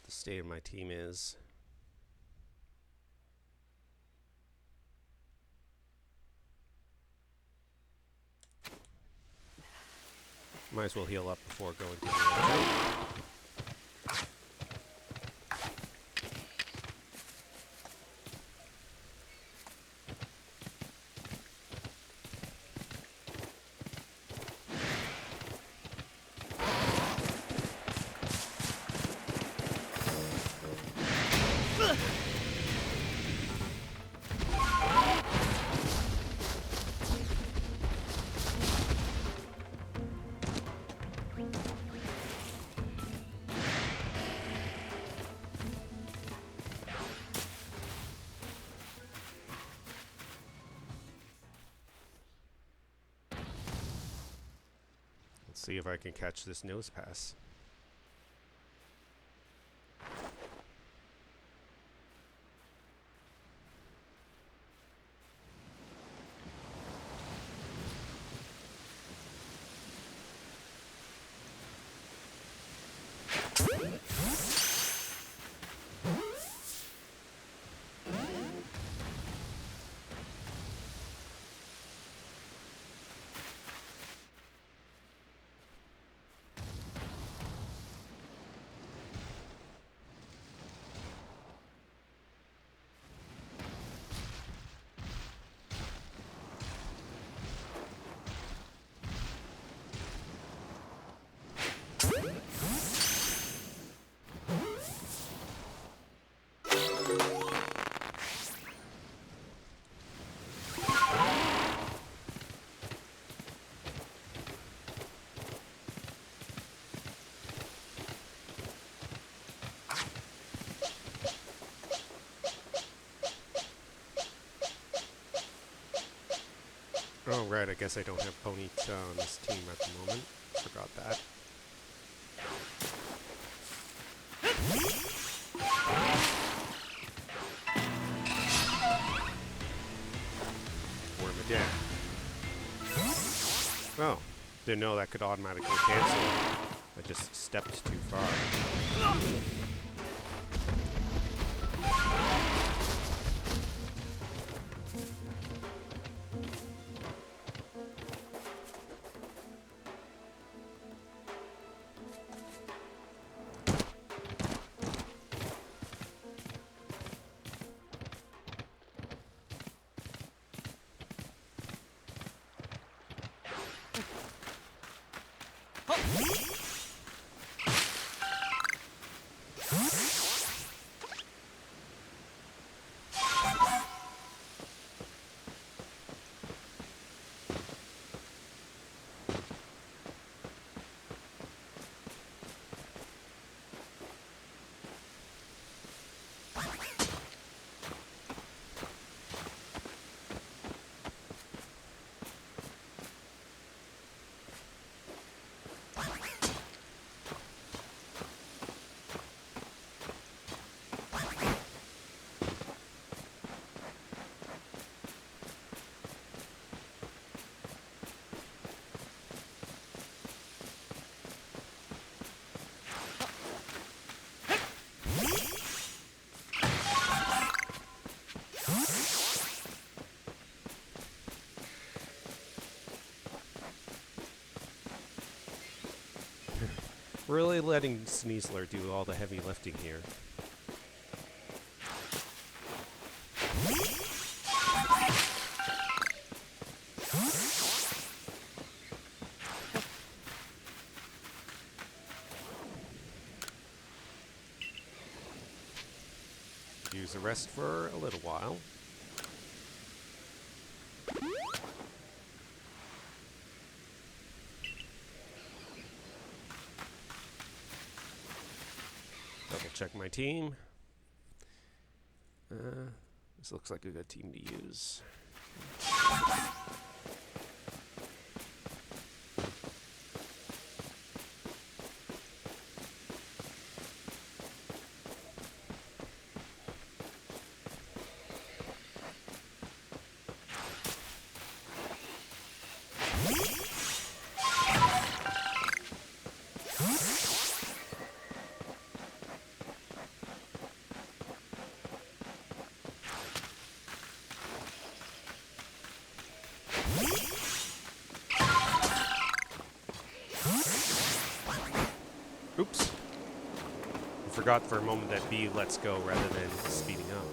the state of my team is. Might as well heal up before going to the Electrode. See if I can catch this nose pass. Oh, right, I guess I don't have Ponyta on this team at the moment. Forgot that. Wormadam. Oh, didn't know that could automatically cancel. I just stepped too far. Really letting Sneasler do all the heavy lifting here. Use the rest for a little while. Check my team. This looks like a good team to use. forgot for a moment that B lets go rather than speeding up.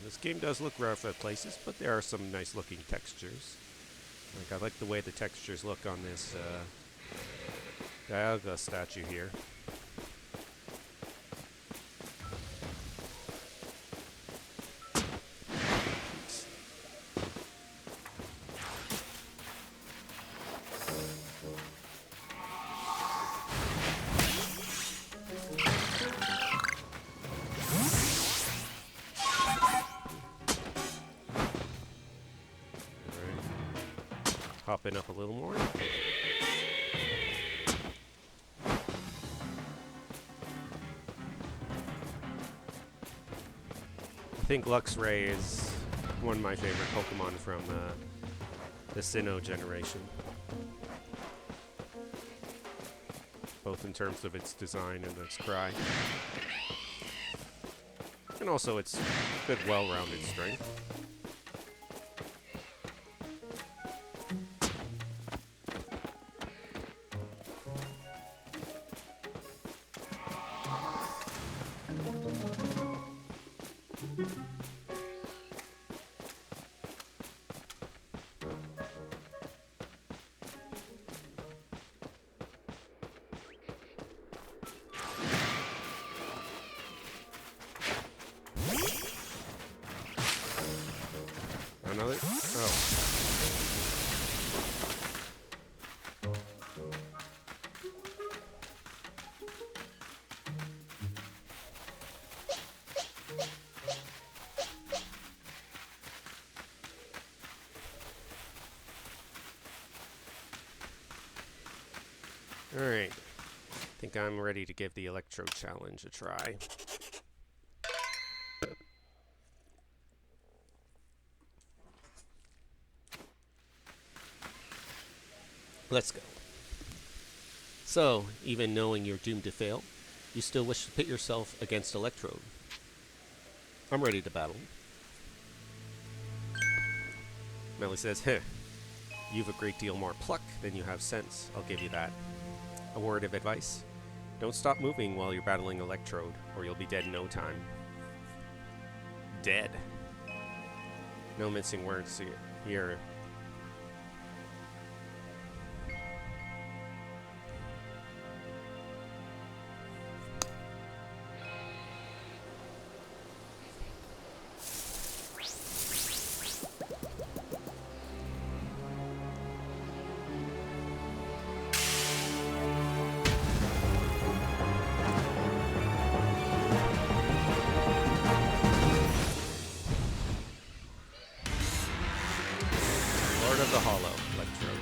This game does look rough at places, but there are some nice looking textures. Like, I like the way the textures look on this Dialga statue here. Hopping up a little more. I think Luxray is one of my favorite Pokemon from the Sinnoh generation. Both in terms of its design and its cry. And also its good, well-rounded strength. Another? Oh. Alright. I think I'm ready to give the Electrode challenge a try. Let's go. So, even knowing you're doomed to fail, you still wish to pit yourself against Electrode. I'm ready to battle. Melly says, heh, you've a great deal more pluck than you have sense, I'll give you that. A word of advice, don't stop moving while you're battling Electrode, or you'll be dead in no time. Dead. No mincing words here. Of the Hollow, Electrode.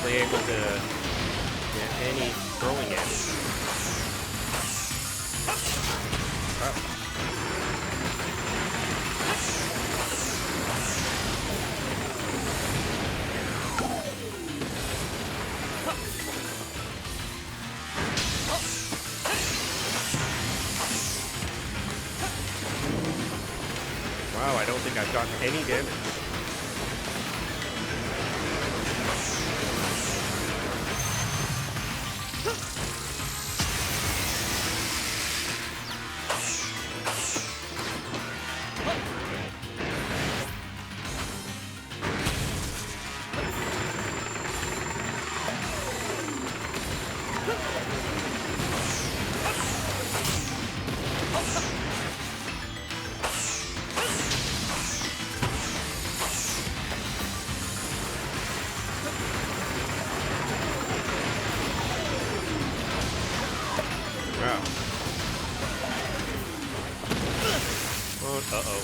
hardly able to get any throwing in. Oh. Wow, I don't think I've gotten any damage. Uh-oh.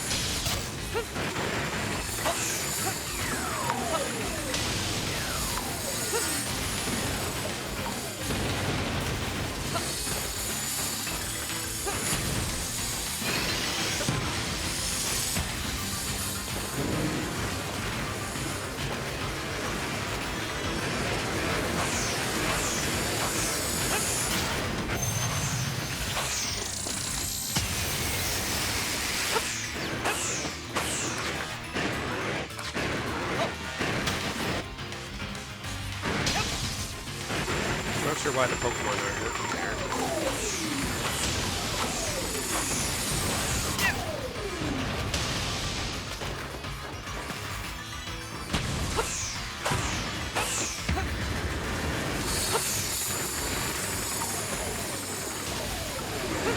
Not sure why the Pokemon aren't working there.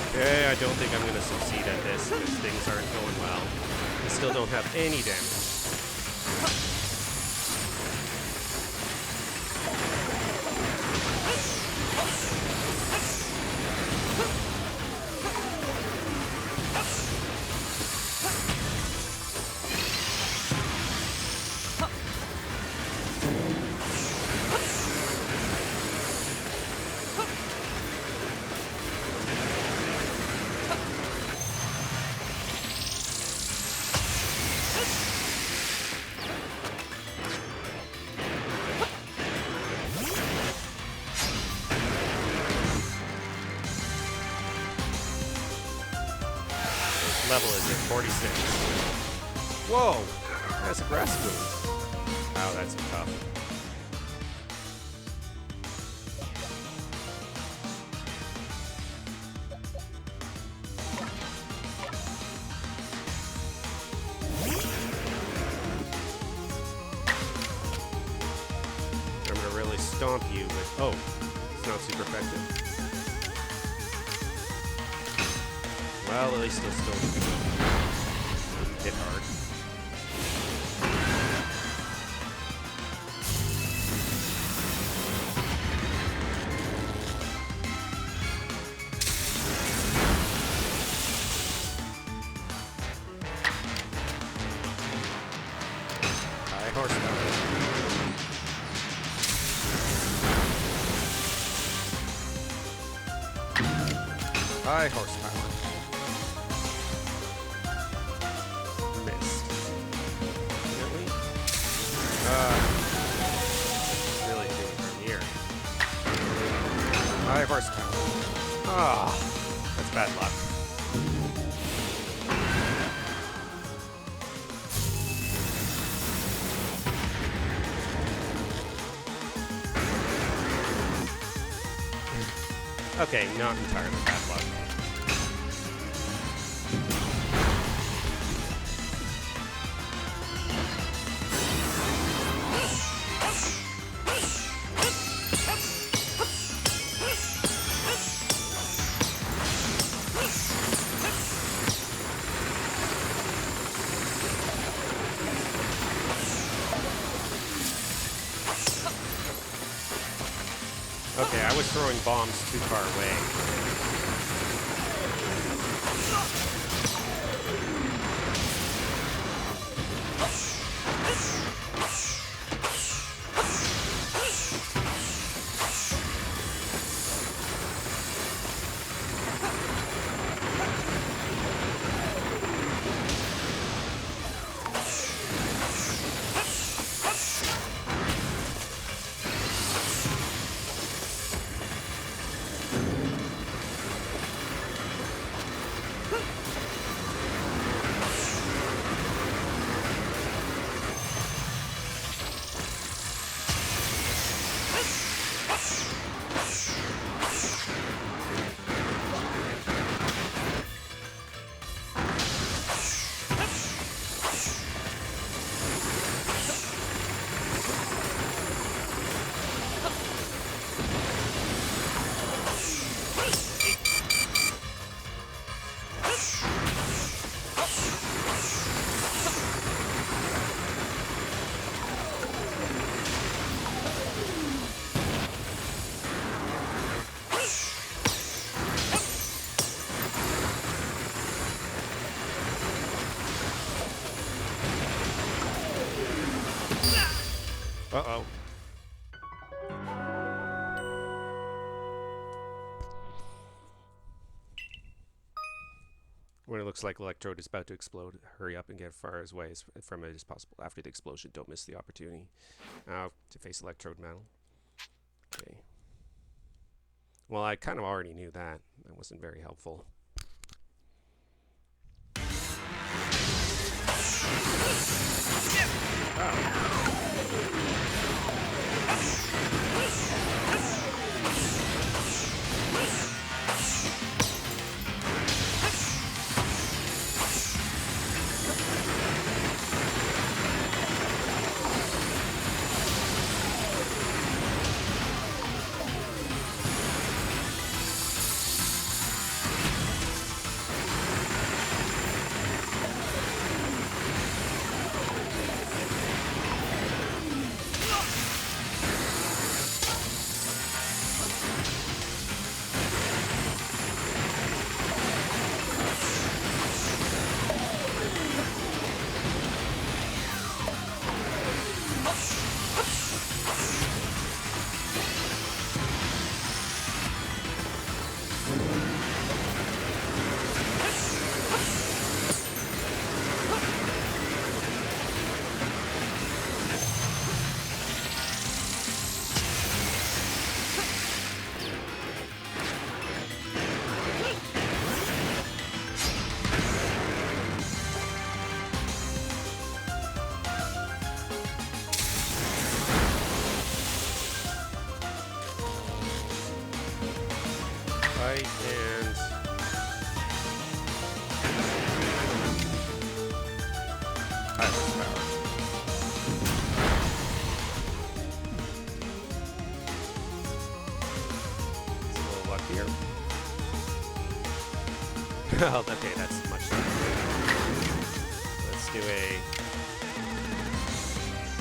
Okay, I don't think I'm going to succeed at this because things aren't going well. I still don't have any damage. Level is at 46. Whoa! That's a grass move. Wow, that's tough. I'm gonna really stomp you with. Oh, it's not super effective. Well, at least it'll still hit hard. High horsepower. High horsepower. Really doing from here. High horsepower. Ah, that's bad luck. Okay, not entirely bad luck. Okay, I was throwing bombs too far away. Uh-oh. When it looks like Electrode is about to explode, hurry up and get as far away from it as possible. After the explosion, don't miss the opportunity. To face Electrode metal. Okay. Well, I kind of already knew that. That wasn't very helpful. And high horsepower. It's a little luckier. Oh, okay, that's much better. Let's do a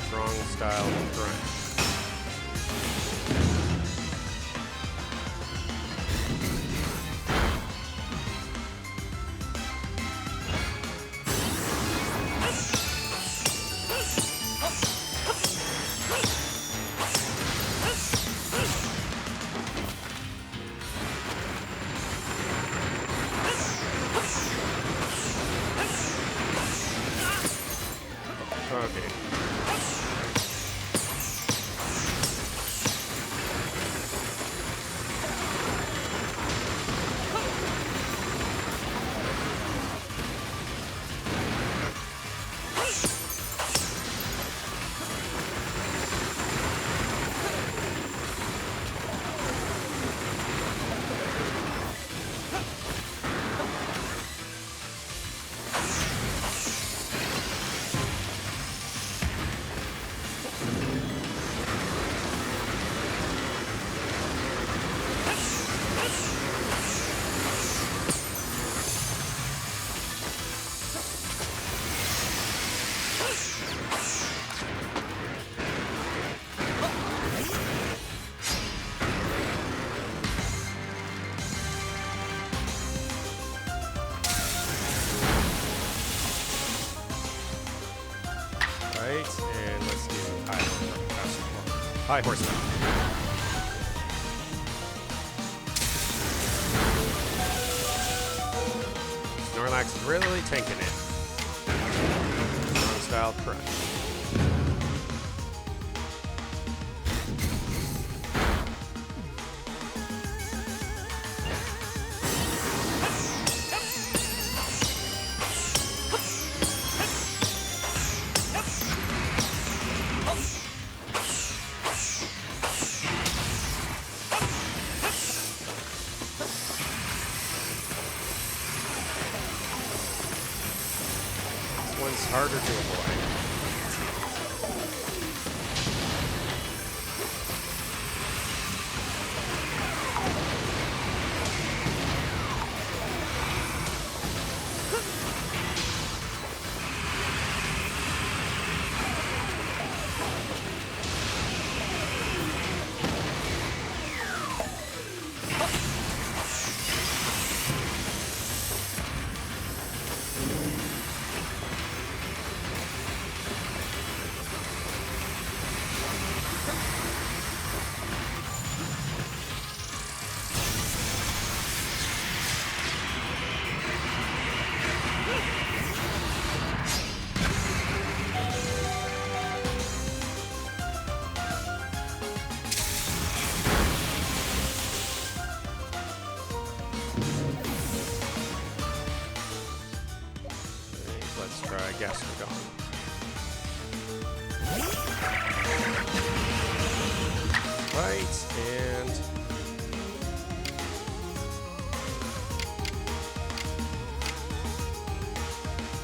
strong style crunch. Okay. And let's do high horsepower. Snorlax is really tanking it. Strong style crunch. One's harder to avoid. guess we're gone. Right, and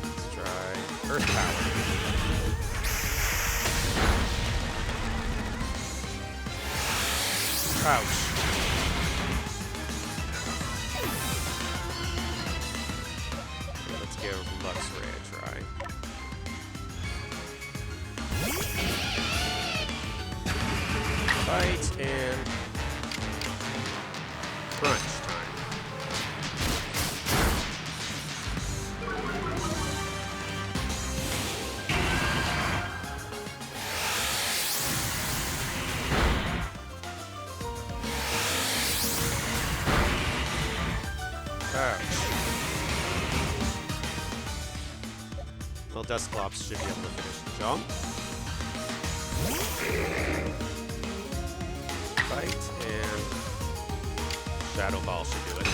let's try Earth Power. Ouch. Let's give Lux Ray a try. Fight and crunch time. Ouch. Well, Dusclops should be able to finish the jump. Fight, and Shadow Ball should do it.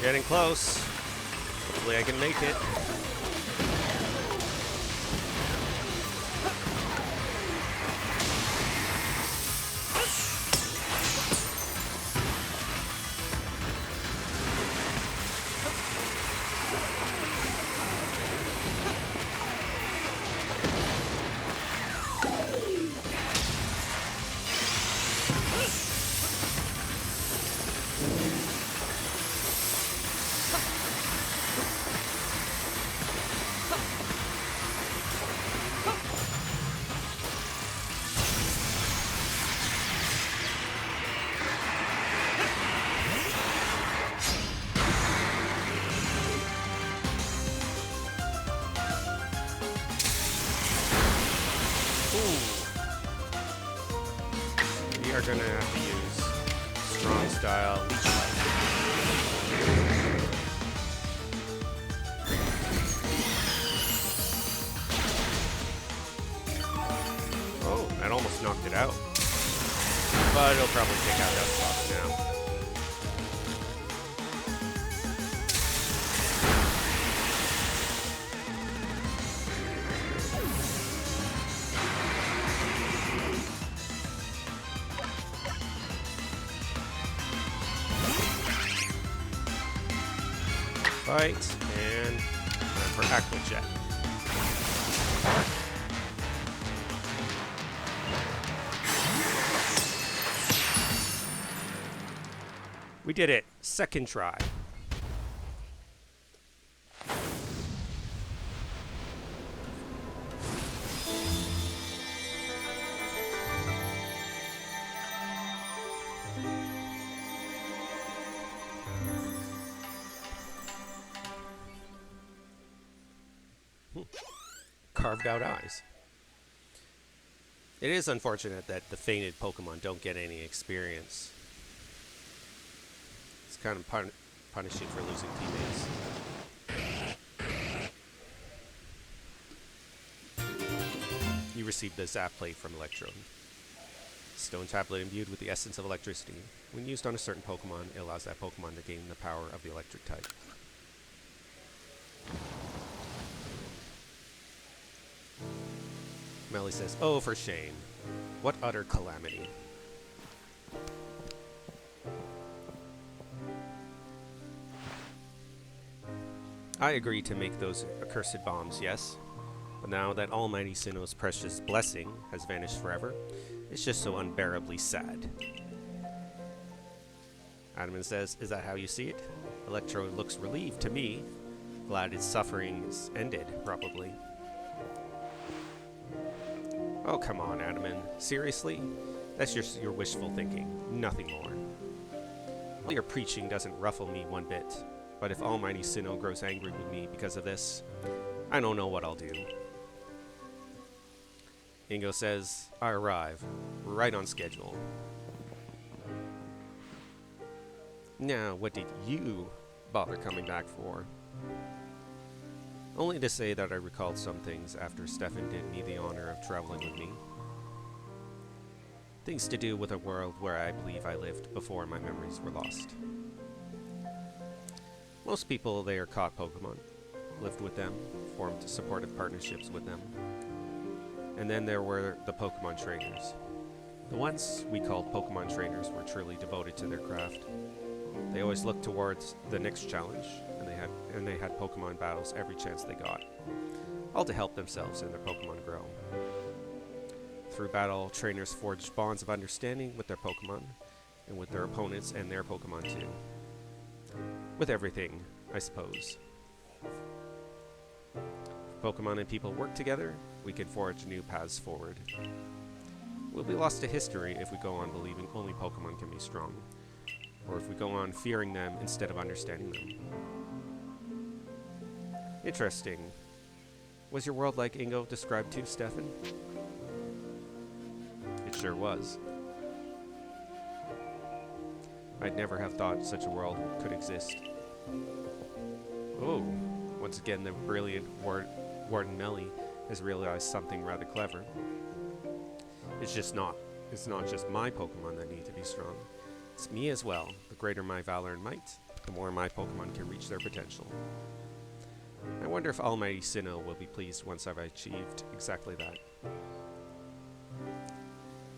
Getting close. Hopefully I can make it. We are gonna have to use strong style leech light. Oh, that almost knocked it out. But it'll probably take out Dusclops now. Fight, and time for Aqua Jet. We did it. Second try. Carved out eyes. It is unfortunate that the fainted Pokemon don't get any experience. It's kind of punishing for losing teammates. You received the Zap Plate from Electrode. Stone tablet imbued with the essence of electricity. When used on a certain Pokemon, it allows that Pokemon to gain the power of the electric type. Melly says, "Oh, for shame. What utter calamity." I agree to make those accursed bombs, yes. But now that Almighty Sinnoh's precious blessing has vanished forever, it's just so unbearably sad. Adamant says, "Is that how you see it?" Electrode looks relieved to me. Glad its suffering's ended, probably. Oh, come on, Adamant. Seriously? That's just your wishful thinking, nothing more. All your preaching doesn't ruffle me one bit, but if Almighty Sinnoh grows angry with me because of this, I don't know what I'll do. Ingo says, "I arrive. We're right on schedule." Now, what did you bother coming back for? Only to say that I recalled some things after Stefan did me the honor of traveling with me. Things to do with a world where I believe I lived before my memories were lost. Most people there caught Pokemon, lived with them, formed supportive partnerships with them. And then there were the Pokemon trainers. The ones we called Pokemon trainers were truly devoted to their craft. They always looked towards the next challenge, and they had Pokemon battles every chance they got, all to help themselves and their Pokemon grow. Through battle, trainers forged bonds of understanding with their Pokemon, and with their opponents and their Pokemon too. With everything, I suppose. If Pokemon and people work together, we can forge new paths forward. We'll be lost to history if we go on believing only Pokemon can be strong, or if we go on fearing them instead of understanding them. Interesting. Was your world like Ingo described to Stefan? It sure was. I'd never have thought such a world could exist. Oh, once again the brilliant Warden Melly has realized something rather clever. It's not just my Pokemon that need to be strong. It's me as well. The greater my valor and might, the more my Pokemon can reach their potential. I wonder if Almighty Sinnoh will be pleased once I've achieved exactly that.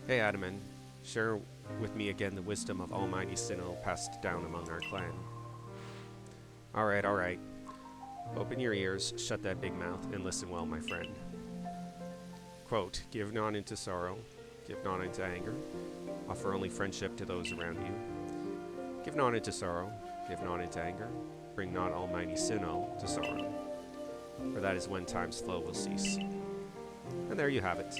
Hey Adamant, share with me again the wisdom of Almighty Sinnoh passed down among our clan. Alright. Open your ears, shut that big mouth, and listen well, my friend. Quote, "Give not into sorrow, give not into anger, offer only friendship to those around you. Give not into sorrow, give not into anger, bring not Almighty Sinnoh to sorrow, for that is when time's flow will cease." And there you have it.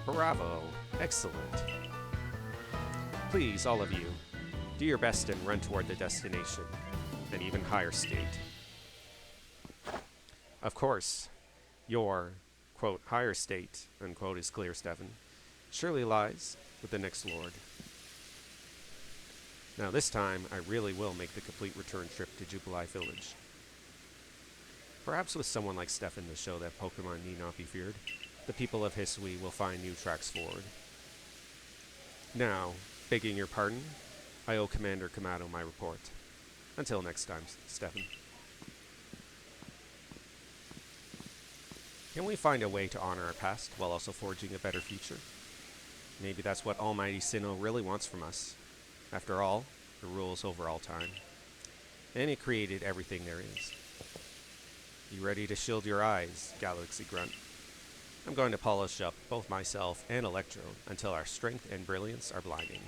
Bravo! Excellent! Please, all of you, do your best and run toward the destination, an even higher state. Of course, your, quote, higher state, unquote, is clear, Stefan, surely lies with the next lord. Now this time, I really will make the complete return trip to Jubilee Village. Perhaps with someone like Stefan to show that Pokemon need not be feared, the people of Hisui will find new tracks forward. Now, begging your pardon, I owe Commander Kamado my report. Until next time, Stefan. Can we find a way to honor our past while also forging a better future? Maybe that's what Almighty Sinnoh really wants from us. After all, it rules over all time. And it created everything there is. You ready to shield your eyes, Galaxy Grunt? I'm going to polish up both myself and Electrode until our strength and brilliance are blinding.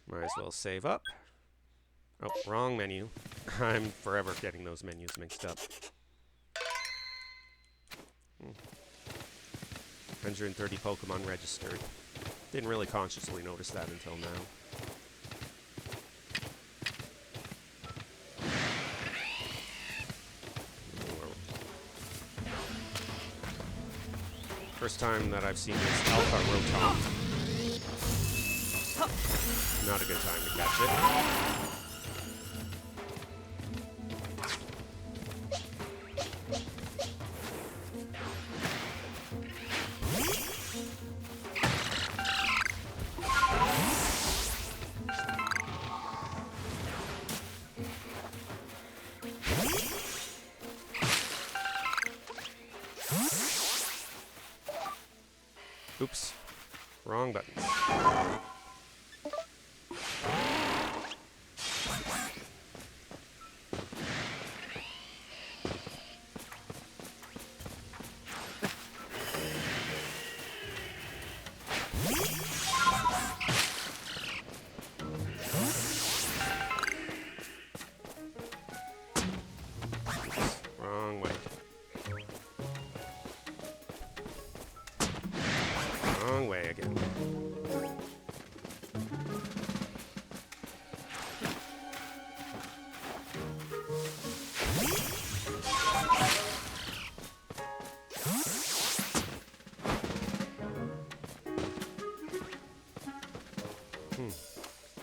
Might as well save up. Oh, wrong menu. I'm forever getting those menus mixed up. 130 Pokemon registered. Didn't really consciously notice that until now. First time that I've seen this Alpha Rotom. Not a good time to catch it. Oops. Wrong button. Wrong way. Wrong way again.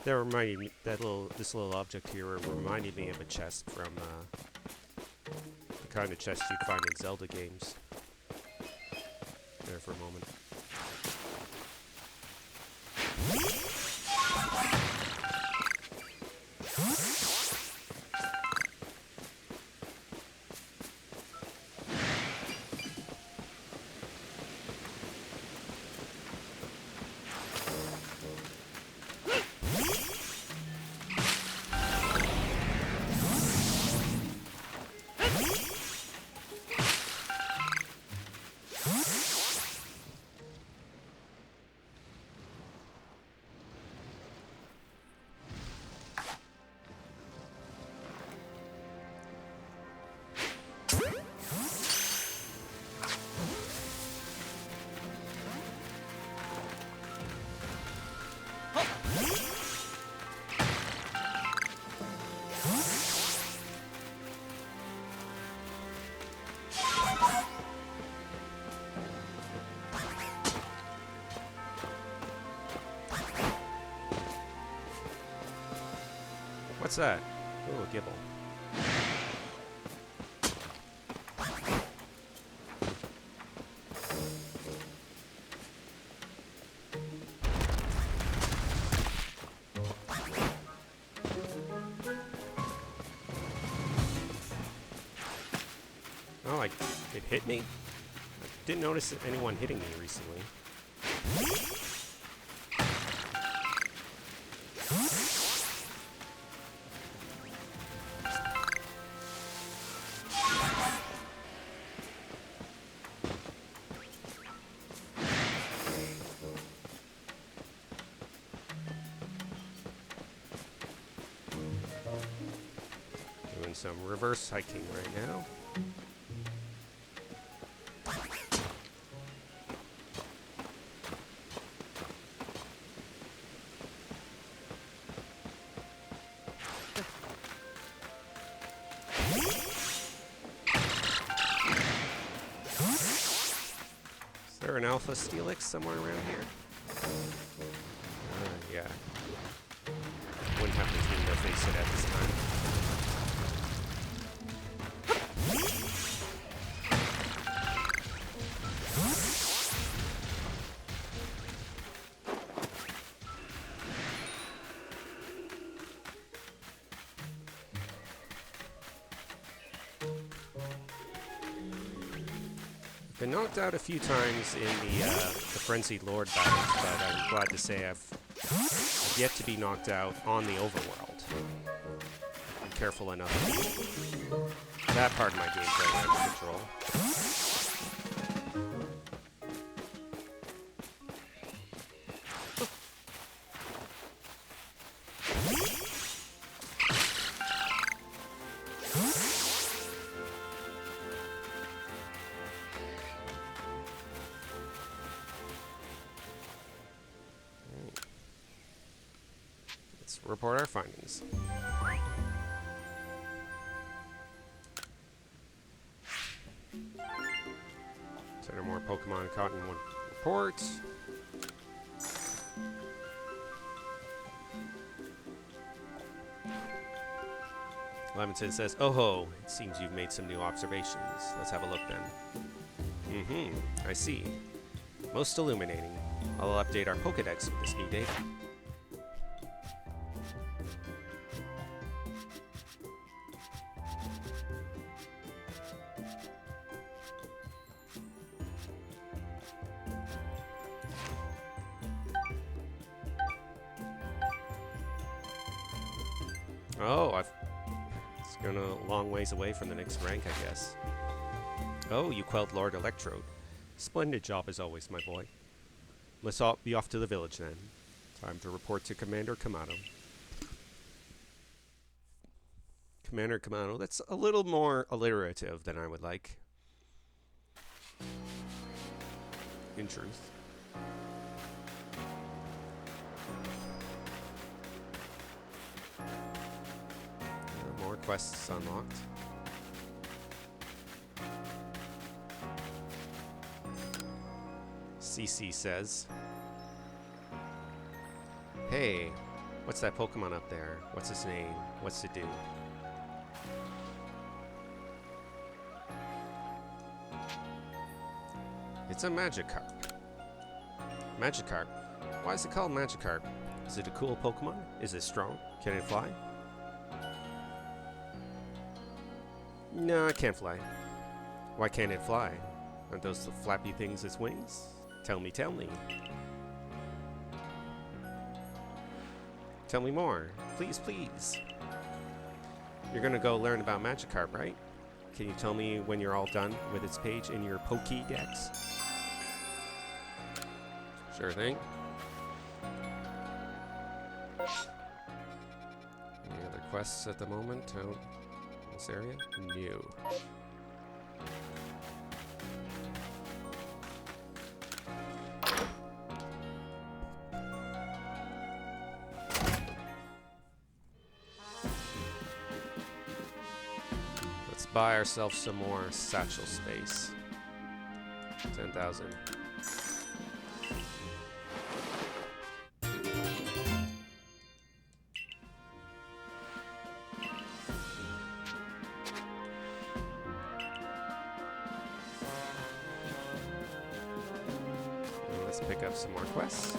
That reminded me, this little object here reminded me of a chest from the kind of chest you'd find in Zelda games. There for a moment. What's that? Oh, a Gibble. Oh, it hit me? I didn't notice anyone hitting me recently. Doing some reverse hiking right now. Is there an Alpha Steelix somewhere around here? Yeah. Wouldn't have the team to face it at this time. Been knocked out a few times in the Frenzied Lord battles, but I'm glad to say I've yet to be knocked out on the overworld. I'm careful enough to that part of my gameplay under control. Report our findings. Is there more Pokemon caught in one report. Levinson says, "Oh ho, it seems you've made some new observations. Let's have a look then." I see. Most illuminating. I'll update our Pokedex with this new data. Oh, it's gone a long ways away from the next rank, I guess. Oh, you quelled Lord Electrode. Splendid job as always, my boy. Let's all be off to the village then. Time to report to Commander Kamado. Commander Kamado, that's a little more alliterative than I would like. In truth. More quests unlocked. CC says, "Hey, what's that Pokemon up there? What's its name? What's it do?" It's a Magikarp. Magikarp? Why is it called Magikarp? Is it a cool Pokemon? Is it strong? Can it fly? No, it can't fly. Why can't it fly? Aren't those the flappy things its wings? Tell me, tell me. Tell me more. Please, please. You're gonna go learn about Magikarp, right? Can you tell me when you're all done with its page in your Pokédex? Sure thing. Any other quests at the moment out in this area? No. Let's buy ourselves some more satchel space. 10,000. Let's pick up some more quests.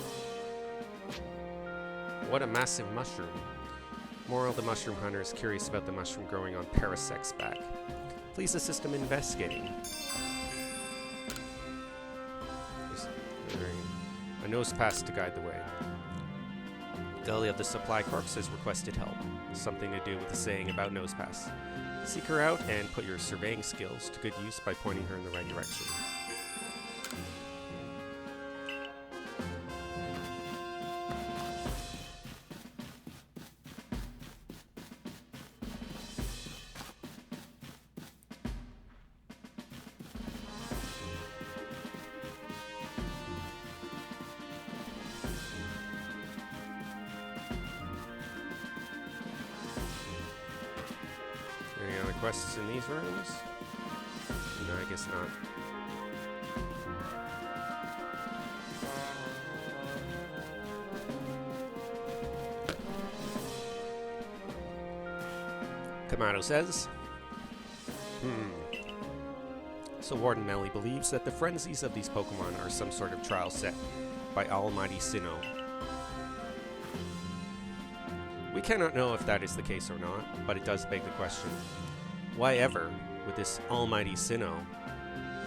What a massive mushroom. Moral: the mushroom hunter is curious about the mushroom growing on Parasec's back. Please assist him investigating. A nose pass to guide the way. Dahlia of the Supply Corps has requested help. Something to do with the saying about nose pass. Seek her out and put your surveying skills to good use by pointing her in the right direction. Any other quests in these rooms? No, I guess not. Kamado says, So Warden Melly believes that the frenzies of these Pokemon are some sort of trial set by Almighty Sinnoh. We cannot know if that is the case or not, but it does beg the question. Why ever would this Almighty Sinnoh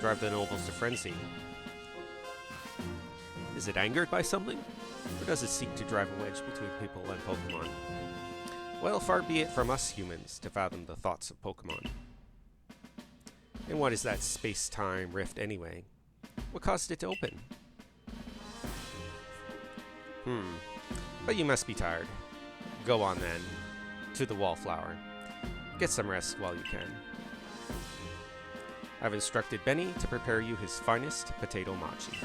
drive the nobles to frenzy? Is it angered by something? Or does it seek to drive a wedge between people and Pokemon? Well, far be it from us humans to fathom the thoughts of Pokemon. And what is that space-time rift anyway? What caused it to open? But you must be tired. Go on then, to the Wallflower. Get some rest while you can. I've instructed Benny to prepare you his finest potato mochi.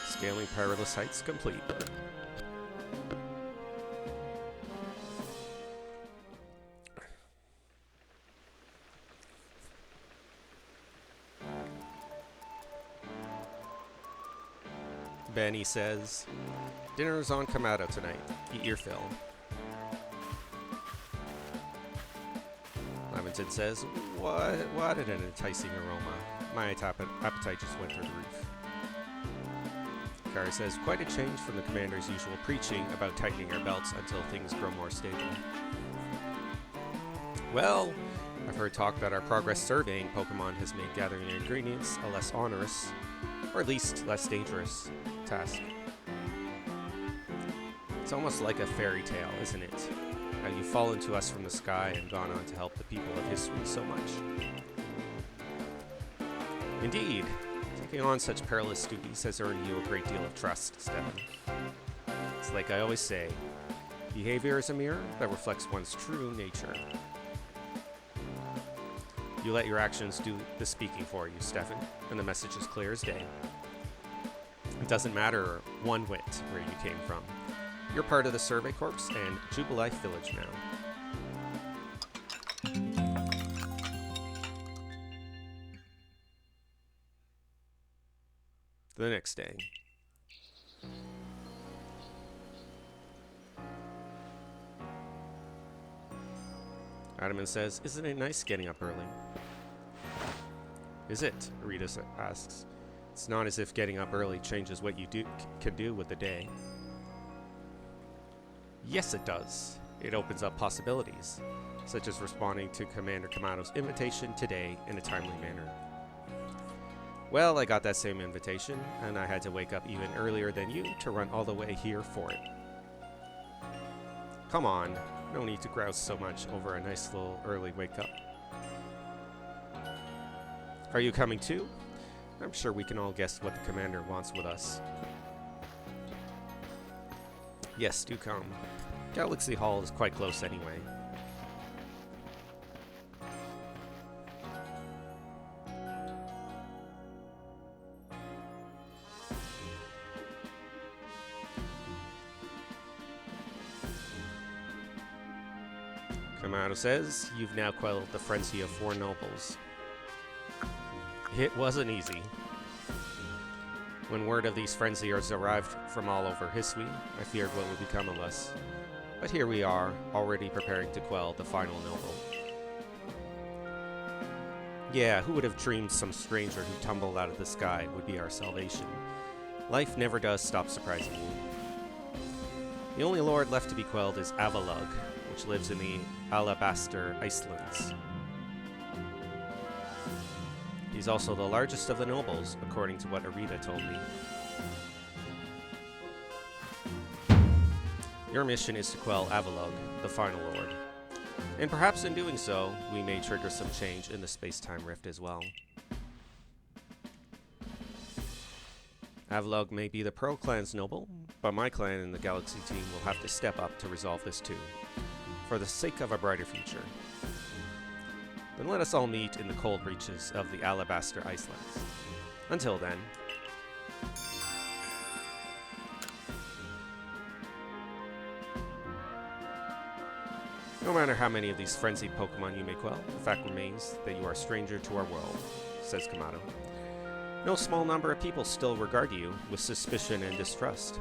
Scaling perilous heights complete. Benny says, dinner's on Kamado tonight. Eat your fill. Lamington says, what an enticing aroma. My appetite just went through the roof. Kari says, quite a change from the commander's usual preaching about tightening our belts until things grow more stable. Well, I've heard talk that our progress surveying Pokemon has made gathering ingredients a less onerous, or at least less dangerous, task. It's almost like a fairy tale, isn't it? How you've fallen to us from the sky and gone on to help the people of history so much. Indeed, taking on such perilous duties has earned you a great deal of trust, Stefan. It's like I always say, behavior is a mirror that reflects one's true nature. You let your actions do the speaking for you, Stefan, and the message is clear as day. It doesn't matter one whit where you came from. You're part of the Survey Corps and Jubilife Village now. The next day. Adaman says, isn't it nice getting up early? Is it? Rita asks. It's not as if getting up early changes what you can do with the day. Yes, it does. It opens up possibilities, such as responding to Commander Kamado's invitation today in a timely manner. Well, I got that same invitation, and I had to wake up even earlier than you to run all the way here for it. Come on, no need to grouse so much over a nice little early wake up. Are you coming too? I'm sure we can all guess what the commander wants with us. Yes, do come. Galaxy Hall is quite close anyway. Kamado says, you've now quelled the frenzy of 4 nobles. It wasn't easy. When word of these frenziers arrived from all over Hisui, I feared what would become of us. But here we are, already preparing to quell the final noble. Yeah, who would have dreamed some stranger who tumbled out of the sky would be our salvation? Life never does stop surprising you. The only lord left to be quelled is Avalugg, which lives in the Alabaster Icelands. He's also the largest of the nobles, according to what Arita told me. Your mission is to quell Avalugg, the final lord. And perhaps in doing so, we may trigger some change in the space-time rift as well. Avalugg may be the Pearl Clan's noble, but my clan and the Galaxy team will have to step up to resolve this too, for the sake of a brighter future. Then let us all meet in the cold reaches of the Alabaster Icelands. Until then. No matter how many of these frenzied Pokemon you may quell, the fact remains that you are a stranger to our world, says Kamado. No small number of people still regard you with suspicion and distrust.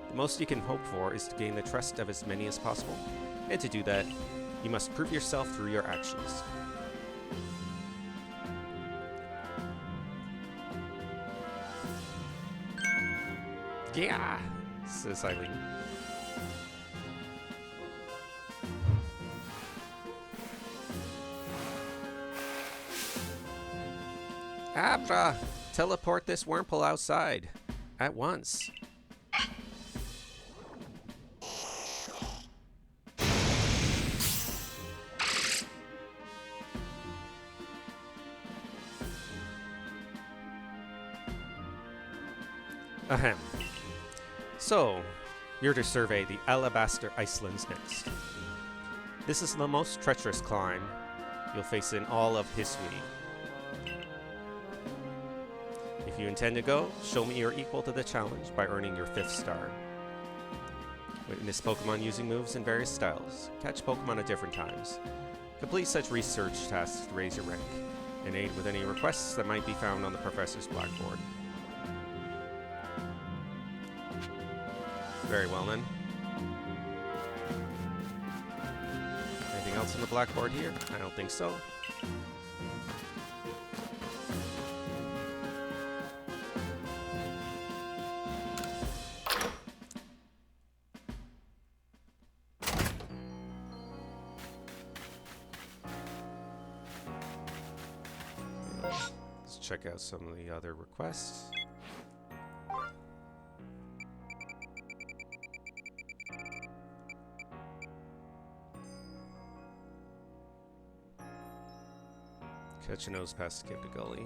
The most you can hope for is to gain the trust of as many as possible, and to do that, you must prove yourself through your actions. Yeah, says Eileen. Abra, teleport this Wurmple outside. At once. Ahem. So, you're to survey the Alabaster Icelands next. This is the most treacherous climb you'll face in all of Hisui. If you intend to go, show me you're equal to the challenge by earning your 5th star. Witness Pokemon using moves in various styles. Catch Pokemon at different times. Complete such research tasks to raise your rank, and aid with any requests that might be found on the professor's blackboard. Very well then. Anything else on the blackboard here? I don't think so. Let's check out some of the other requests. Catch a nose past skip the gully.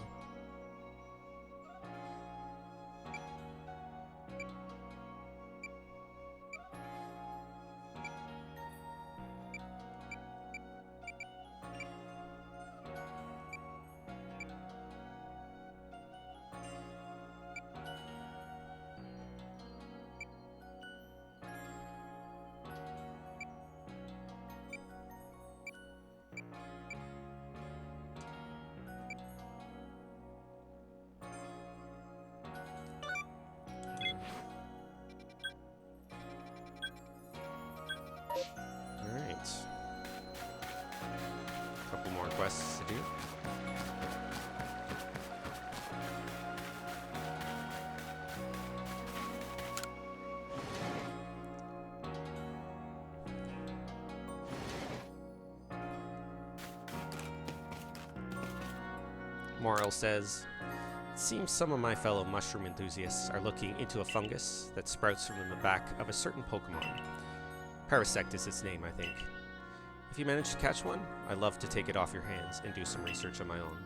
Alright. Couple more quests to do. Moral says, it seems some of my fellow mushroom enthusiasts are looking into a fungus that sprouts from the back of a certain Pokemon. Parasect is its name, I think. If you manage to catch one, I'd love to take it off your hands and do some research on my own.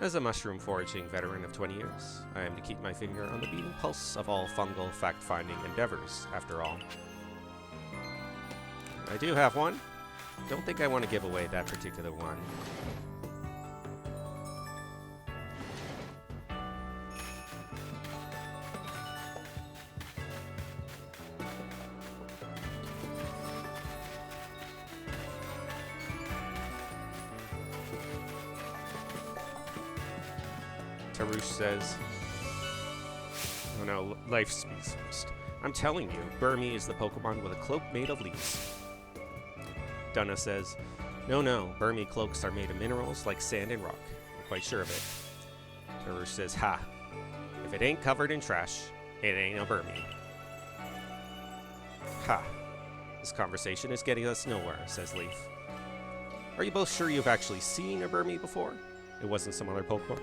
As a mushroom foraging veteran of 20 years, I am to keep my finger on the beating pulse of all fungal fact-finding endeavors, after all. I do have one. Don't think I want to give away that particular one. Tarush says, oh no, life speaks first. I'm telling you, Burmy is the Pokemon with a cloak made of leaves. Dunna says, no, Burmy cloaks are made of minerals like sand and rock. I'm quite sure of it. Tarush says, ha, if it ain't covered in trash, it ain't a Burmy. Ha, this conversation is getting us nowhere, says Leaf. Are you both sure you've actually seen a Burmy before? It wasn't some other Pokemon?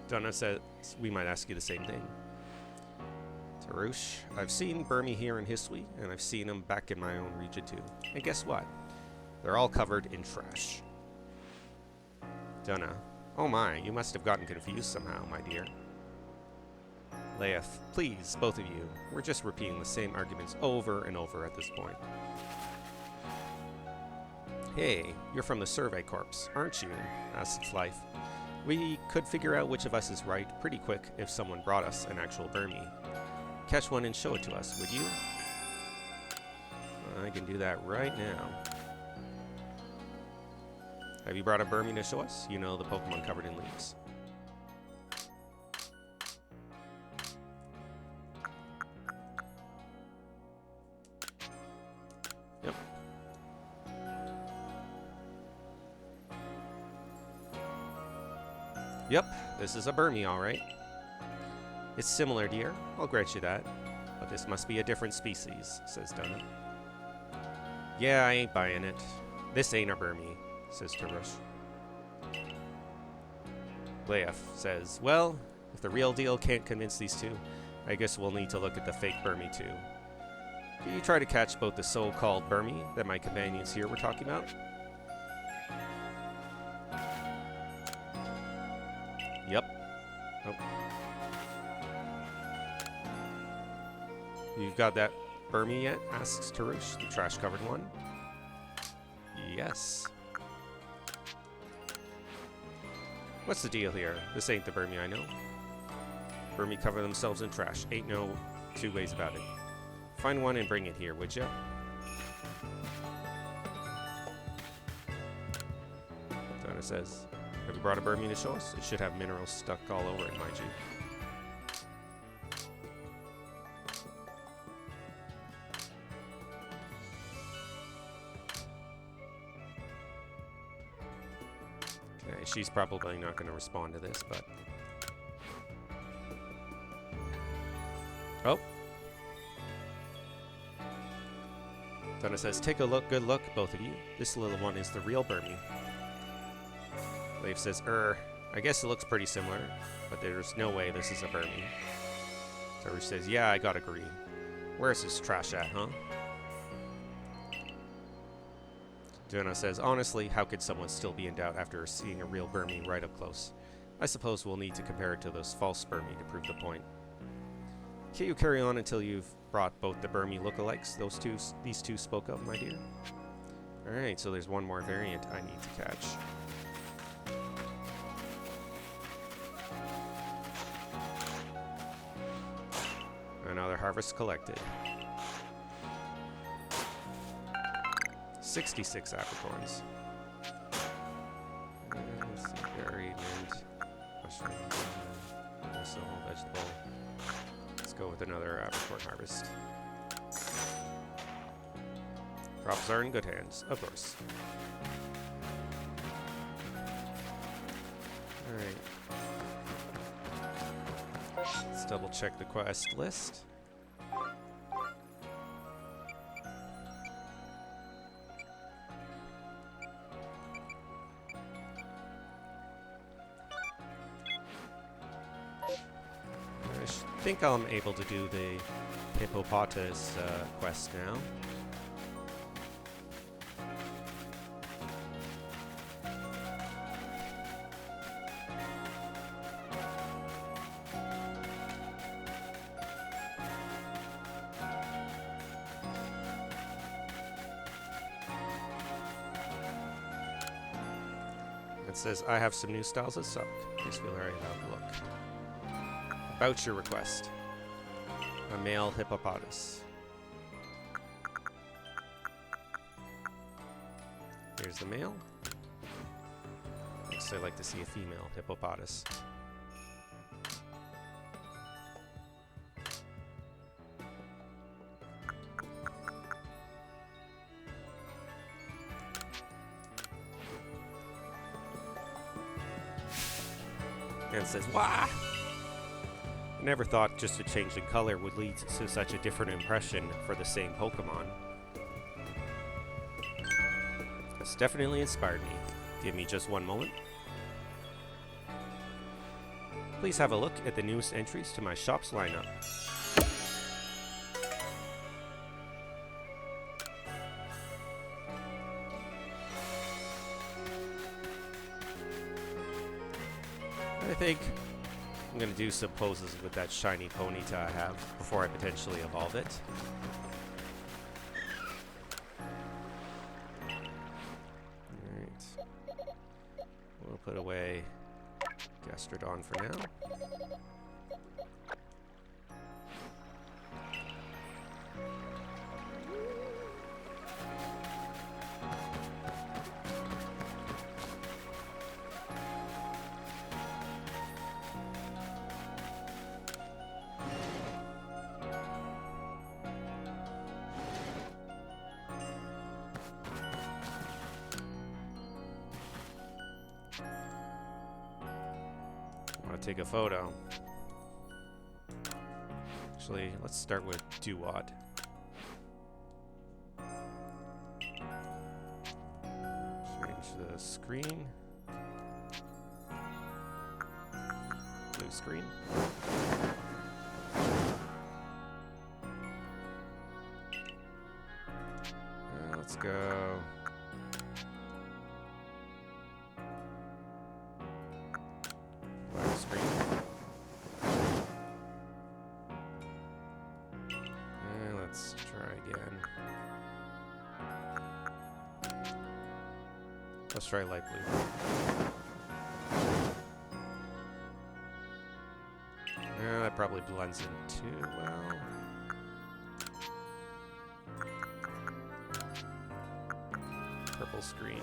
Dunna says, we might ask you the same thing. Tarush, I've seen Burmy here in Hisui, and I've seen them back in my own region too. And guess what? They're all covered in trash. Dunna, oh my, you must have gotten confused somehow, my dear. Leif, please, both of you, we're just repeating the same arguments over and over at this point. Hey, you're from the Survey Corps, aren't you? Asks Life. We could figure out which of us is right pretty quick if someone brought us an actual Burmy. Catch one and show it to us, would you? I can do that right now. Have you brought a Burmy to show us? You know, the Pokemon covered in leaves. Yep. Yep, this is a Burmy, alright. It's similar, dear. I'll grant you that. But this must be a different species, says Dunna. Yeah, I ain't buying it. This ain't a Burmy, says Tarush. Leif says, well, if the real deal can't convince these two, I guess we'll need to look at the fake Burmy too. Did you try to catch both the so-called Burmy that my companions here were talking about? Yep. Oh. You've got that Burmy yet? Asks Tarush, the trash-covered one. Yes. What's the deal here? This ain't the Burmy I know. Burmy cover themselves in trash. Ain't no two ways about it. Find one and bring it here, would ya? Donna says, have you brought a Burmy to show us? It should have minerals stuck all over it, mind you. Okay, she's probably not going to respond to this, but... Oh! Donna says, take a look, good look, both of you. This little one is the real Burmy. Leif says, I guess it looks pretty similar, but there's no way this is a Burmy. Tarush says, yeah, I gotta agree. Where's this trash at, huh? Donna says, honestly, how could someone still be in doubt after seeing a real Burmy right up close? I suppose we'll need to compare it to those false Burmy to prove the point. Can't you carry on until you've brought both the Burmy lookalikes these two spoke of, my dear? Alright, so there's one more variant I need to catch. Another harvest collected. 66 apricorns. Let's see, berry, mint, mushroom, missile, vegetable. Let's go with another apricorn harvest. Crops are in good hands, of course. Alright. Let's double check the quest list. I think I'm able to do the hippopotamus quest now. It says, I have some new styles that suck. Please feel very loud look. About your request. A male hippopotamus. Here's the male. Next, I'd like to see a female hippopotamus. And it says, wah! I never thought just a change in color would lead to such a different impression for the same Pokemon. It's definitely inspired me. Give me just one moment. Please have a look at the newest entries to my shop's lineup. I think I'm going to do some poses with that shiny Ponyta I have before I potentially evolve it. Alright. We'll put away Gastrodon for now. Take a photo. Actually, let's start with Duwad. Change the screen. Blue screen. Let's go. Let's try again. Let's try light blue. Yeah, that probably blends in too well. Purple screen.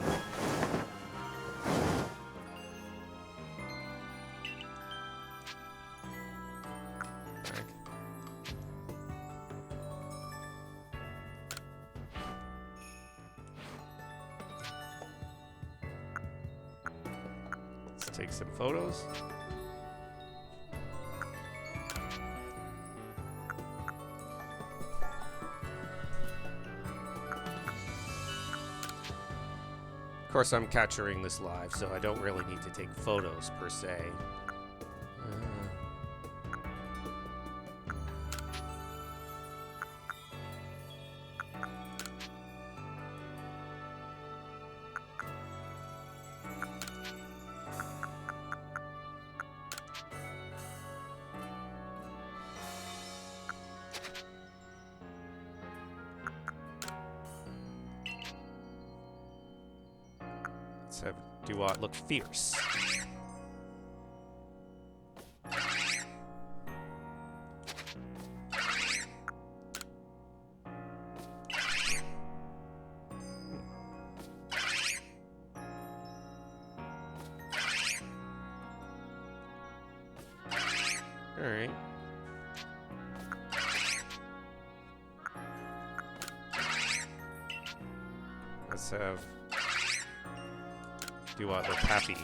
take some photos. Of course, I'm capturing this live, so I don't really need to take photos per se. Let's have Duat look fierce. Alright. Let's have Duat look happy.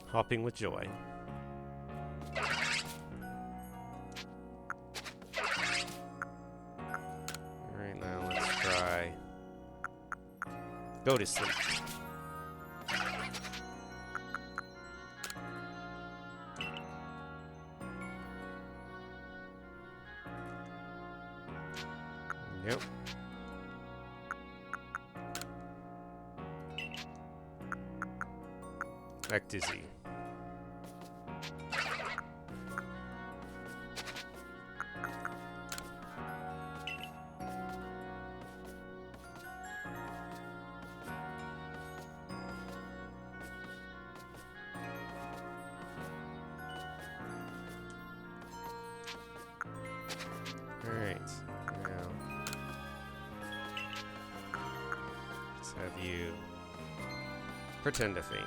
Hopping with joy. Alright, now let's try go to sleep. Nope. Act dizzy. Alright, now let's have you pretend to faint.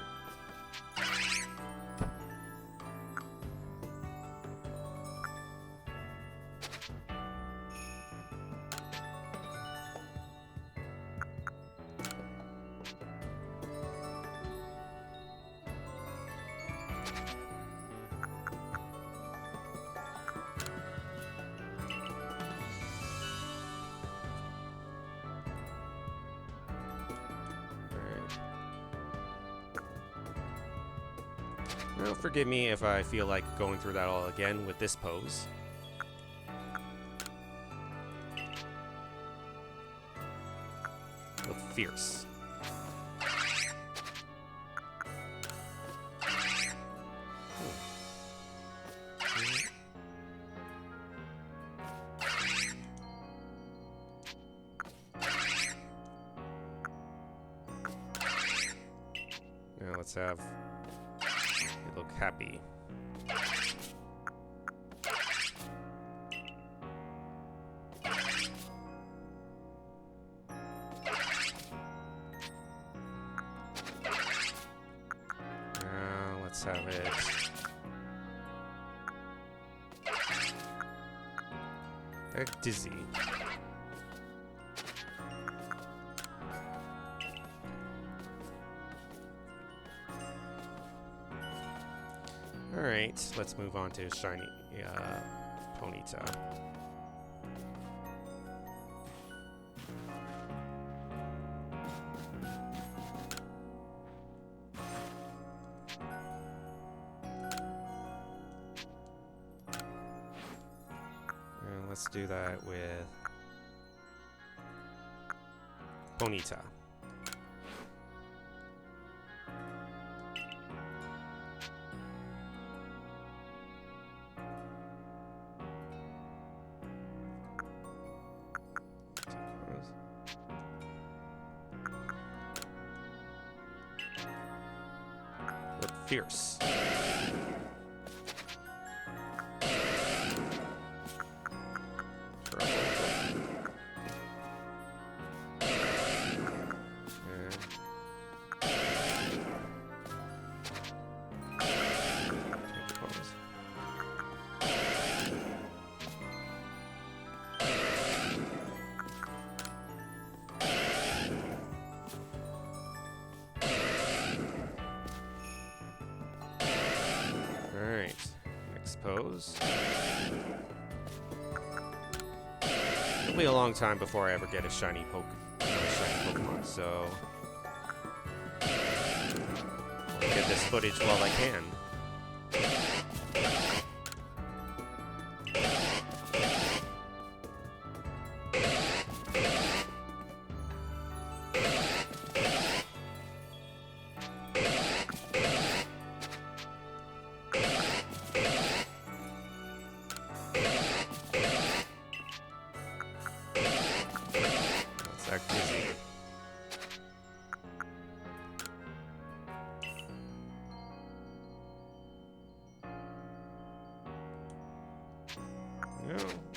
Well, forgive me if I feel like going through that all again with this pose. Look fierce. Now let's have you look happy. Now let's have it act dizzy. Alright, let's move on to shiny Ponyta. And let's do that with Ponyta. Look fierce. pose. It'll be a long time before I ever get a shiny Pokemon, so I'll get this footage while I can.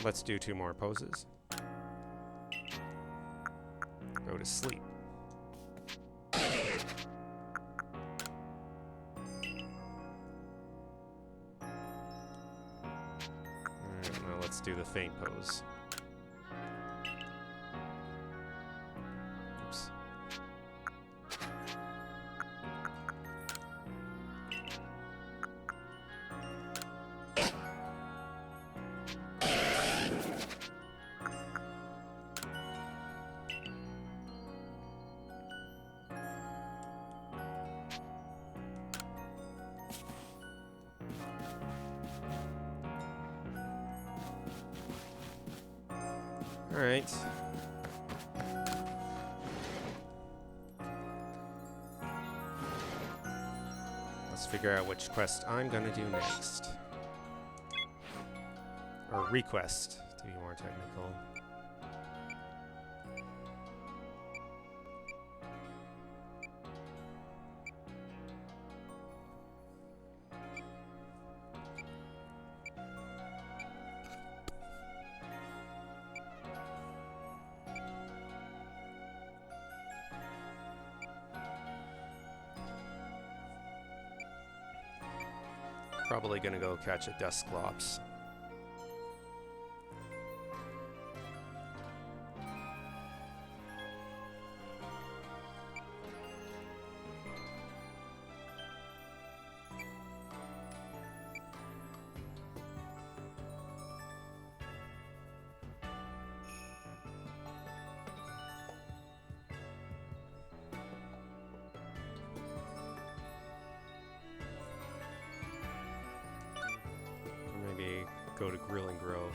Let's do 2 more poses. Go to sleep. Alright, now let's do the faint pose. Oops. All right. Let's figure out which quest I'm gonna do next. Or request, to be more technical. Probably gonna go catch a Dusclops. Go to Grilling Grove.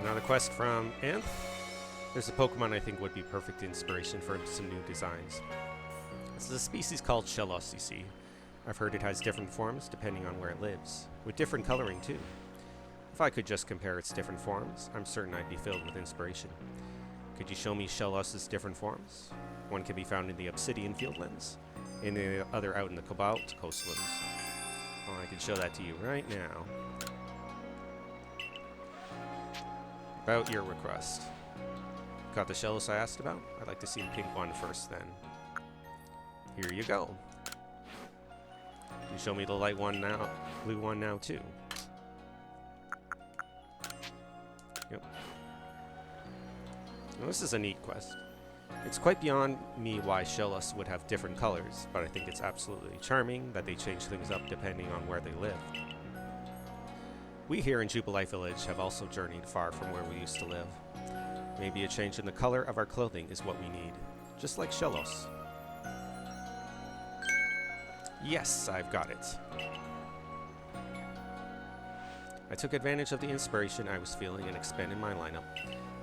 Another quest from Anth. There's a Pokemon I think would be perfect inspiration for some new designs. This is a species called Shellos, you see. I've heard it has different forms depending on where it lives, with different coloring too. If I could just compare its different forms, I'm certain I'd be filled with inspiration. Could you show me Shellos' different forms? One can be found in the Obsidian Fieldlands, and the other out in the Cobalt Coastlands. Oh, I can show that to you right now. About your request. Got the Shellos I asked about? I'd like to see the pink one first then. Here you go. Can you show me the light one now, blue one now too? Yep. Now, this is a neat quest. It's quite beyond me why Shellos would have different colors, but I think it's absolutely charming that they change things up depending on where they live. We here in Jubilife Village have also journeyed far from where we used to live. Maybe a change in the color of our clothing is what we need, just like Shellos. Yes, I've got it. I took advantage of the inspiration I was feeling and expanded my lineup.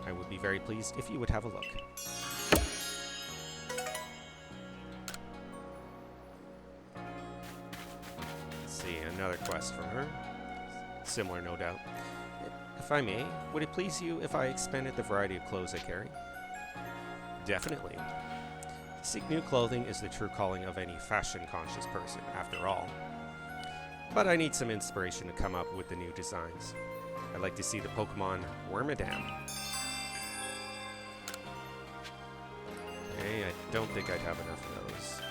I would be very pleased if you would have a look. Let's see, another quest from her. Similar, no doubt. If I may, would it please you if I expanded the variety of clothes I carry? Definitely. To seek new clothing is the true calling of any fashion-conscious person, after all. But I need some inspiration to come up with the new designs. I'd like to see the Pokemon Wormadam. Okay, I don't think I'd have enough of those.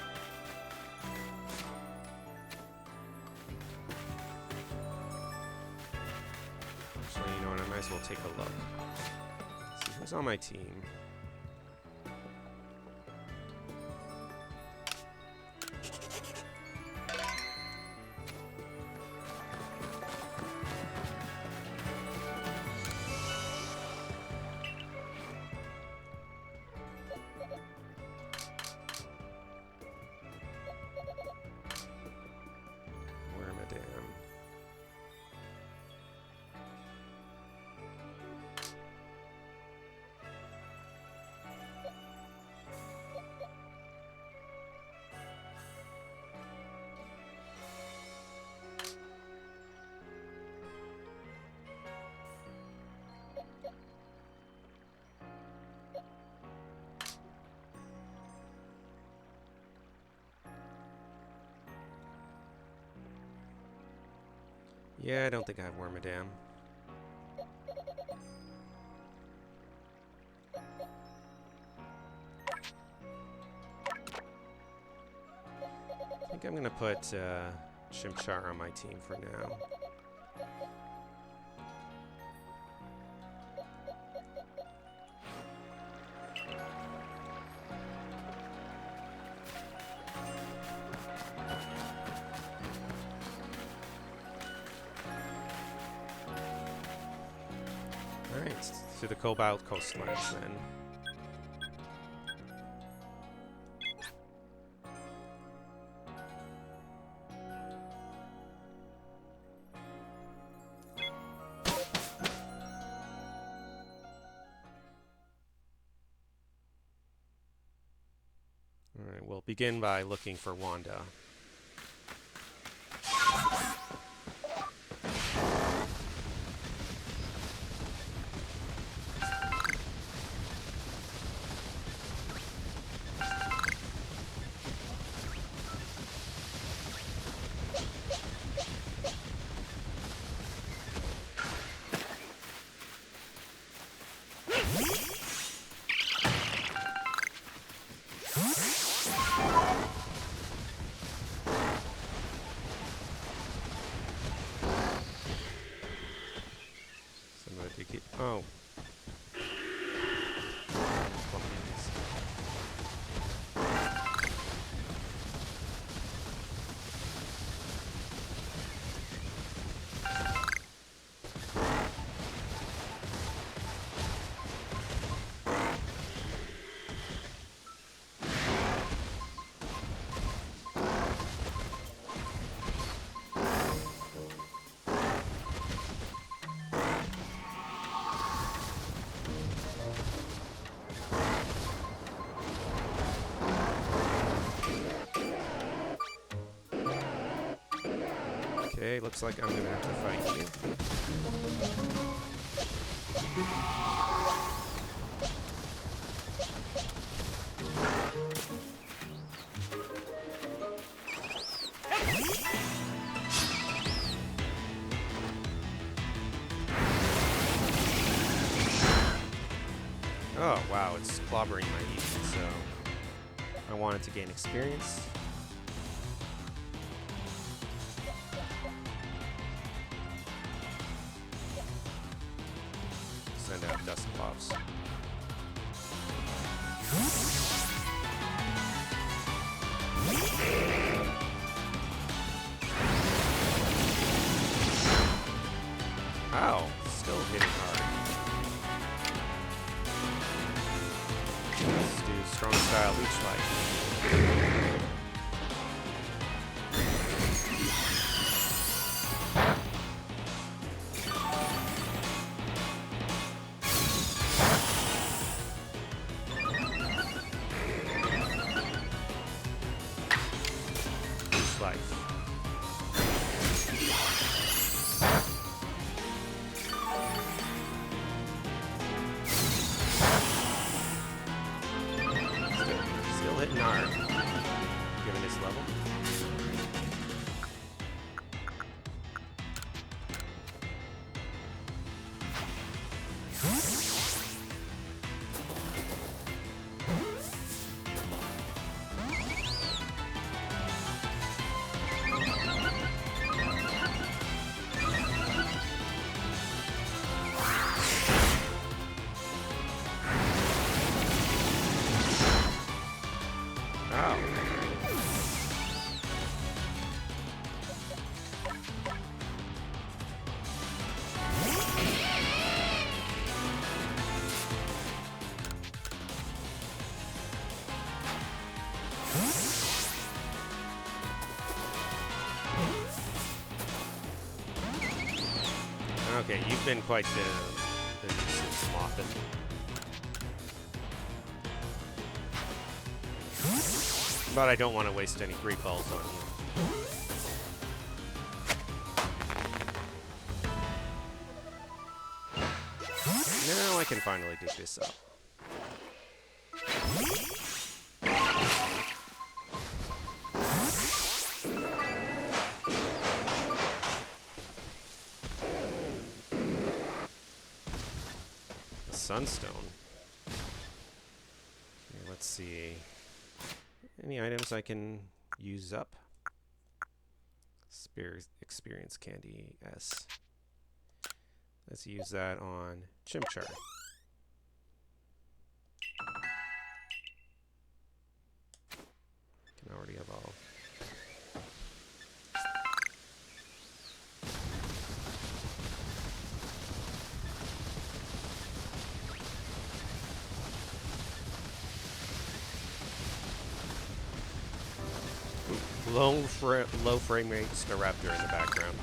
Actually, you know what? I might as well take a look. See who's on my team. Yeah, I don't think I have Wormadam. I think I'm gonna put Chimchar on my team for now. Alright, to the Cobalt Coastlines then. Alright, we'll begin by looking for Wanda. Oh. Okay, looks like I'm gonna have to fight you. Oh wow, it's clobbering my Eevee, so I wanted to gain experience. Send out dust pops. Ow, still hitting hard. Let's do strong style leech life. Still hitting hard. Okay, you've been quite the nuisance, Moffin. But I don't want to waste any Great Balls on you. Now I can finally dig this up. Sunstone. Okay, let's see. Any items I can use up? Experience candy, S. Let's use that on Chimchar. Can already evolve. Low frame rate Staraptor in the background.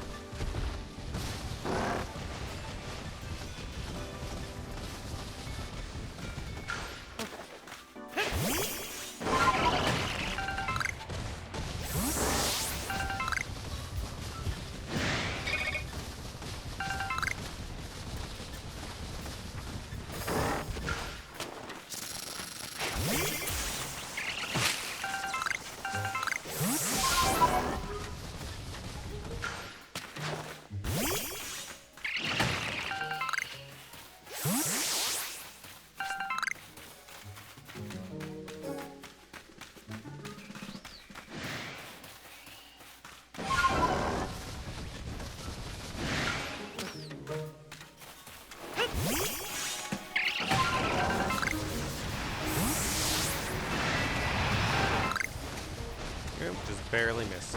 Just barely missed.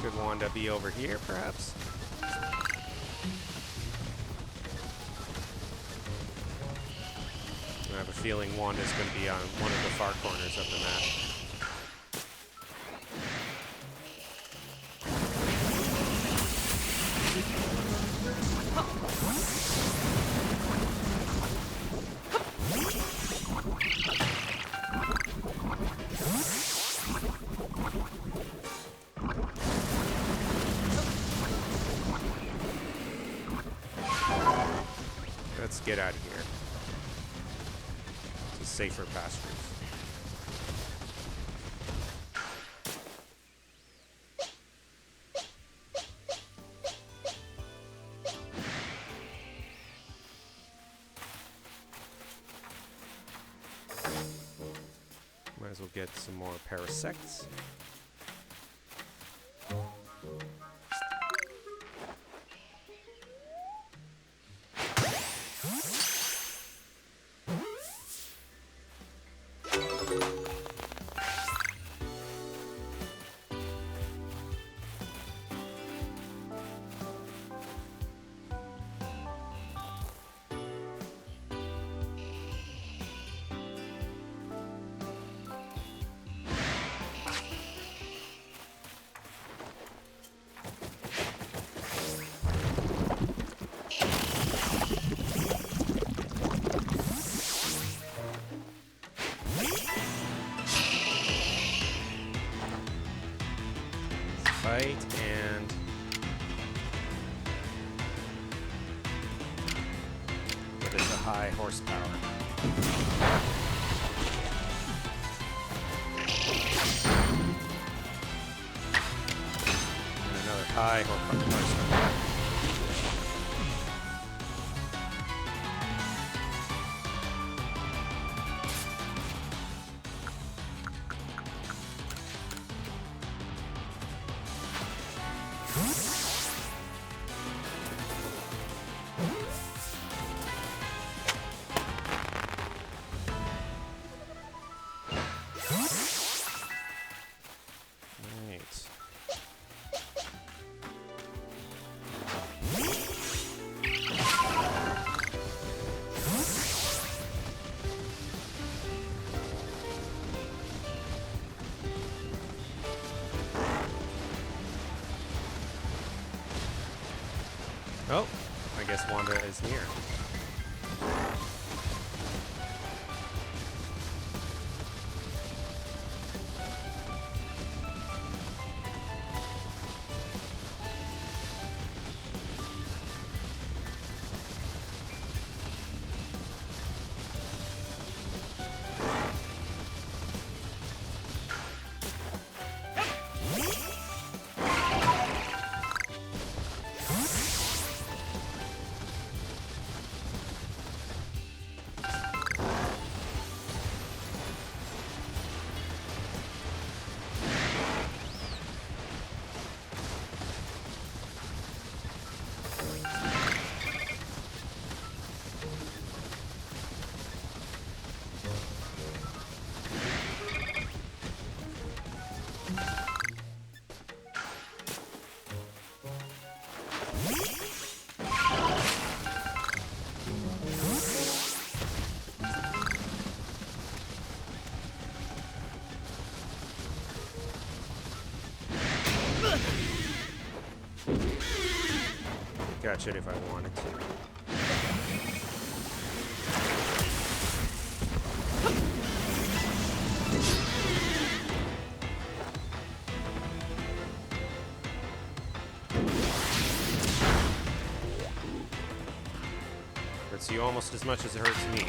Could Wanda be over here, perhaps? I have a feeling Wanda's going to be on one of the far corners of the map. Let's get out of here to safer pastures. Might as well get some more Parasects. Fight and but it's a high horsepower. And another high horsepower. Oh, I guess Wanda is near. Catch it if I wanted to. Hurts you almost as much as it hurts me.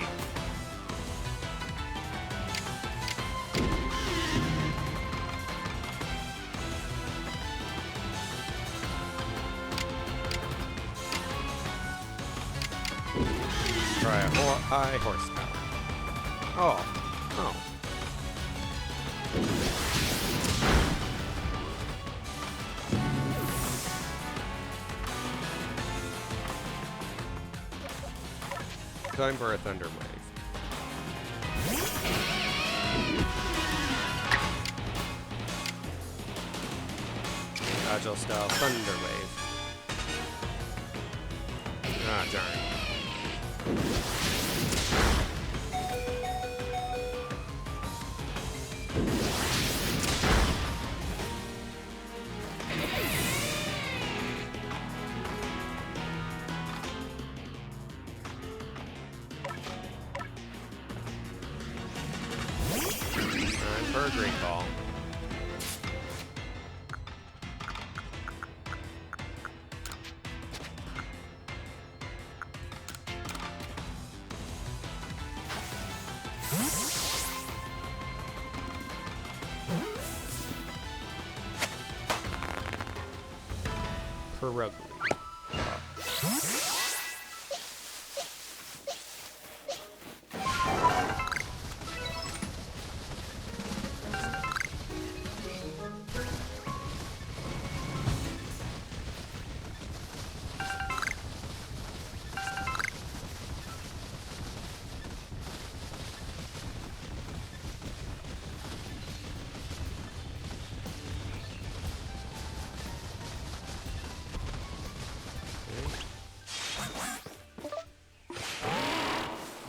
Try a high horsepower. Oh. Oh. Time for a thunder wave. Agile style thunder wave. Ah, darn. Time for a great ball. Ugly.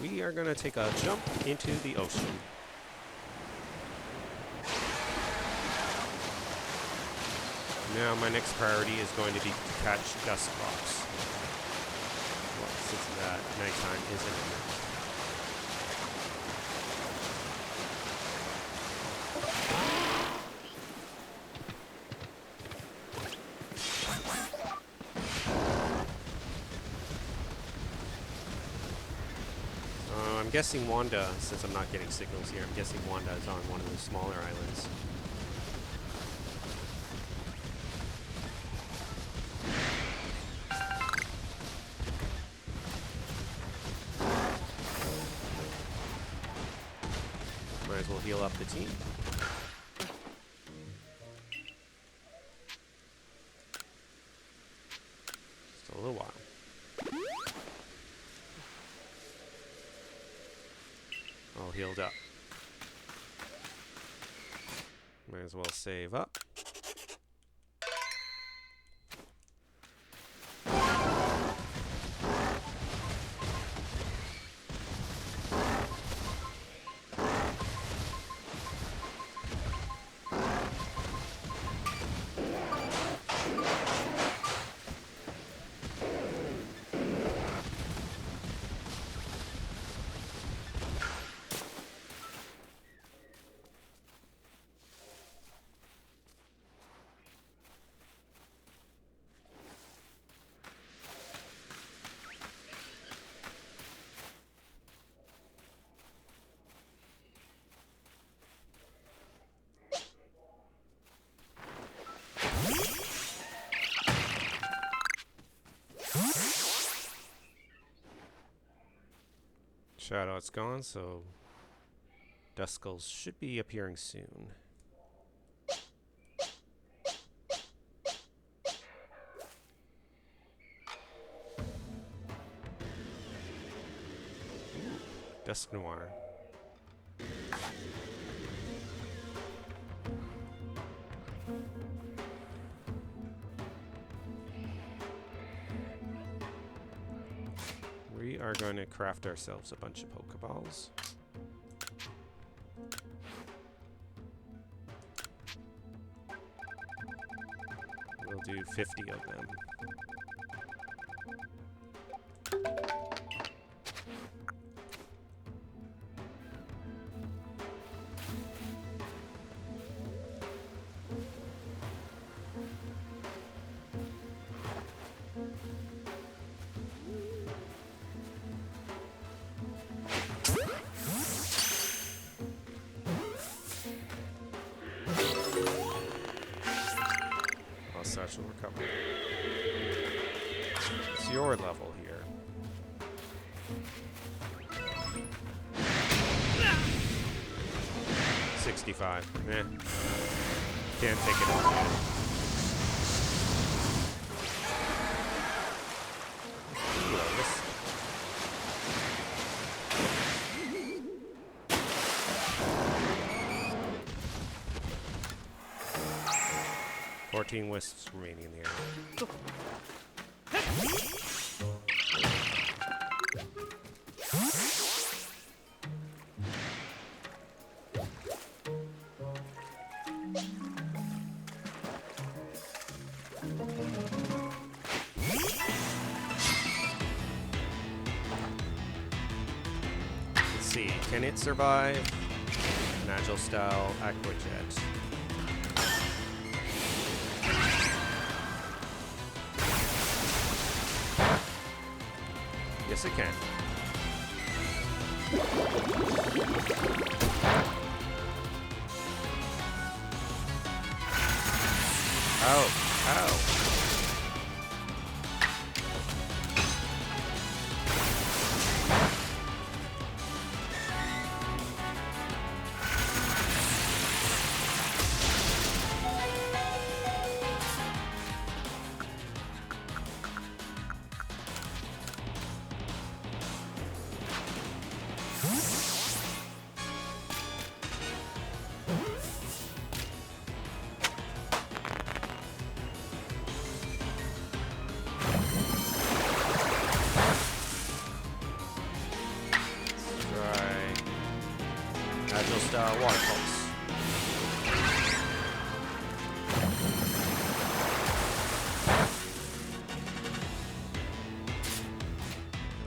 We are going to take a jump into the ocean. Now my next priority is going to be to catch dust clocks. Well, since nighttime is imminent. I'm guessing Wanda, since I'm not getting signals here, I'm guessing Wanda is on one of the smaller islands. Might as well heal up the team. Just a little while. All healed up. Might as well save up. Shadow's gone, so Duskulls should be appearing soon. Dusk Noir. We are going to craft ourselves a bunch of Pokeballs. We'll do 50 of them. Satchel recovery. It's your level here. $65. Eh. Can't take it all yet. Close. Fourteen wisps remaining in the area. Let's see, can it survive an agile style aqua jet? Yes, it can. Ow, ow. Water pulse.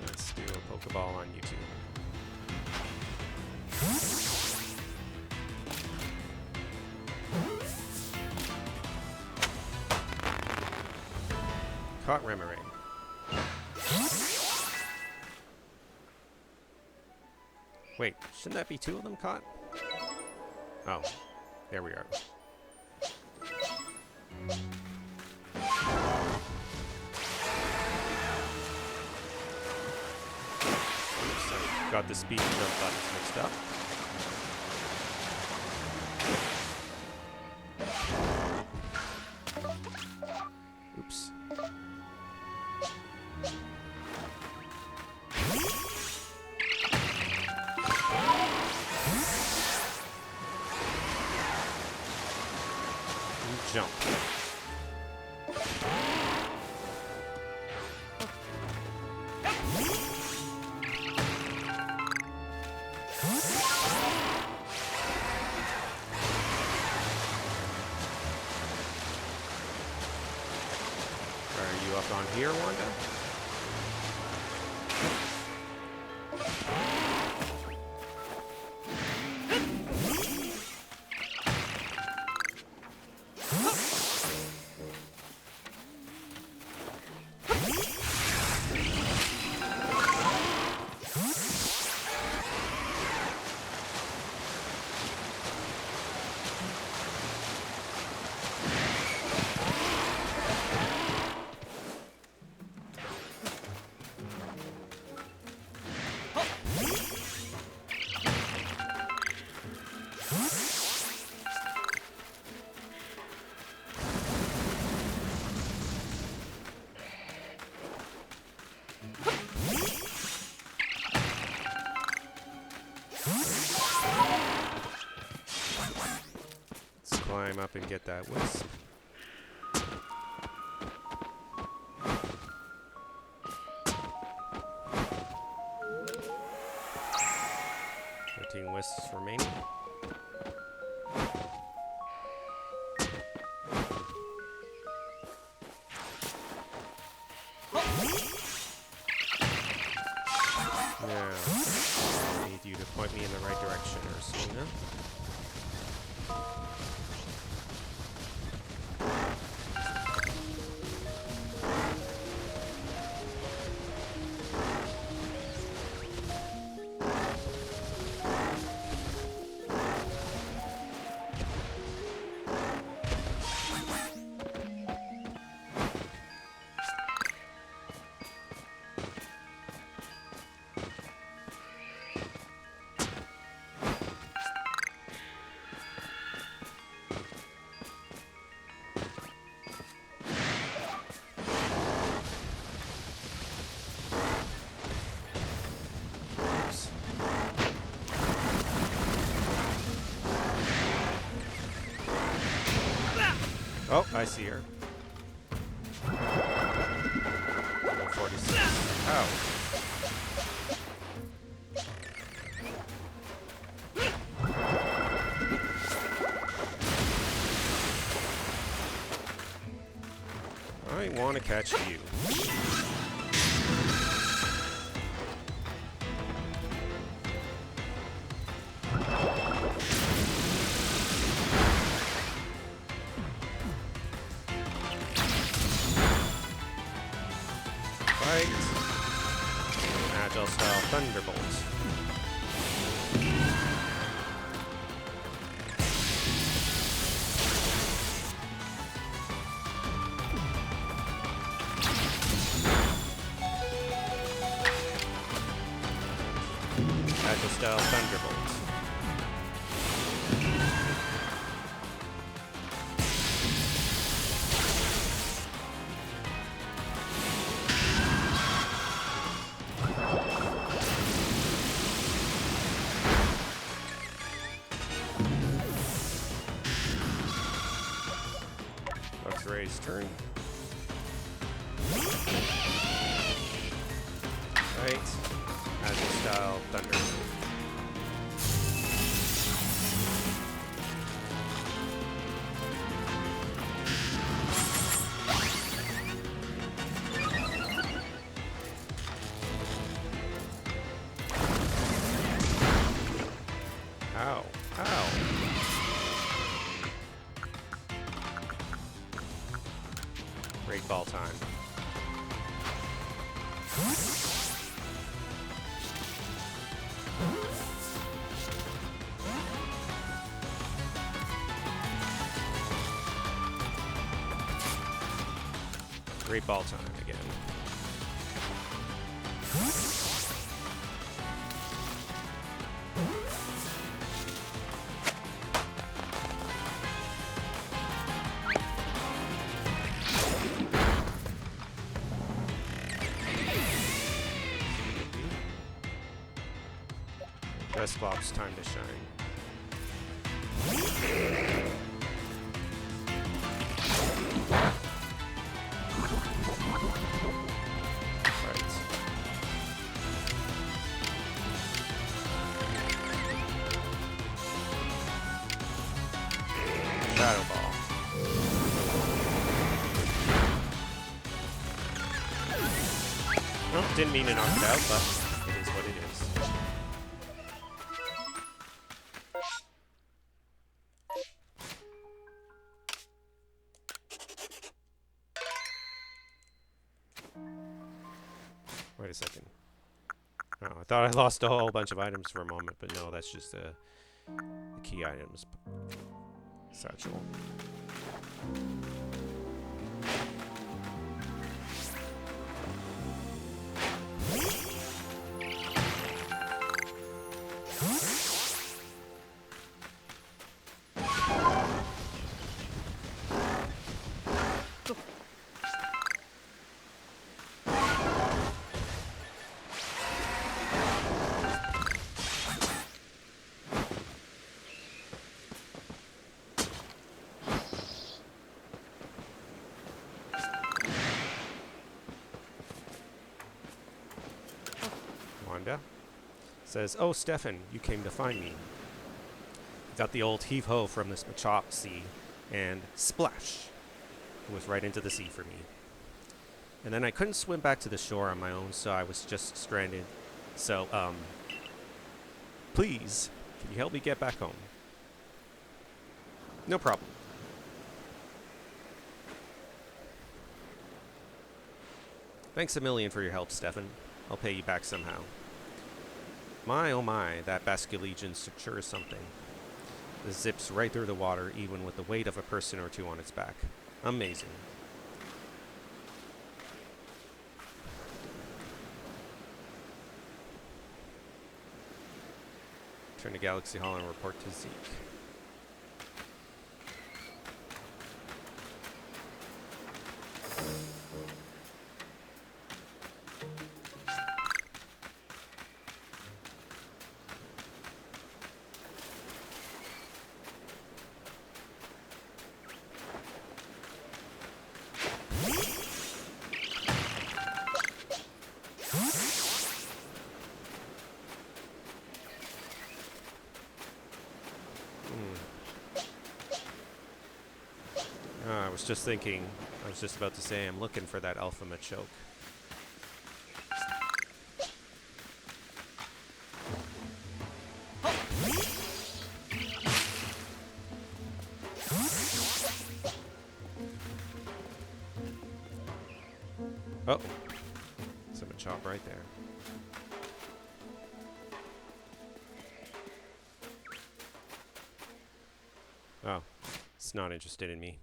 Let's do a Pokeball on YouTube. Caught Remoraid. Wait, shouldn't that be two of them caught? Oh, there we are. Oops, I got the speed and jump buttons mixed up. Oops. Jump. Are you up on here, Wanda? climb up and get that wisp. Wisps remaining. Now, I need you to point me in the right direction, Ursula. Oh, I see her. 46. Ow. I want to catch you. Agile style thunderbolt. Agile style thunderbolt. Ray's turn. Right. Agile style thunder. Ow. Ow. Great ball time. Great ball time again. Best box, time to shine. Right. Shadow ball. Well, didn't mean to knock it out, but it is what it is. Wait a second. Oh, I thought I lost a whole bunch of items for a moment, but no, that's just the key items satchel. Says, "Oh, Stefan, you came to find me." Got the old heave-ho from this Machop sea, and splash! It was right into the sea for me. And then I couldn't swim back to the shore on my own, so I was just stranded. So, please, can you help me get back home? No problem. Thanks a million for your help, Stefan. I'll pay you back somehow. My, oh my, that Basculegion's sure is something. It zips right through the water, even with the weight of a person or two on its back. Amazing. Turn to Galaxy Hall and report to Zeke. I was just thinking, I was just about to say I'm looking for that Alpha Machoke. Oh, it's a Machop right there. Oh, it's not interested in me.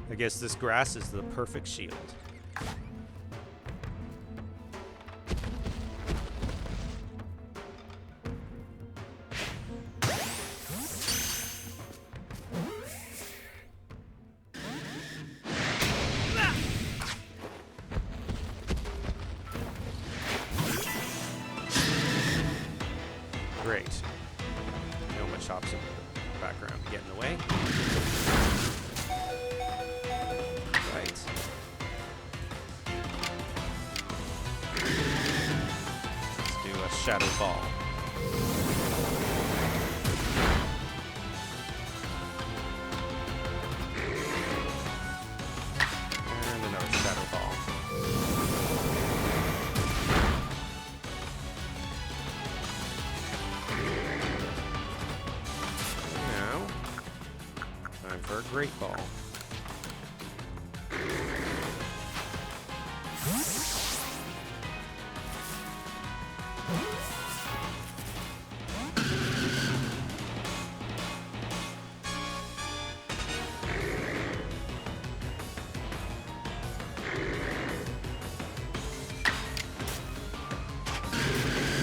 I guess this grass is the perfect shield. Great. No Machops in the background. Get in the way. Right. Let's do a Shadow Ball. And another Shadow Ball. Now, time for a Great Ball.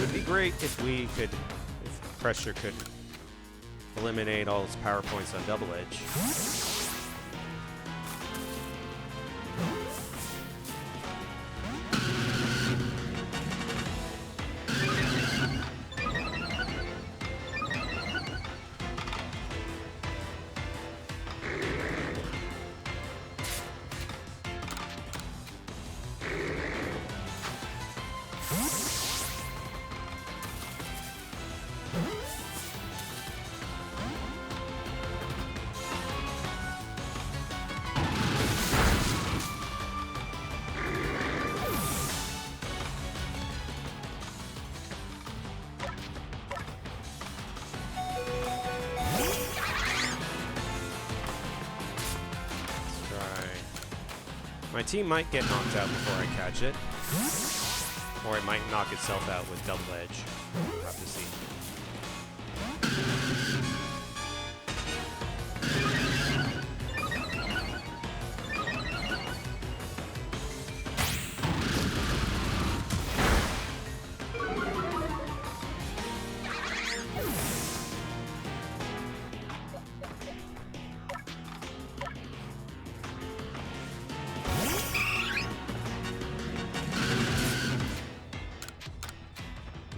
Would be great if if Pressure could eliminate all its power points on Double Edge. My team might get knocked out before I catch it. Or it might knock itself out with double edge. We'll have to see.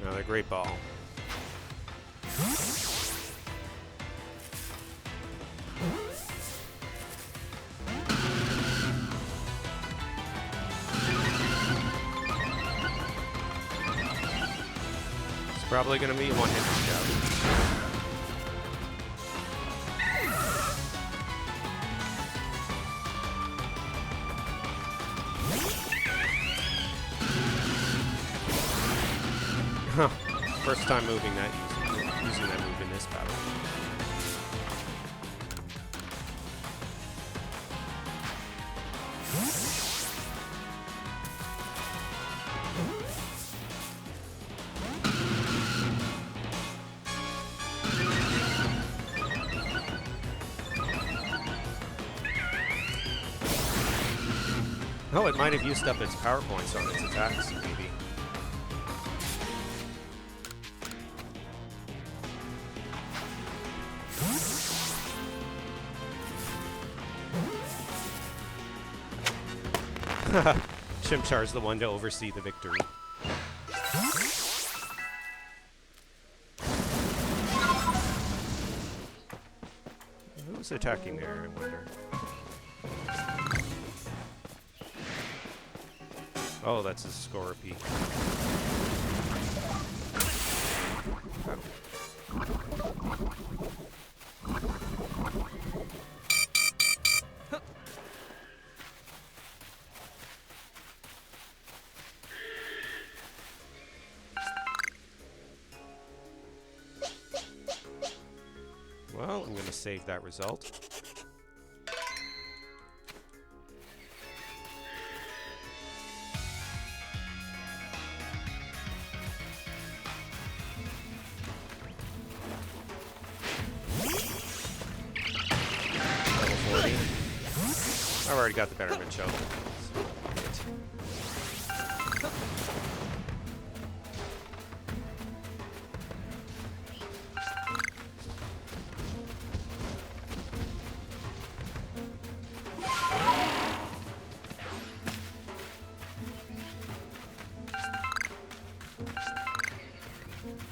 Another great ball. It's probably going to be one-hit shot. First time moving that using that move in this battle. Oh, it might have used up its power points on its attacks, maybe. Chimchar's the one to oversee the victory. Who's attacking there, I wonder? Oh, that's a Scorpy. Oh. Well, I'm going to save that result. Level 40. I've already got the betterment show.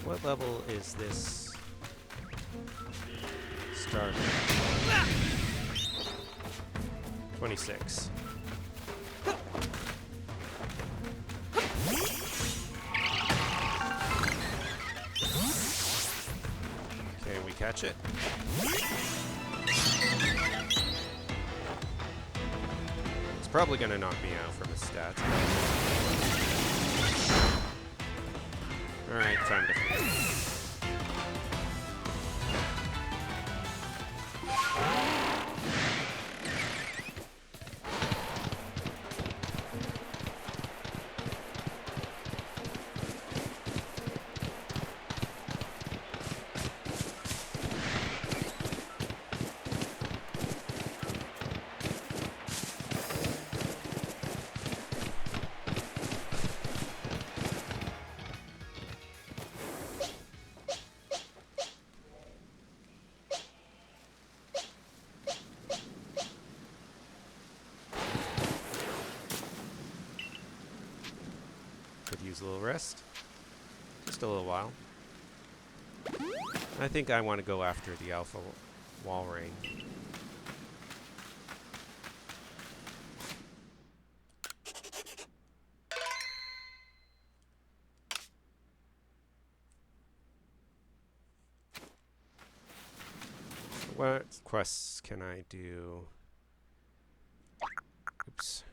What level is this starter? 26. Can we catch it? It's probably going to knock me out from his stats. Alright, time to finish. Could use a little rest. Just a little while. I think I want to go after the Alpha Wall Ring. What quests can I do? Oops.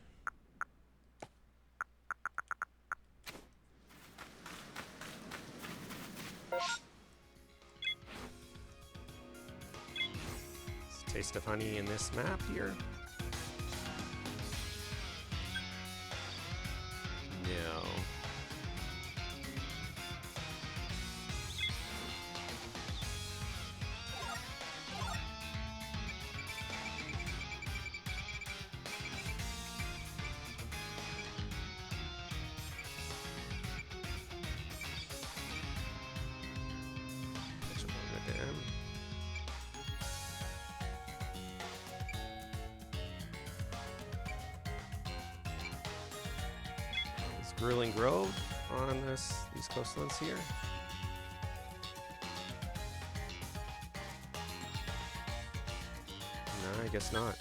Taste of honey in this map here. Grueling Grove on these coastlands here. No, I guess not.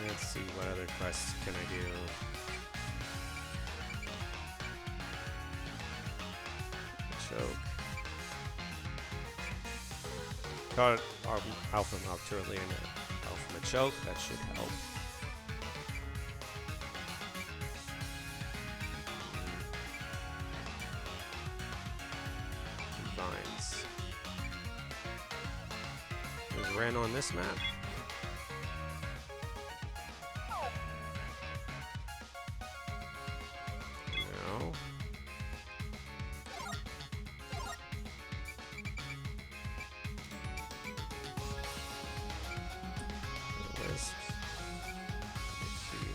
Let's see, what other quests can I do? Choke. Got Alpha Nocturally and Alpha Choke, that should help. Vines. There's Ren on this map. No. Let's see.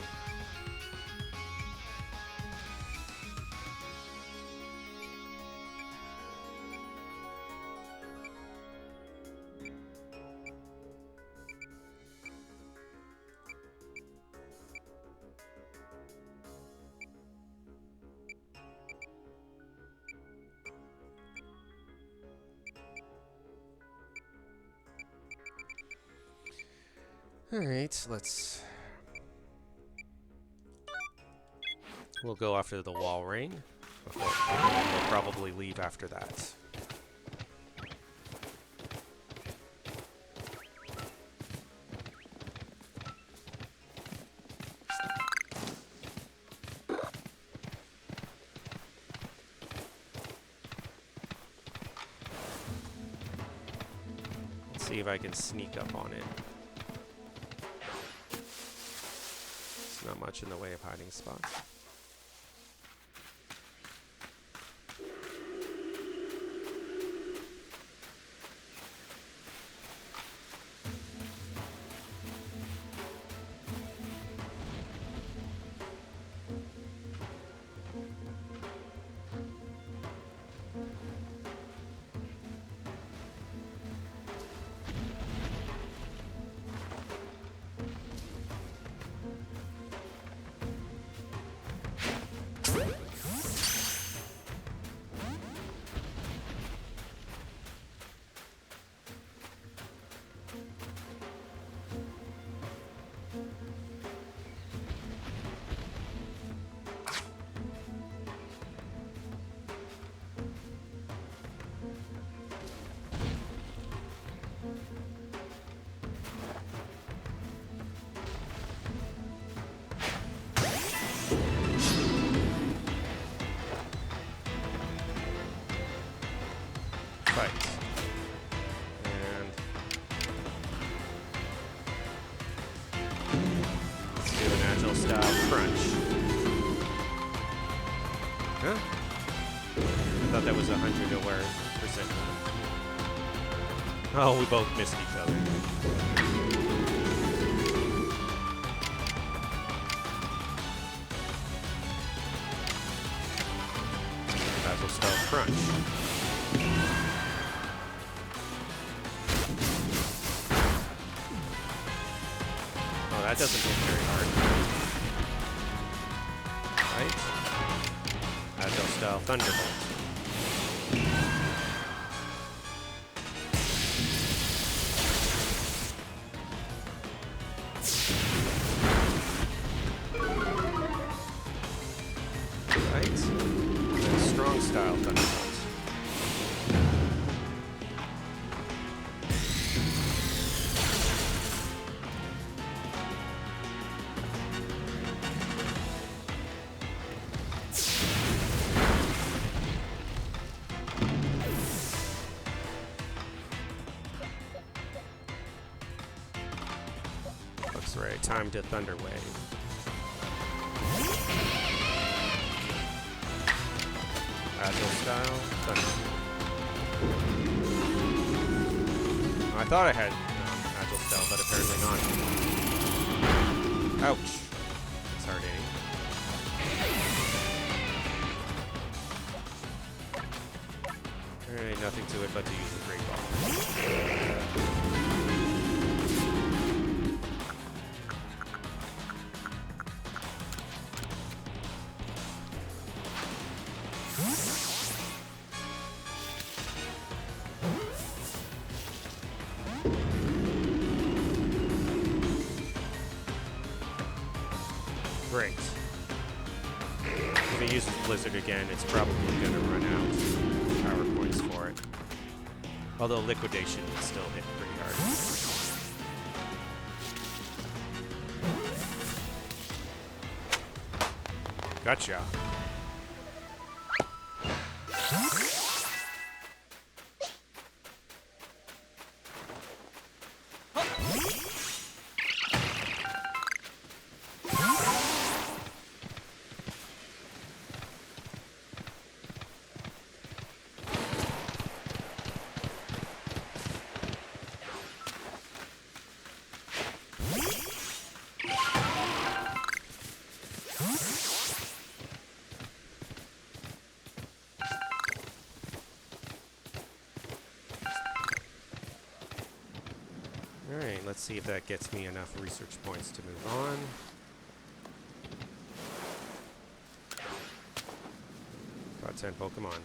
Alright, we'll go after the wall ring. We'll probably leave after that. Let's see if I can sneak up on it. Not much in the way of hiding spots. And let's do an agile style crunch. Huh? I thought that was 100 aware%. Oh, we both missed each other. Agile style crunch. That doesn't hit very hard. Right? Agile style Thunderbolt. Right? And then strong style Thunderbolt. Right, time to Thunder Wave. Agile style, Thunder. Oh, I thought I had Agile style, but apparently not. Ouch. That's hard aim. Alright, nothing to it but to use the Great Ball. Great. If it uses Blizzard again, it's probably going to run out of power points for it. Although Liquidation would still hit pretty hard. Gotcha. Alright, let's see if that gets me enough research points to move on. Got 10 Pokemon.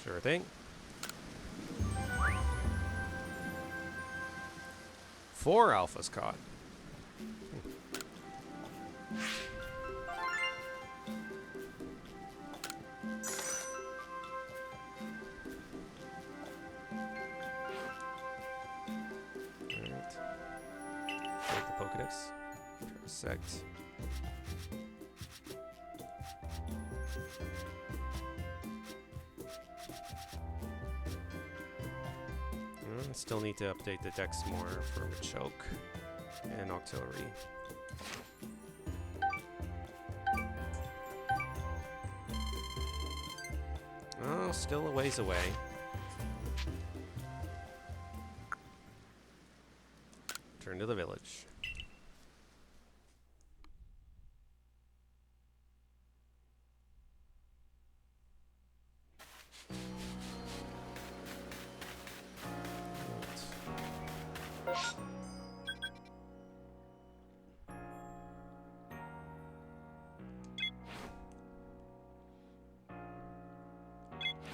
Sure thing. 4 alphas caught. Pokedex. Sect. Still need to update the Dex more for Machoke and Octillery. Oh, still a ways away. Turn to the village.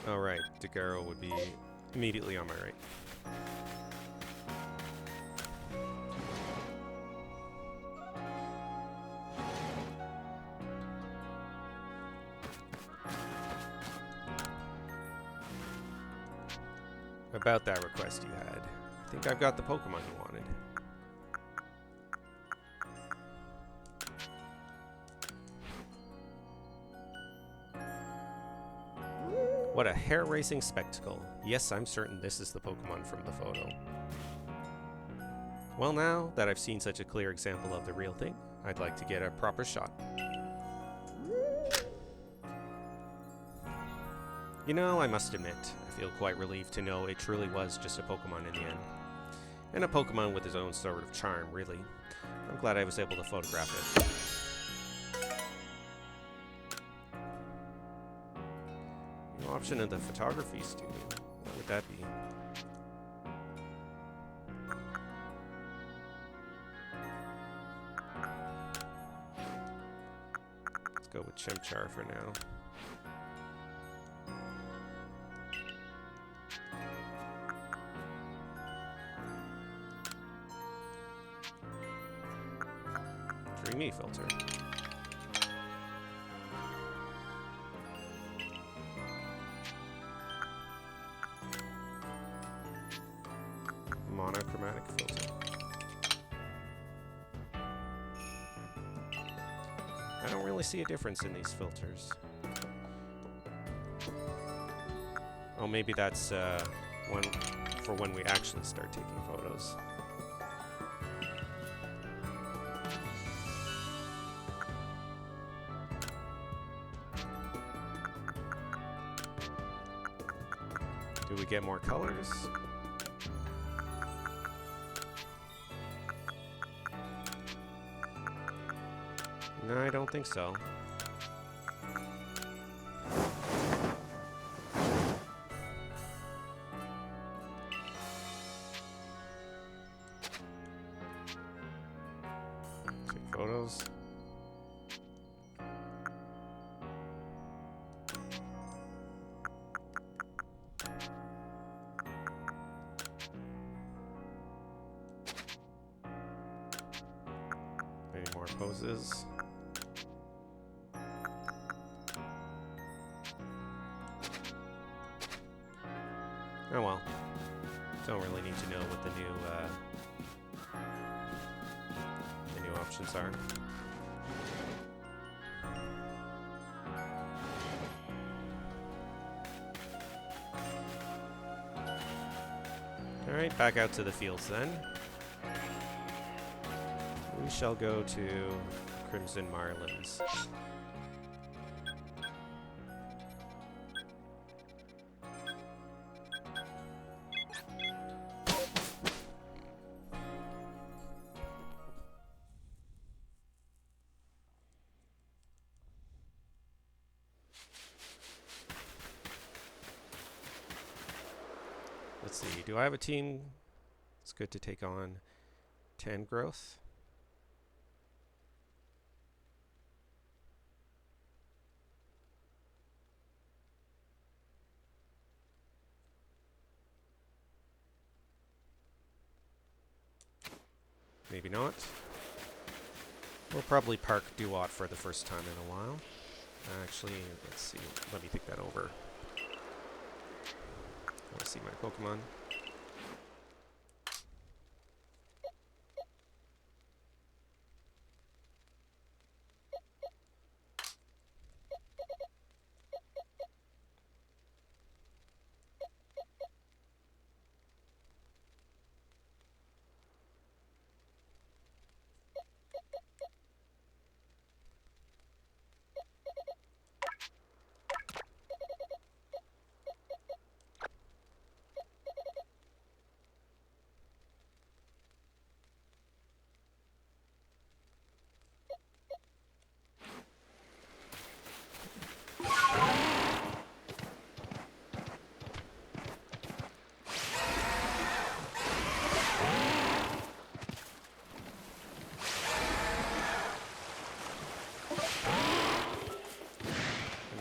Alright, Dagaro would be immediately on my right. About that request you had. I think I've got the Pokemon you wanted. What a hair-raising spectacle. Yes, I'm certain this is the Pokemon from the photo. Well, now that I've seen such a clear example of the real thing, I'd like to get a proper shot. You know, I must admit, I feel quite relieved to know it truly was just a Pokemon in the end. And a Pokemon with his own sort of charm, really. I'm glad I was able to photograph it. New option in the photography studio. What would that be? Let's go with Chimchar for now. Dreamy filter. Monochromatic filter. I don't really see a difference in these filters. Oh, maybe that's one for when we actually start taking photos. Do we get more colors? No, I don't think so. Hoses. Oh well. Don't really need to know what the new options are. Alright, back out to the fields then. We shall go to Crimson Marlins. Let's see, do I have a team that's good to take on Tangrowth? Maybe not. We'll probably park Duat for the first time in a while. Actually, let's see. Let me think that over. I want to see my Pokemon.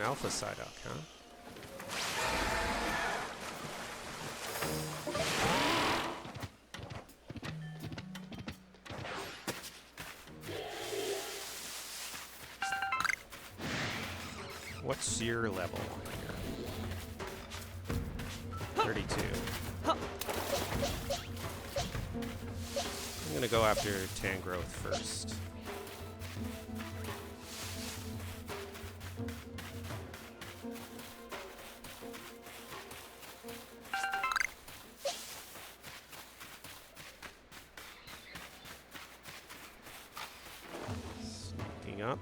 Alpha Psyduck, huh? What's your level here? 32. I'm gonna go after Tangrowth first. Up.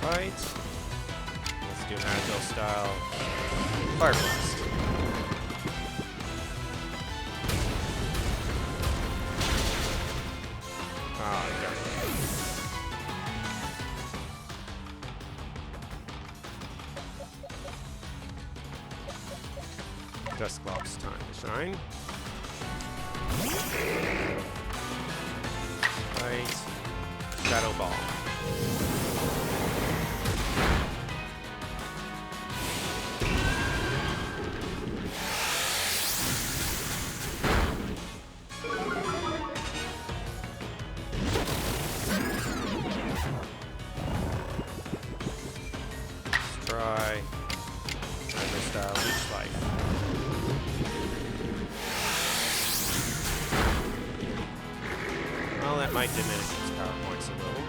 Right. Let's do an agile style Fire Blast. Ah, I got it. Dusclops time to shine. Right. Shadow Ball. Try Hyper Style Leech Life. Well, that might diminish its power points a little.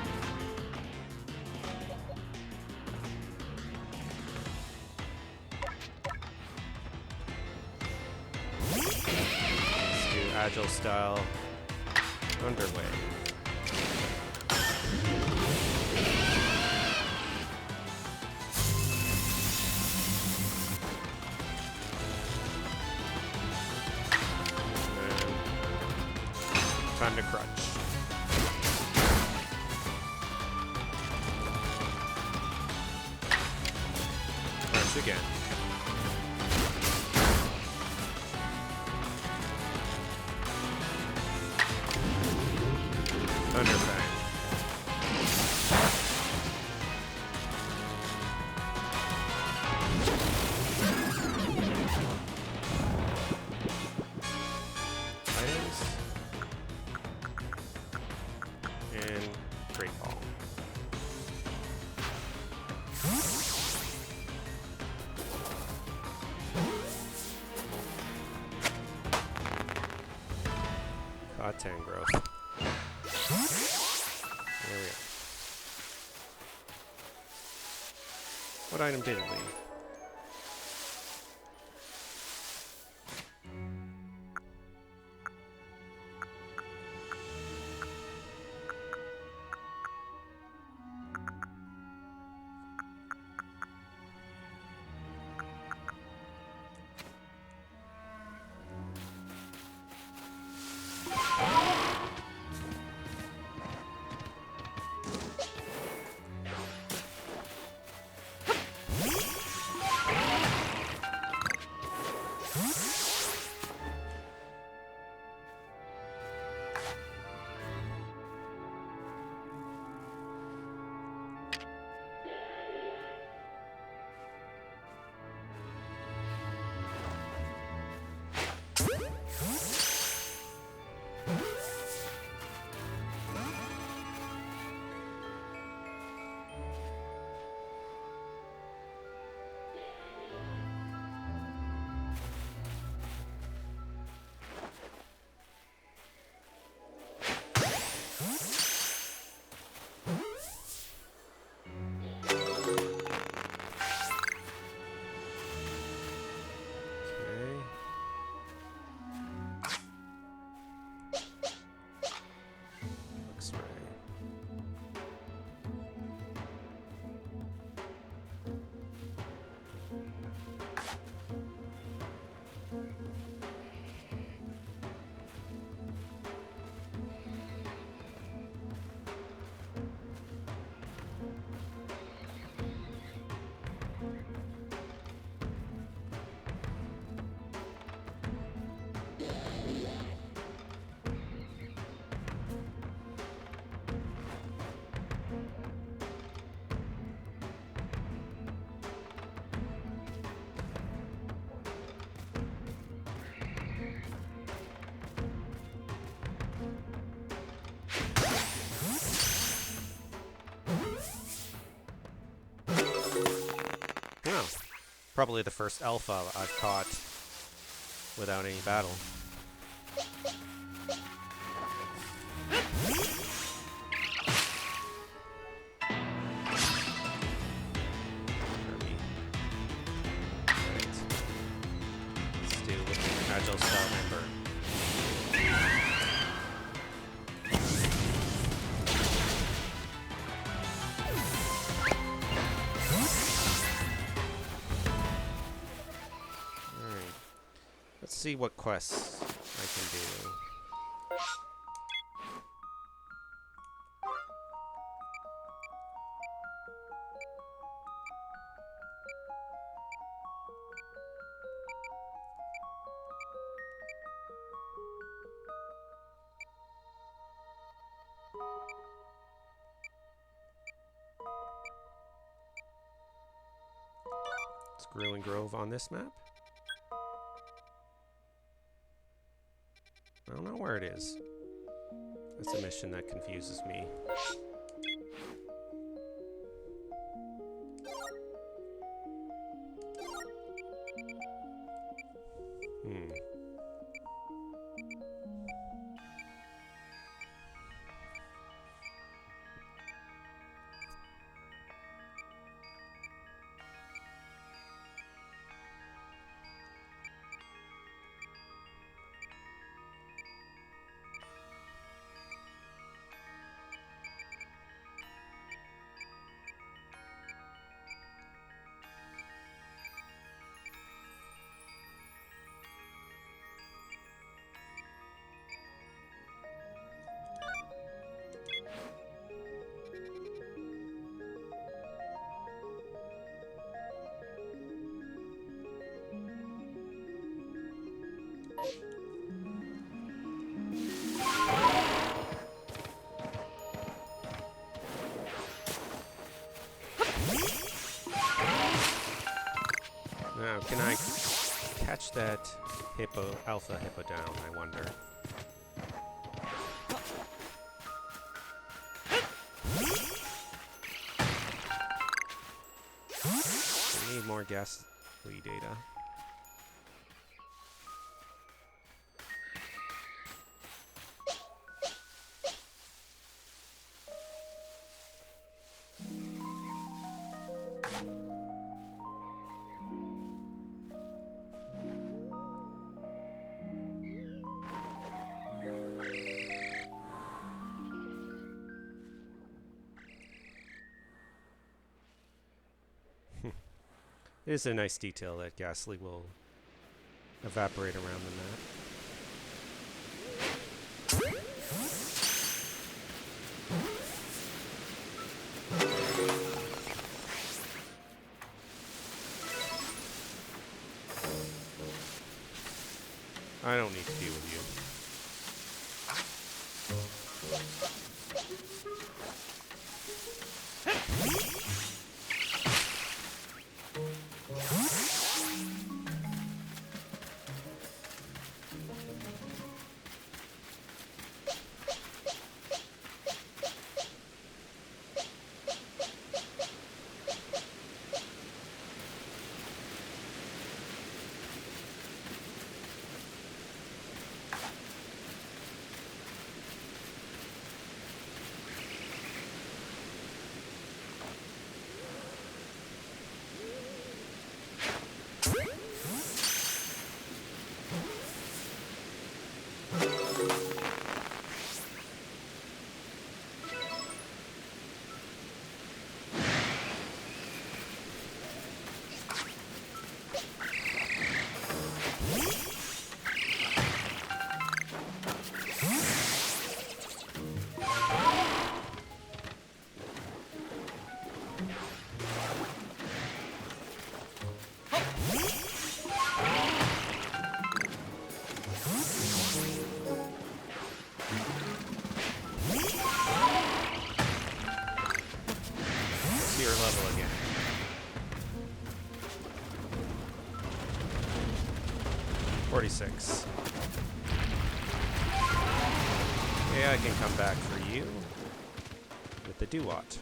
Let's do Agile Style Underway. Time to crutch. Crutch again. Thunderfang. Items. And Great Ball. Cotton growth. There we go. What item did it leave? Oh, probably the first alpha I've caught without any battle. Let's do with the Agile Style Member. Let's see what quests I can do. It's Grilling Grove on this map. I don't know where it is. That's a mission that confuses me. can I catch that hippo, alpha hippo down, I wonder? We need more ghastly data. It is a nice detail that ghastly will evaporate around the map. I don't need to deal with you. Your level again. $46. Okay, I can come back for you with the Duat.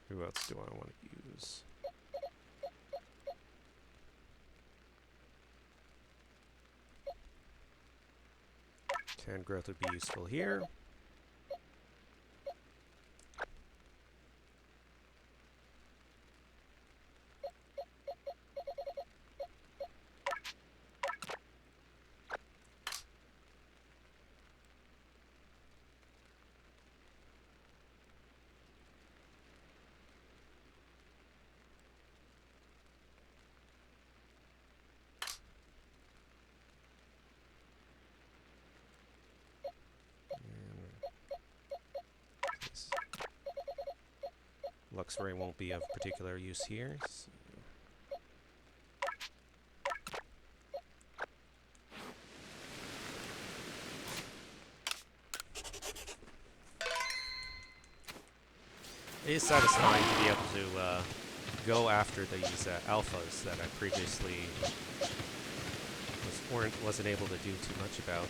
Who else do I want to use? Tan growth would be useful here. Luxray won't be of particular use here. So. It is satisfying to be able to go after these alphas that I previously wasn't able to do too much about.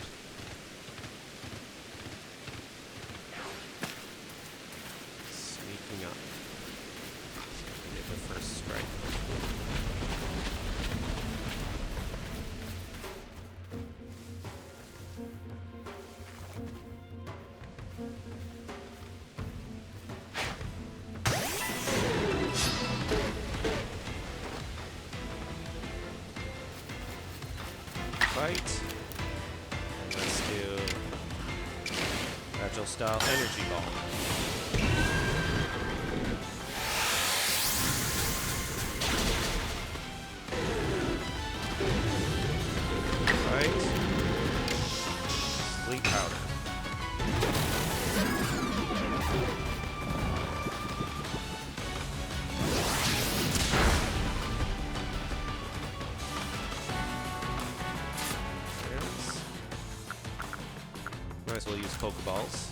Sneaking up. The first strike. Fight. And let's do Agile style energy ball. Might as well use Pokeballs.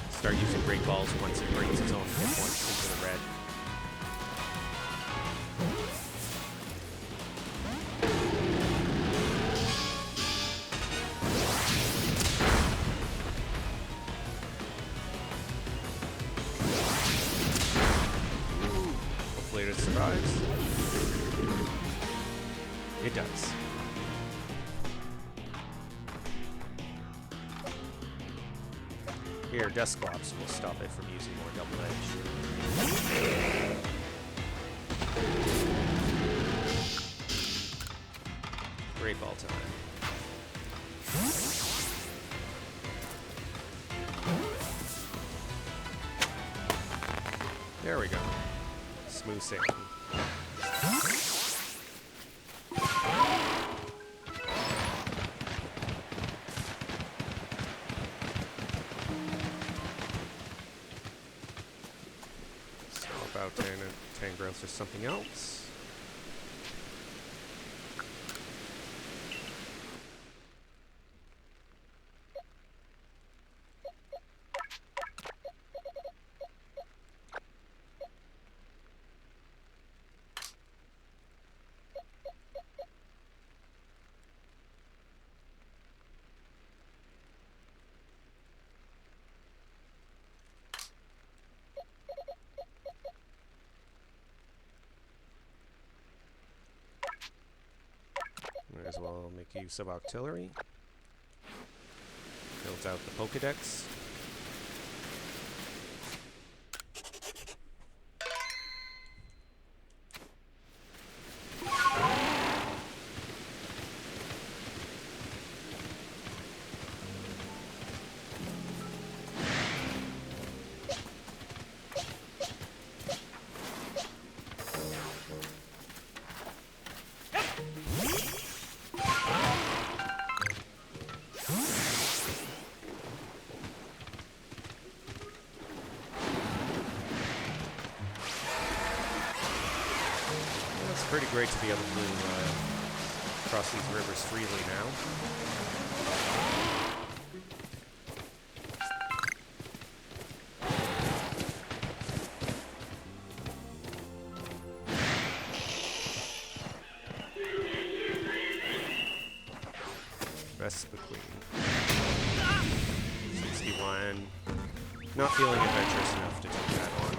Start using Great Balls once it brings its own hit points into the red. Hopefully it survives. It does. Here, Dusclops will stop it from using more Double Edge. Great Ball time. There we go. Smooth sailing. About Tangrowth or something else. Might as well make use of Octillery. Builds out the Pokedex. Pretty great to be able to cross these rivers freely now. Vespiquen. 61. Not feeling adventurous enough to take that on.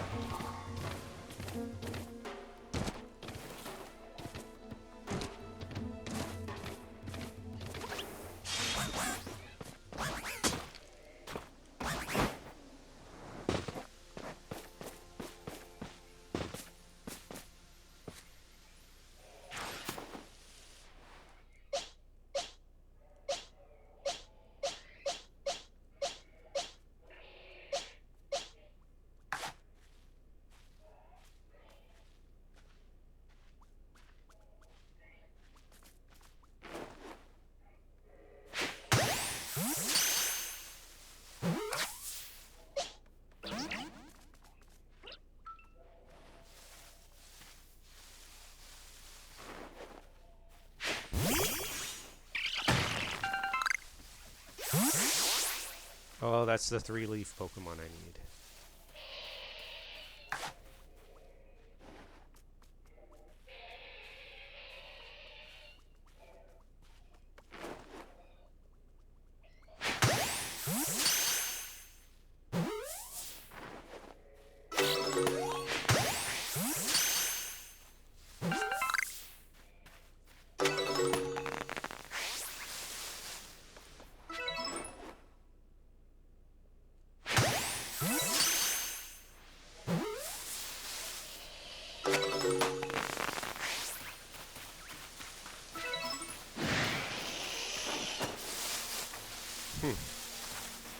Oh, that's the 3-leaf Pokemon I need.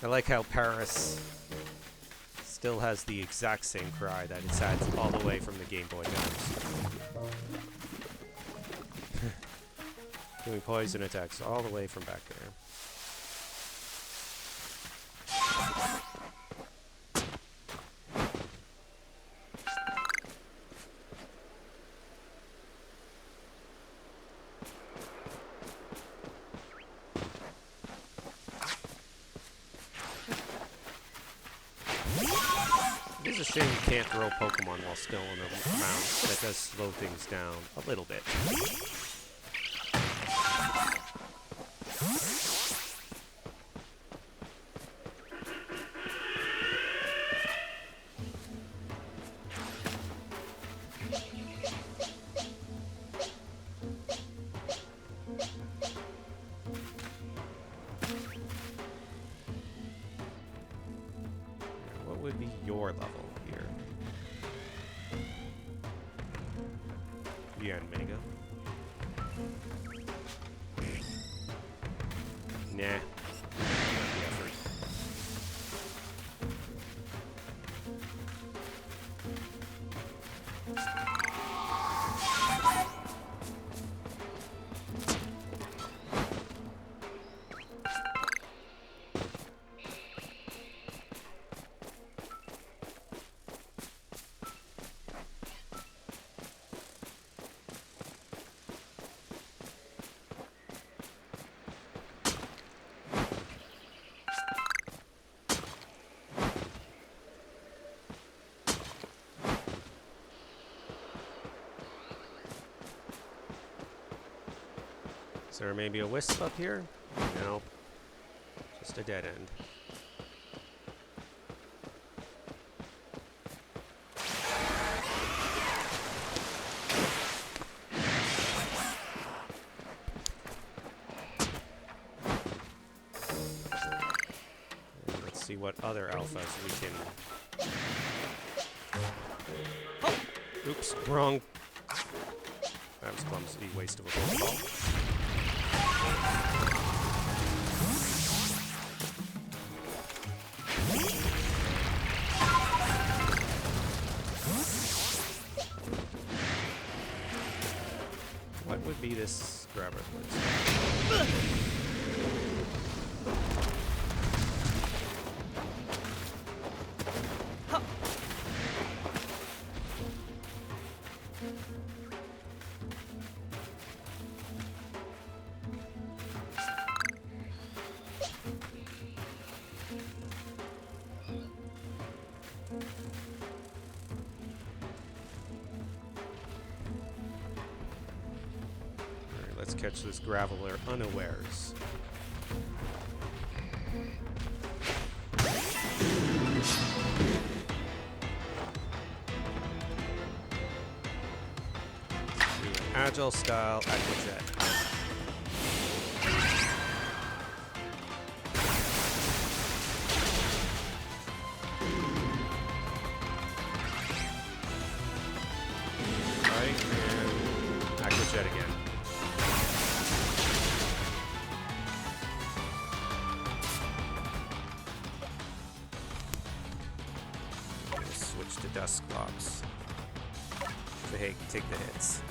I like how Paris still has the exact same cry that it's had all the way from the Game Boy games. Doing poison attacks all the way from back there. can't throw Pokemon while still on the mound. That does slow things down a little bit. What would be your level here? Yeah, Mega. Nah. Not the effort. Is there maybe a wisp up here? No. Just a dead end. And let's see what other alphas we can... Oh! Oops, wrong. That was clumsy waste of a Pokeball. What would be this grabber? Let's catch this Graveler unawares. Agile style Aqua Jet. Right, and Aqua Jet again. Switch to Dusclops. So hey, take the hits.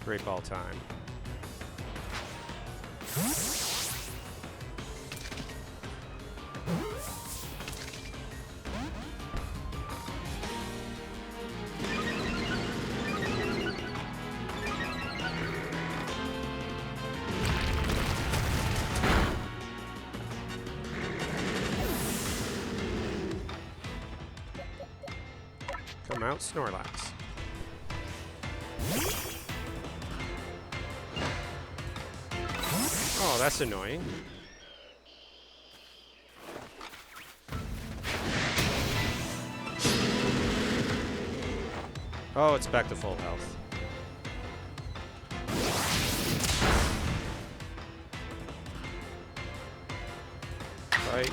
Great ball time. Come out, Snorlax. Oh, that's annoying. Oh, it's back to full health. Right.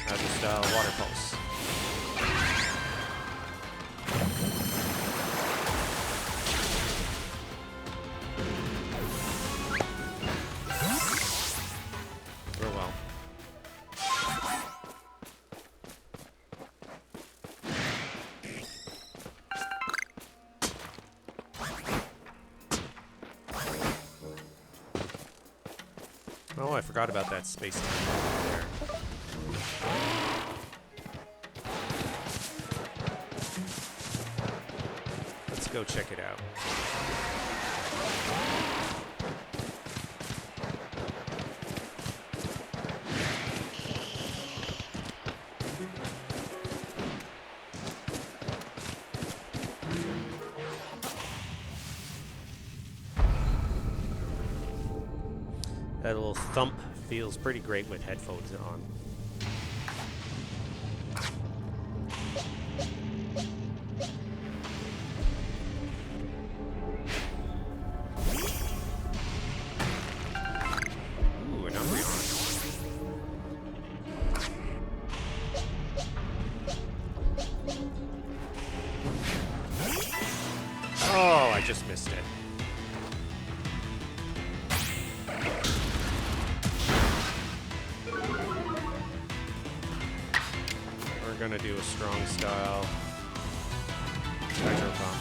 That's just Water Pulse. Real well. Oh, I forgot about that space there. go check it out. That little thump feels pretty great with headphones on. Ooh, an Umbreon. Oh, I just missed it. We're gonna do a strong style Hydro Pump.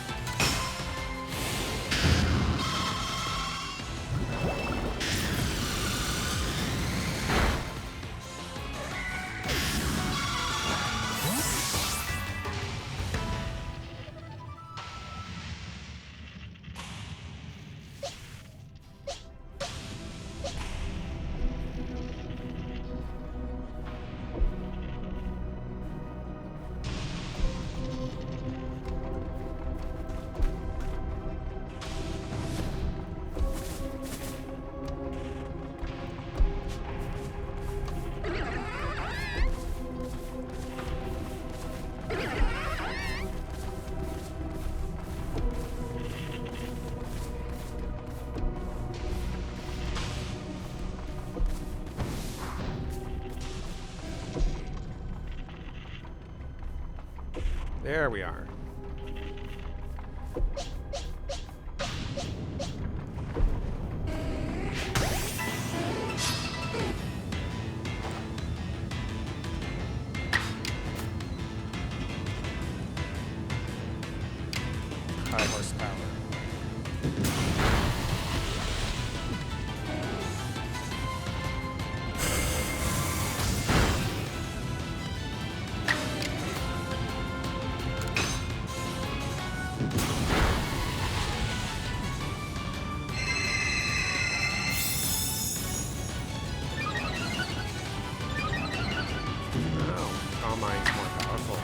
There we are. High horsepower. Mine's more powerful.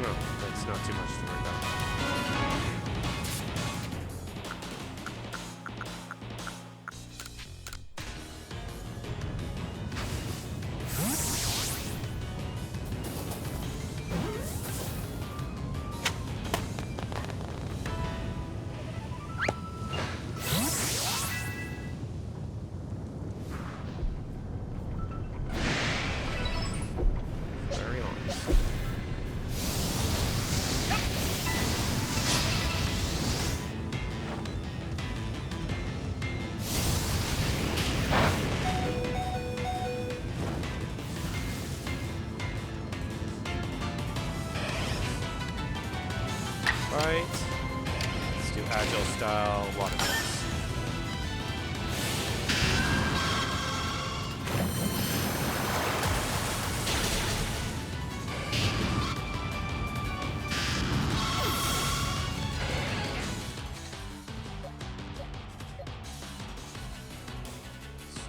No, that's not too much to worry about. Right. Let's do agile style water pulse.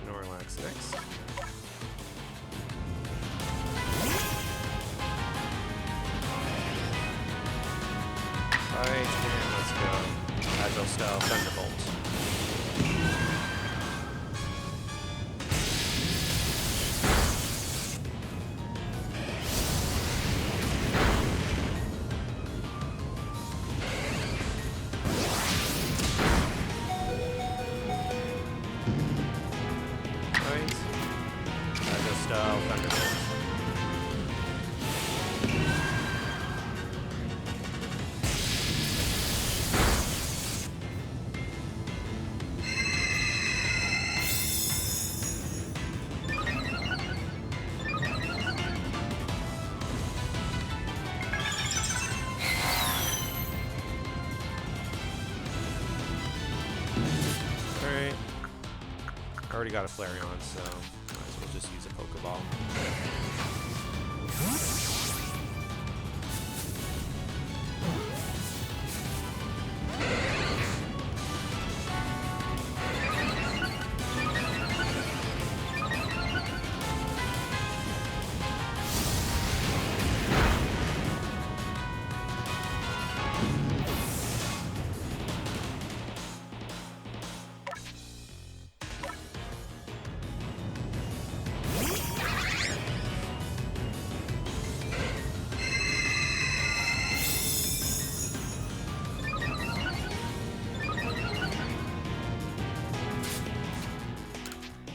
Snorlax next. Alright, and let's go. Agile style Thunderbolt. Alright. Agile style Thunderbolt. Already got a Flareon, so might as well just use a Poke Pokeball.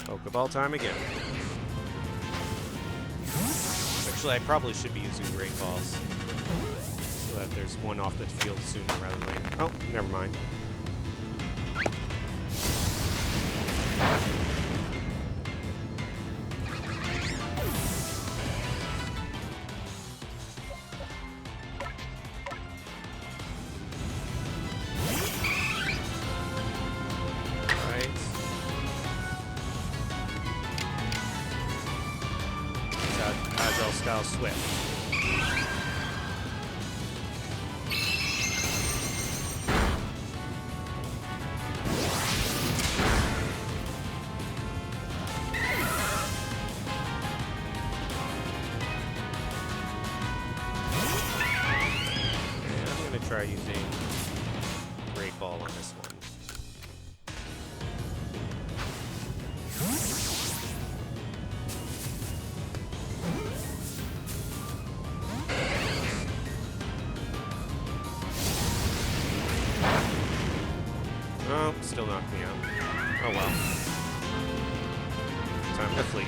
Pokeball time again. Actually, I probably should be using Great Balls so that there's one off the field sooner rather than later. Oh, never mind. Style Swift. And I'm going to try using Great Ball on this one. Oh, still knocked me out. Oh well. Time to flee.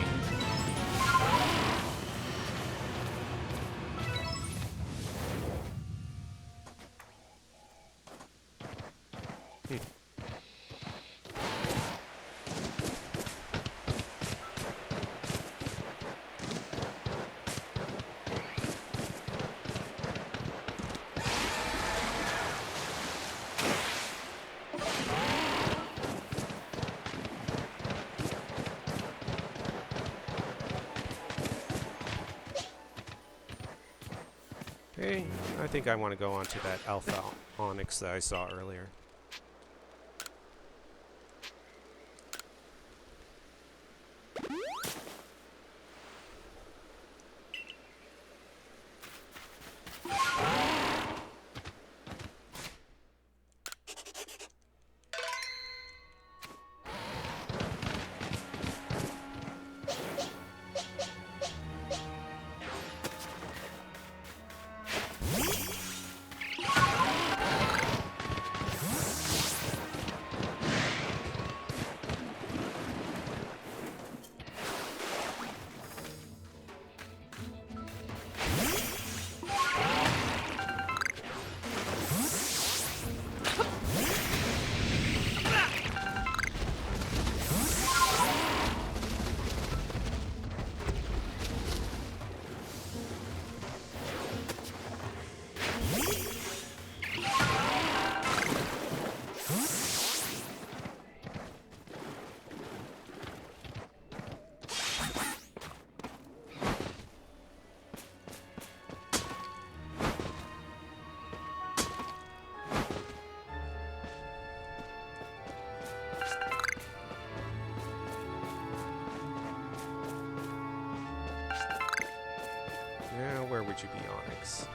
Okay, I think I want to go on to that Alpha Onyx that I saw earlier. Now, where would you be, Onyx?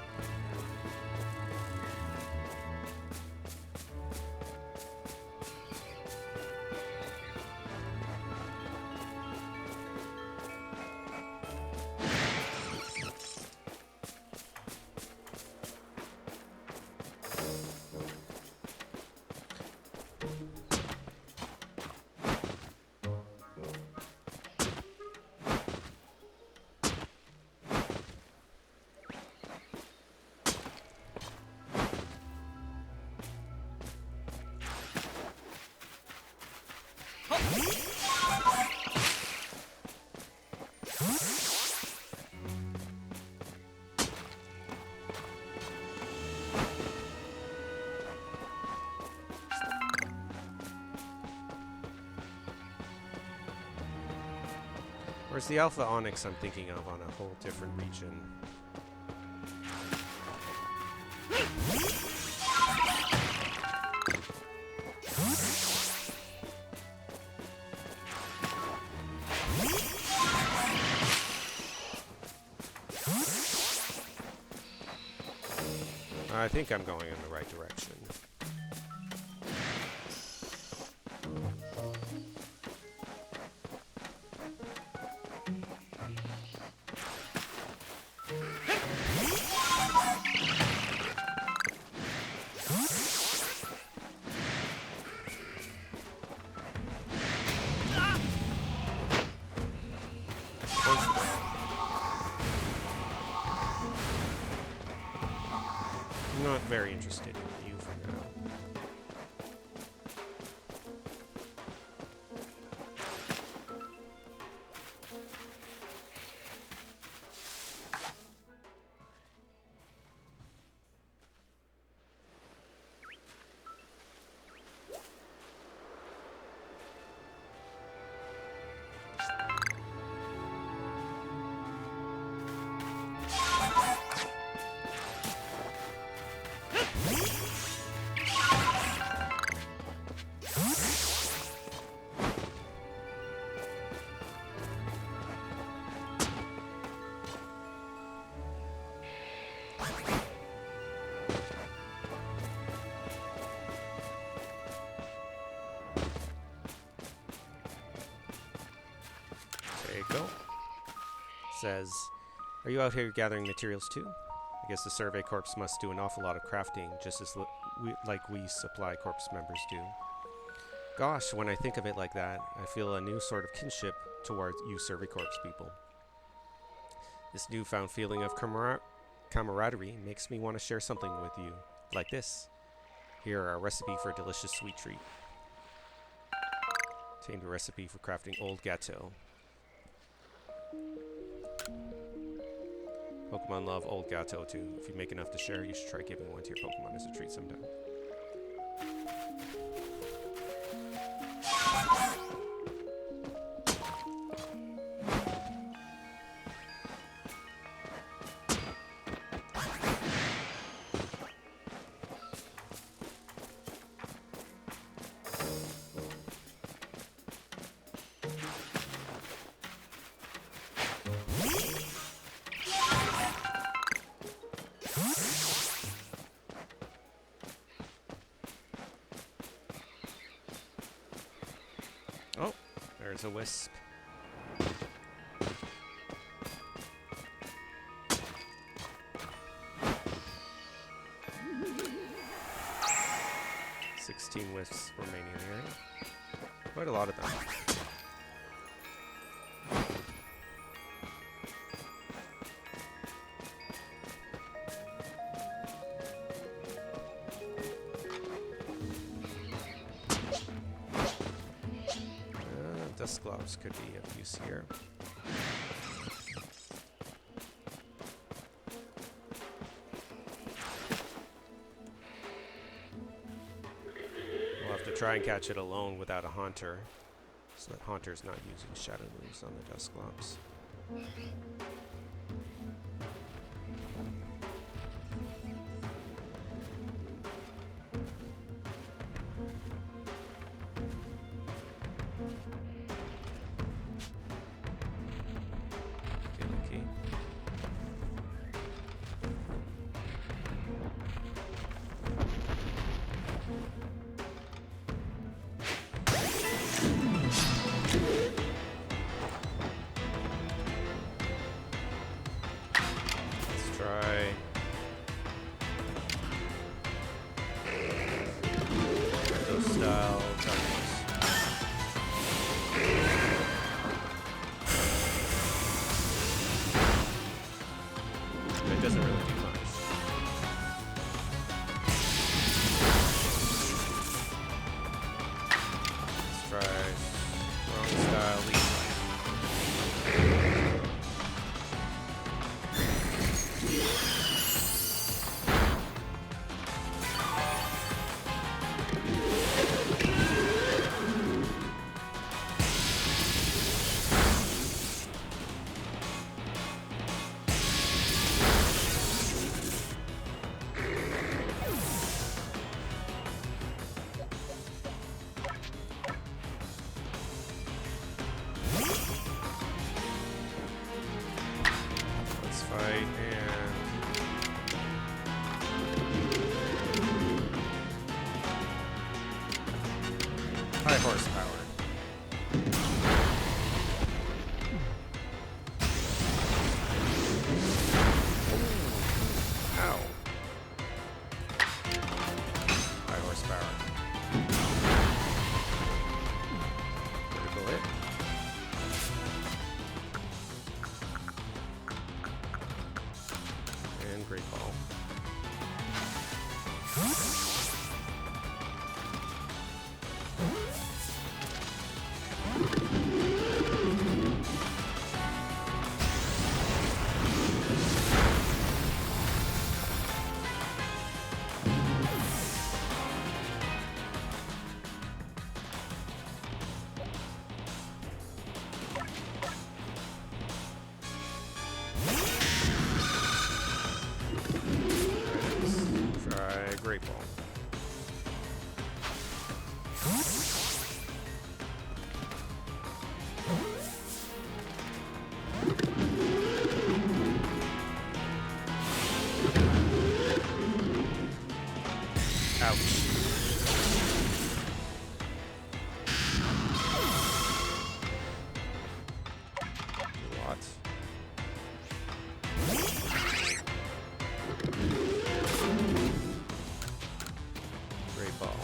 it's the Alpha Onyx I'm thinking of on a whole different region. I think I'm going in the right direction. I'm not very interested in you for now. There you go. Says, are you out here gathering materials too? I guess the Survey Corps must do an awful lot of crafting, just as like we Supply Corps members do. Gosh, when I think of it like that, I feel a new sort of kinship towards you Survey Corps people. This newfound feeling of camaraderie makes me want to share something with you, like this. Here are a recipe for a delicious sweet treat. Obtained a recipe for crafting old gâteau. Pokemon love old gâteau too. If you make enough to share, you should try giving one to your Pokemon as a treat sometime. Oh, there's a wisp. $16 wisps remaining in the area. Quite a lot of them. Dust gloves could be of use here. We'll have to try and catch it alone without a Haunter, so that Haunter's not using shadow moves on the dust globs. It doesn't really do much. Let's try wrong style lead. Fight and high horsepower. Ow. High horsepower. Critical hit. And great ball. Try great ball. Ouch. What? Great ball.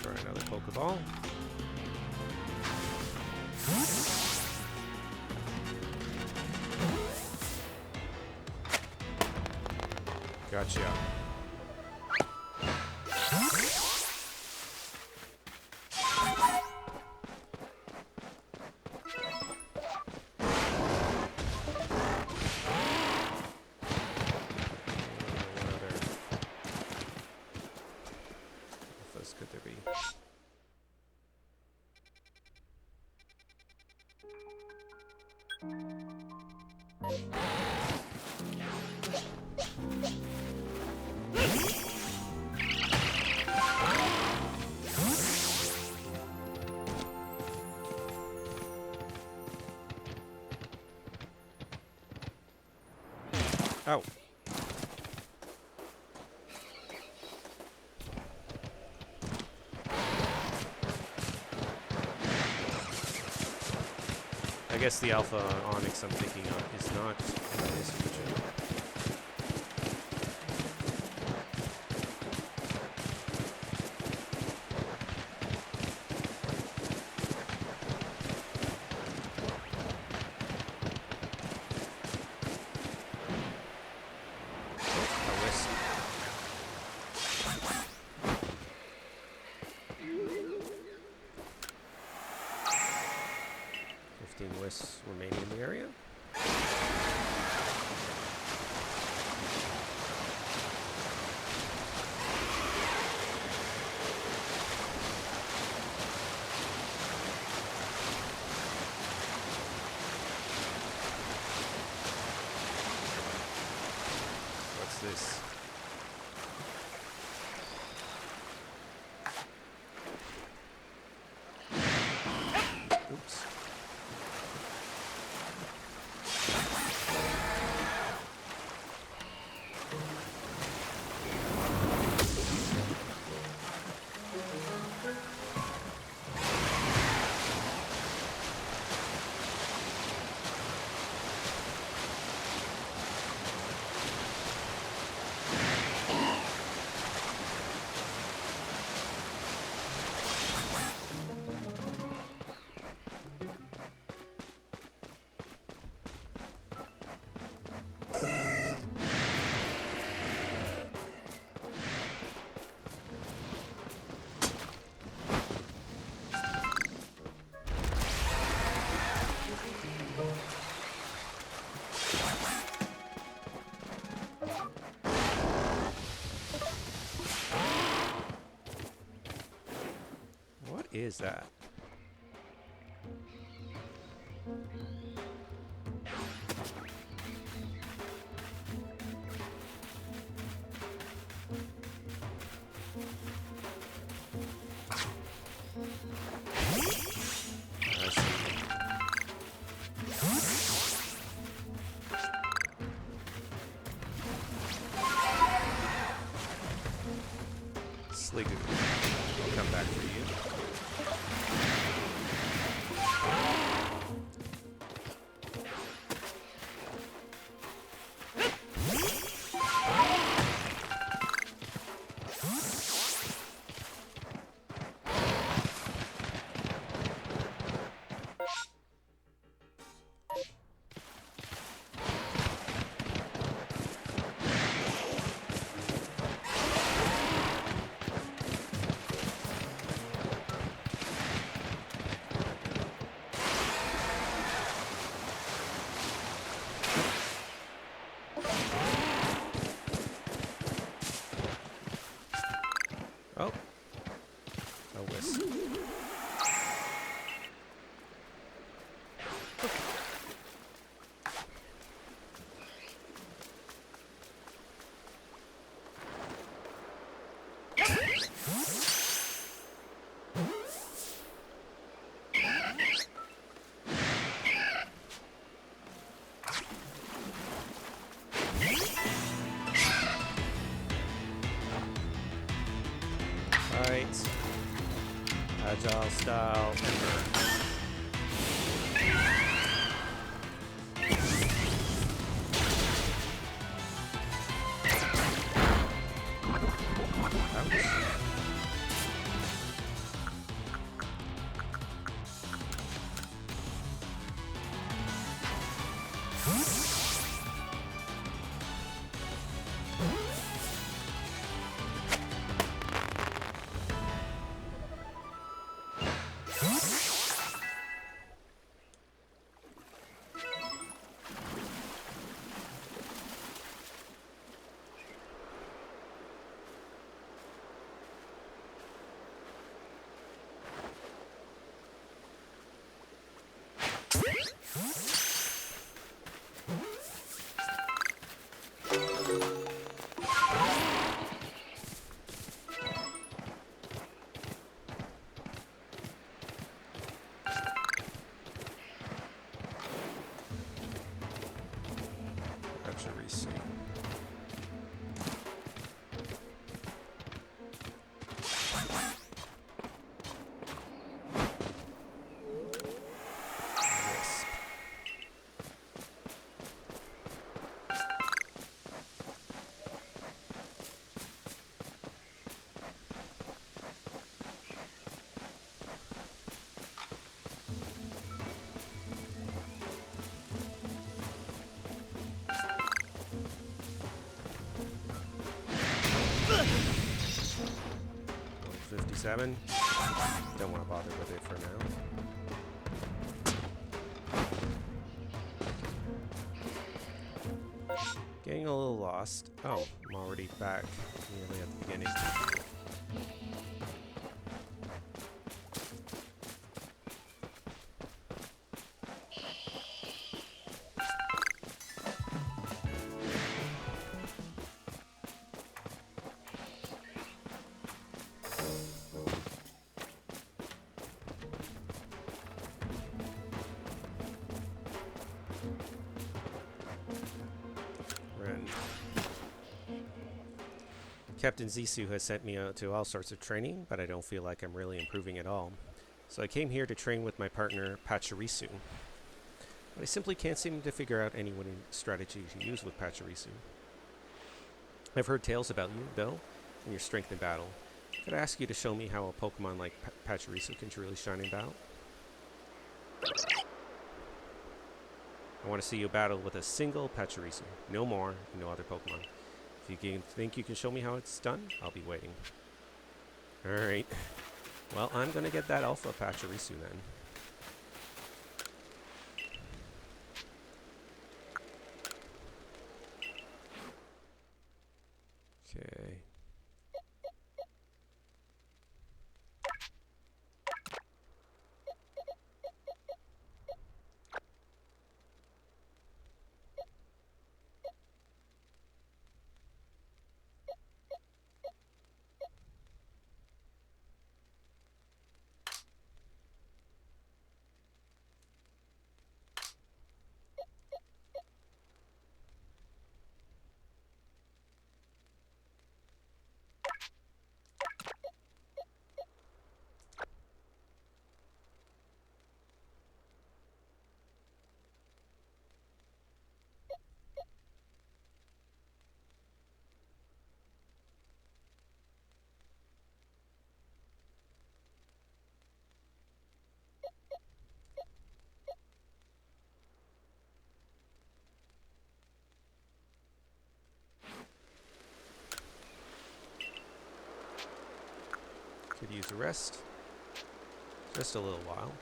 Try another Pokeball. Gotcha. Could there be? Oh. I guess the Alpha Onyx I'm thinking of is not in this region. A Wisp. 15 Wisps remaining in the area. What's this? Oops. is that? Sliggoo, I'll come back for you. Oh, a wisp. Right. Agile style. Arceus. $57. Don't want to bother with it for now. Getting a little lost. Oh, I'm already back nearly at the beginning. Captain Zissou has sent me out to all sorts of training, but I don't feel like I'm really improving at all. So I came here to train with my partner, Pachirisu. But I simply can't seem to figure out any winning strategy to use with Pachirisu. I've heard tales about you, though, and your strength in battle. Could I ask you to show me how a Pokemon like Pachirisu can truly shine in battle? I want to see you battle with a single Pachirisu. No more, no other Pokemon. If you think you can show me how it's done, I'll be waiting. Alright. Well, I'm going to get that Alpha Pachirisu then. Okay. could use a rest. Just a little while.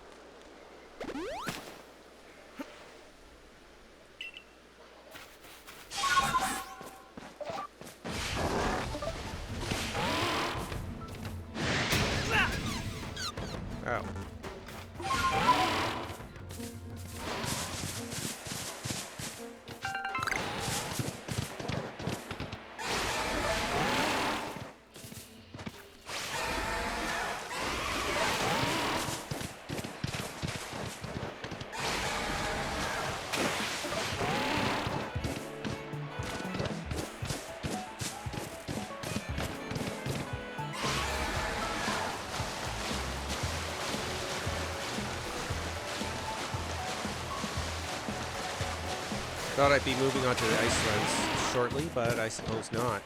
Oh. Thought I'd be moving on to the ice runs shortly, but I suppose not.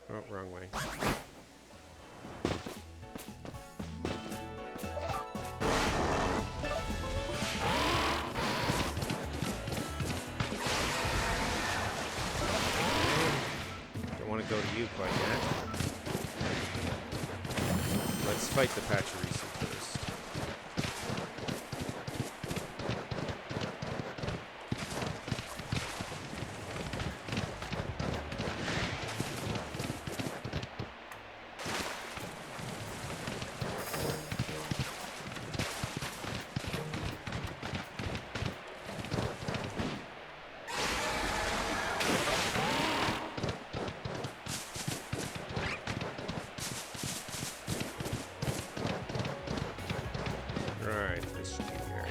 Oh, wrong way. Go to you quite yet. Let's fight the Pachirisu first. Alright, this should be the area.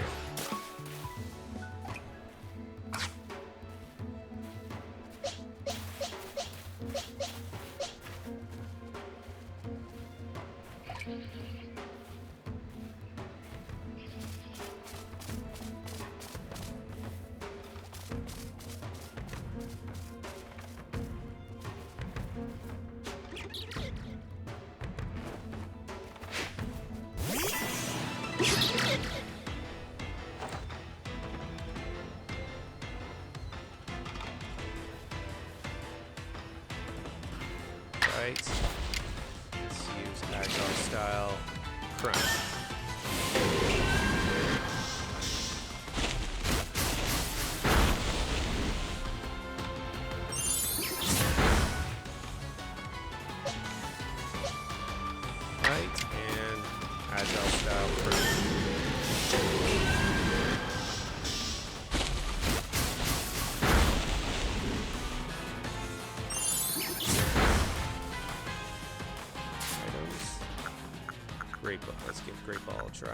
Right. Let's use Agile style crunch. Right, and Agile style crunch. Great ball. Let's give Great Ball a try.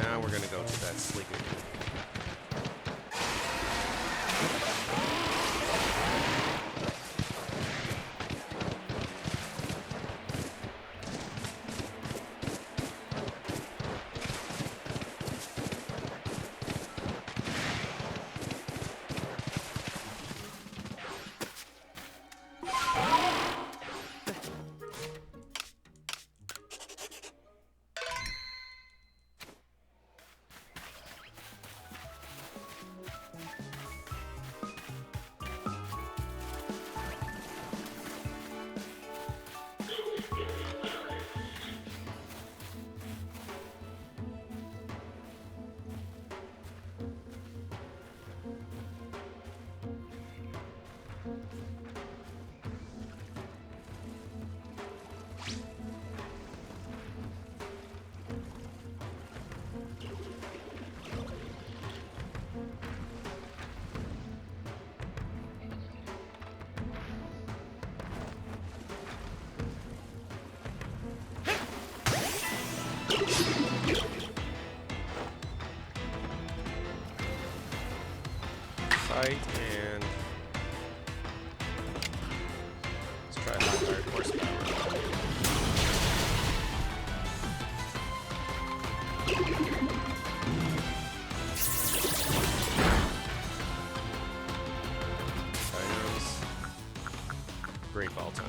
Now we're gonna go to that Sliggity.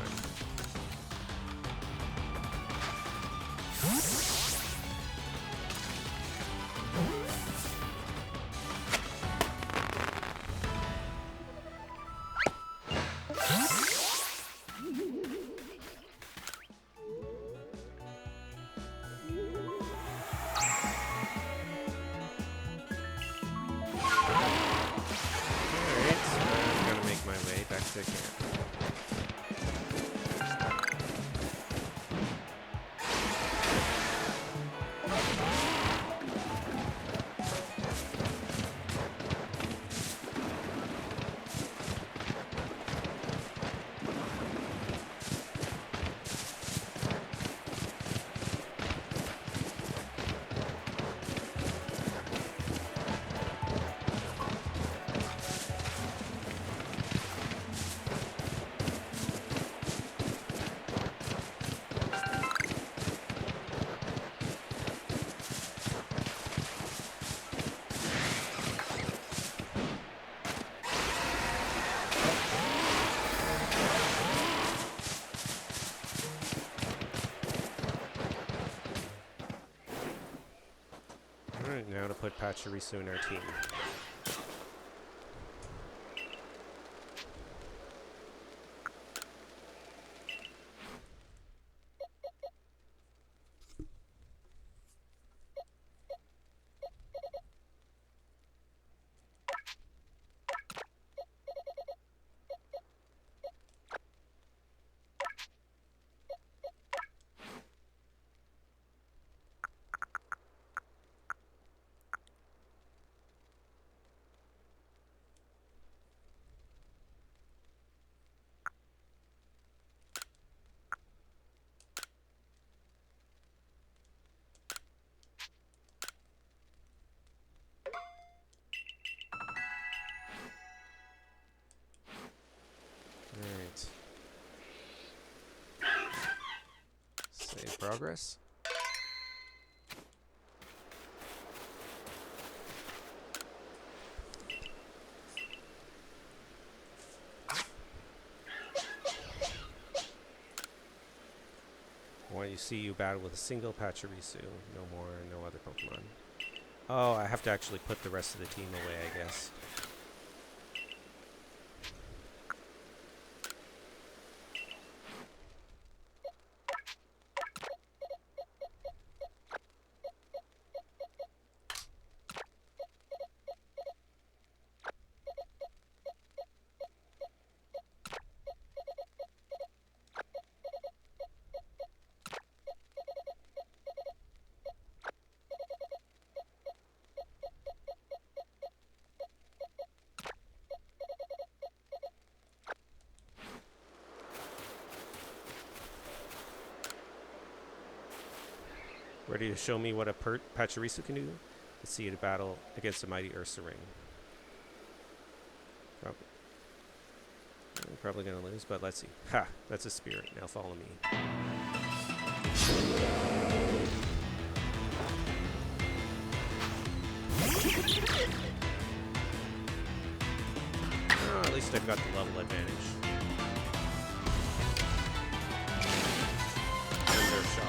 time. Now to put Pachirisu in our team. Alright. Save progress. I want you to see you battle with a single Pachirisu. No more, no other Pokemon. Oh, I have to actually put the rest of the team away, I guess. Ready to show me what a Pachirisu can do? Let's see it battle against a mighty Ursaring. Probably gonna lose, but let's see. Ha! That's a spirit. Now follow me. Oh, at least I've got the level advantage. And their shot.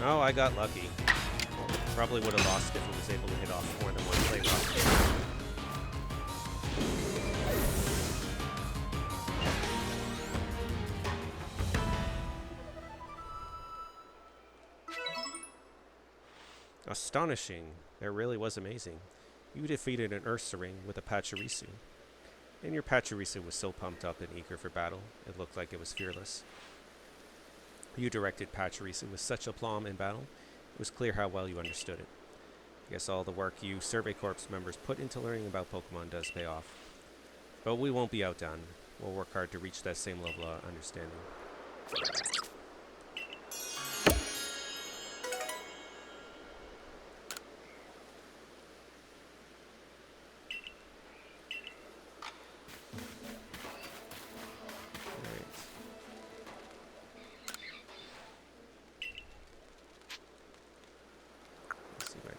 Oh, I got lucky. Probably would have lost if he was able to hit off more than one play rock. Astonishing. That really was amazing. You defeated an Ursaring with a Pachirisu. And your Pachirisu was so pumped up and eager for battle, it looked like it was fearless. You directed Pachirisu with such aplomb in battle, it was clear how well you understood it. Guess all the work you Survey Corps members put into learning about Pokemon does pay off. But we won't be outdone. We'll work hard to reach that same level of understanding.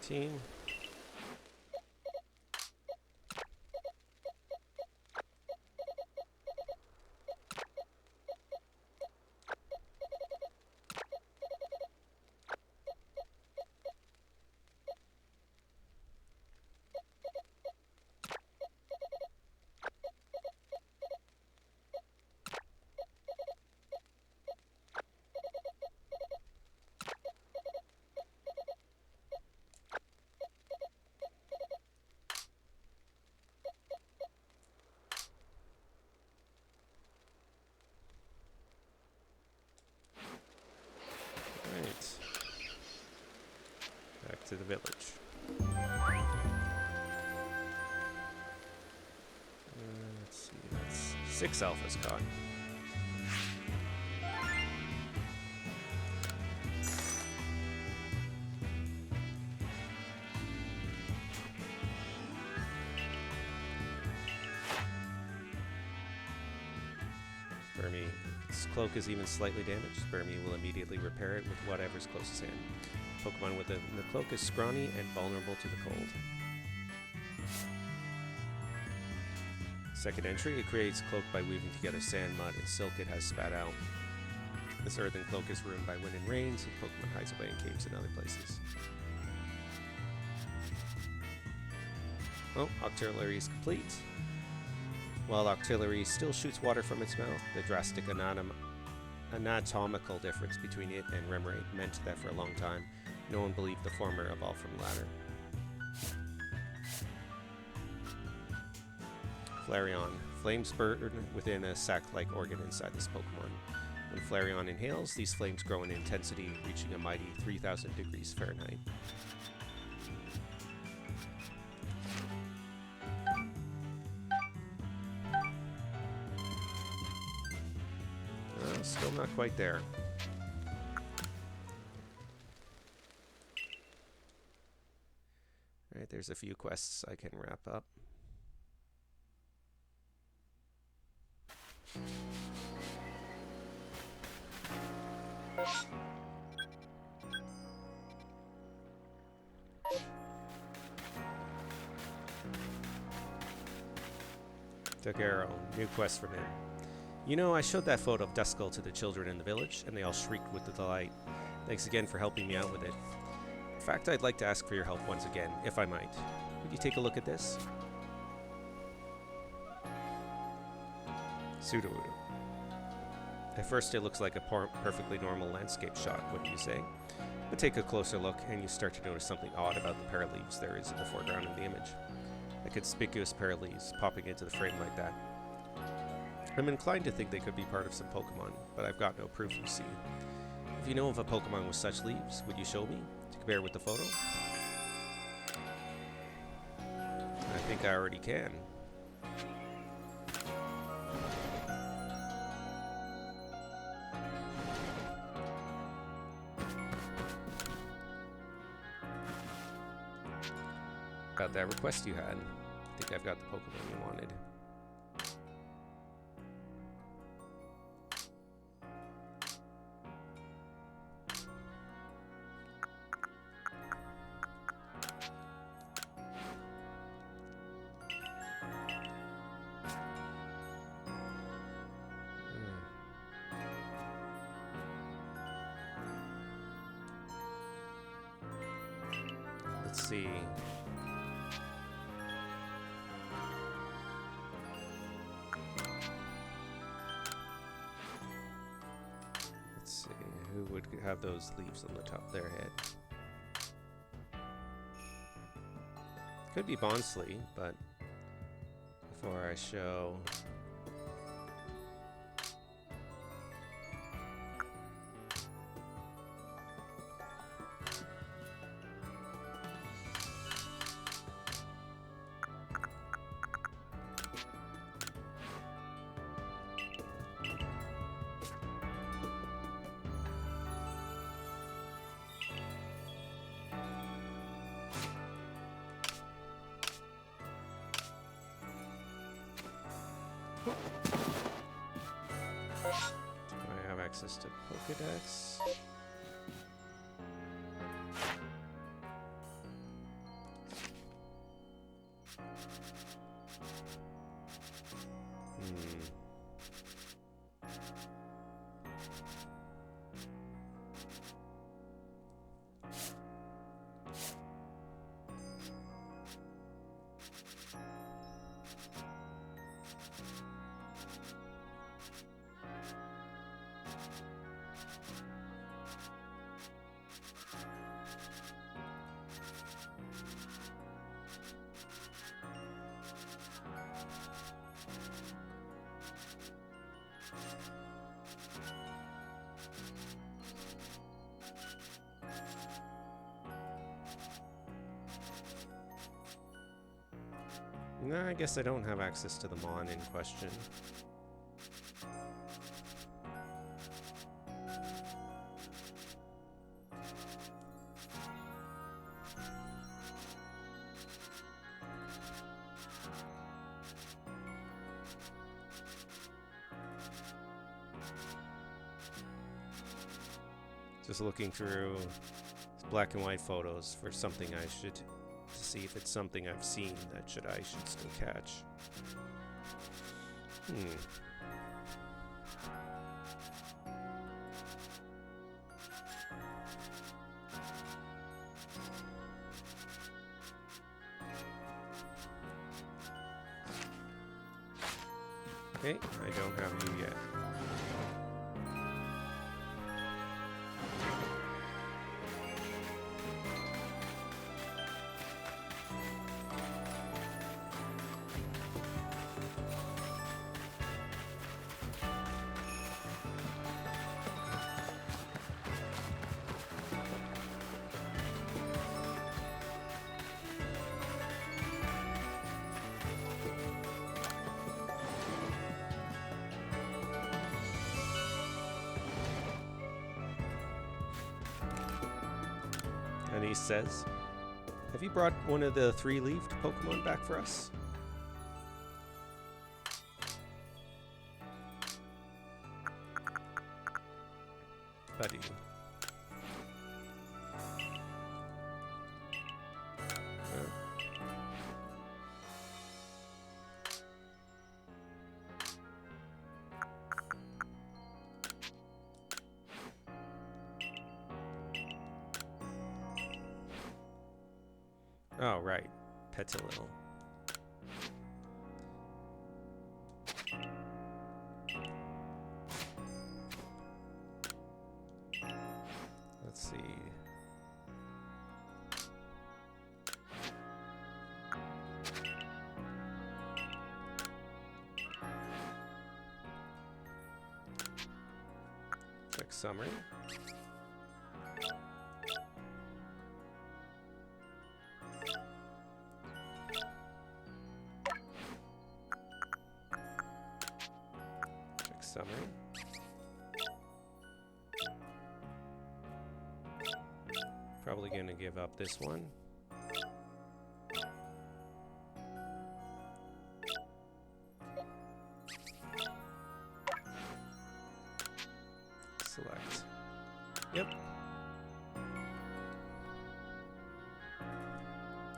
Team. Back to the village. Let's see, that's 6 alphas caught. Burmy's cloak is even slightly damaged. Burmy will immediately repair it with whatever's closest hand. Pokemon within the cloak is scrawny and vulnerable to the cold. Second entry, it creates cloak by weaving together sand, mud, and silk it has spat out. This earthen cloak is ruined by wind and rain, so the Pokemon hides away in caves and other places. Oh, Octillery is complete. While Octillery still shoots water from its mouth, the drastic anatomical difference between it and Remoraid meant that for a long time, no one believed the former evolved from the latter. Flareon. Flames burn within a sac-like organ inside this Pokemon. When Flareon inhales, these flames grow in intensity, reaching a mighty 3,000 degrees Fahrenheit. Still not quite there. Alright, there's a few quests I can wrap up. Took Arrow. New quest from him. You know, I showed that photo of Duskull to the children in the village, and they all shrieked with delight. Thanks again for helping me out with it. In fact, I'd like to ask for your help once again, if I might. Would you take a look at this? Sudowoodo. At first it looks like a perfectly normal landscape shot, wouldn't you say? But take a closer look, and you start to notice something odd about the pair of leaves there is in the foreground of the image. A conspicuous pair of leaves popping into the frame like that. I'm inclined to think they could be part of some Pokemon, but I've got no proof, you see. If you know of a Pokemon with such leaves, would you show me, to compare with the photo? I think I already can. Got that request you had. I think I've got the Pokemon you wanted. Let's see. Who would have those leaves on the top of their head? Could be Bonsly, but before I show... I have access to Pokedex. No, I guess I don't have access to the Mon in question. Just looking through black and white photos for something I should... to see if it's something I've seen that I should still catch. Okay, I don't have you yet. And he says, have you brought one of the three-leaved Pokemon back for us? Buddy. Oh, right. Petilil. Let's see. Check summary. Summary. Probably gonna give up this one. Select. Yep.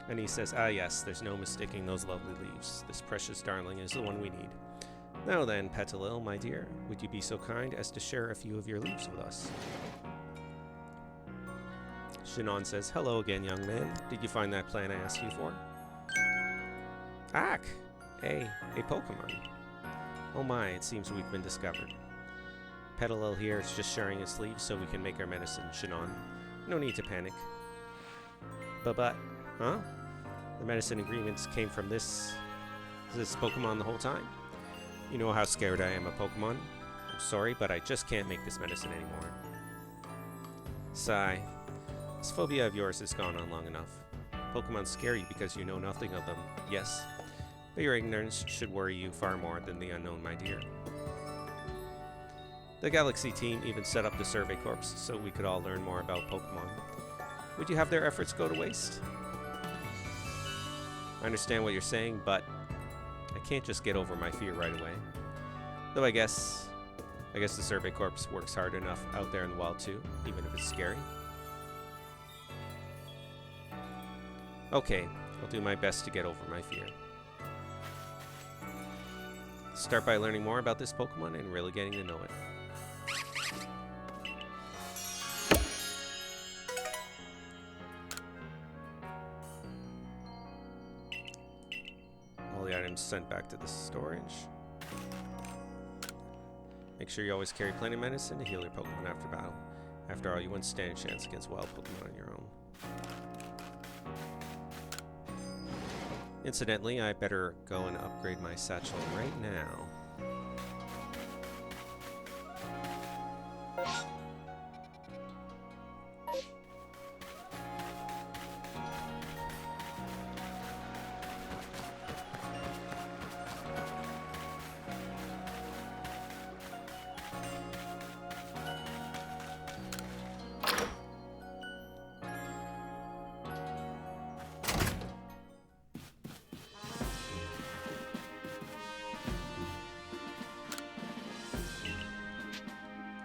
And he says, ah yes, there's no mistaking those lovely leaves. This precious darling is the one we need. Now then, Petilil, my dear, would you be so kind as to share a few of your leaves with us? Shinon says, hello again, young man. Did you find that plant I asked you for? Ack! A Pokemon. Oh my, it seems we've been discovered. Petilil here is just sharing its leaves so we can make our medicine, Shinon. No need to panic. But, huh? The medicine ingredients came from this Pokemon the whole time? You know how scared I am of Pokemon. I'm sorry, but I just can't make this medicine anymore. Sigh. This phobia of yours has gone on long enough. Pokemon scare you because you know nothing of them, yes. But your ignorance should worry you far more than the unknown, my dear. The Galaxy team even set up the Survey Corps so we could all learn more about Pokemon. Would you have their efforts go to waste? I understand what you're saying, but I can't just get over my fear right away. Though I guess the Survey Corps works hard enough out there in the wild too, even if it's scary. Okay, I'll do my best to get over my fear. Start by learning more about this Pokemon and really getting to know it. All the items sent back to the storage. Make sure you always carry plenty of medicine to heal your Pokemon after battle. After all, you wouldn't stand a chance against wild Pokemon on your own. Incidentally, I better go and upgrade my satchel right now.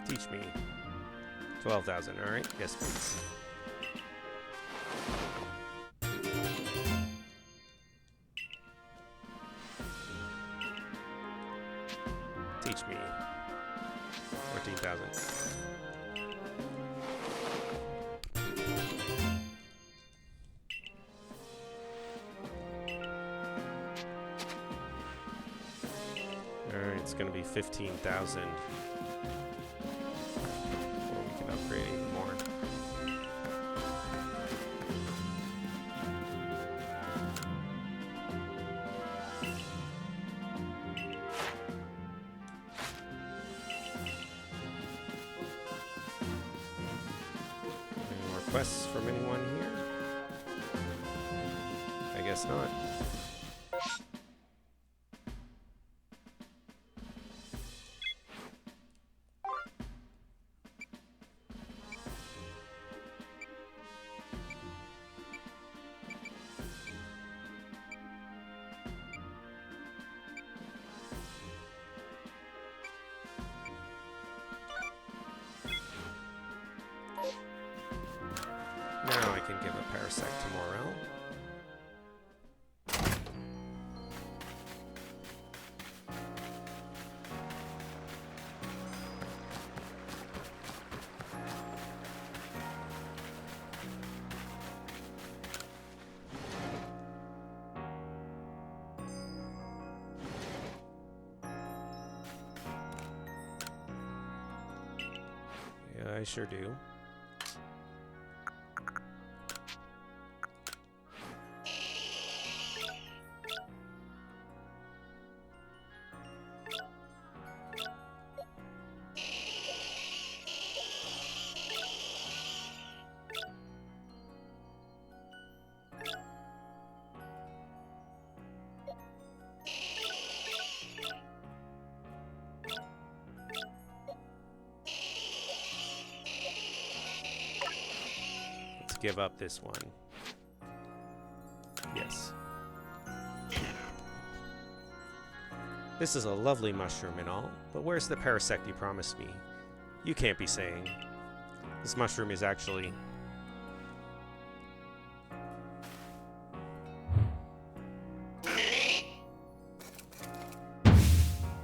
Teach me. 12,000, alright? Yes, please. Teach me. 14,000. Alright, it's gonna be 15,000. Upgrade even more. Any more quests from anyone here? I guess not. Now I can give a Parasect to Morel. Yeah, I sure do. Give up this one. Yes. This is a lovely mushroom and all, but where's the Parasect you promised me? You can't be saying. This mushroom is actually...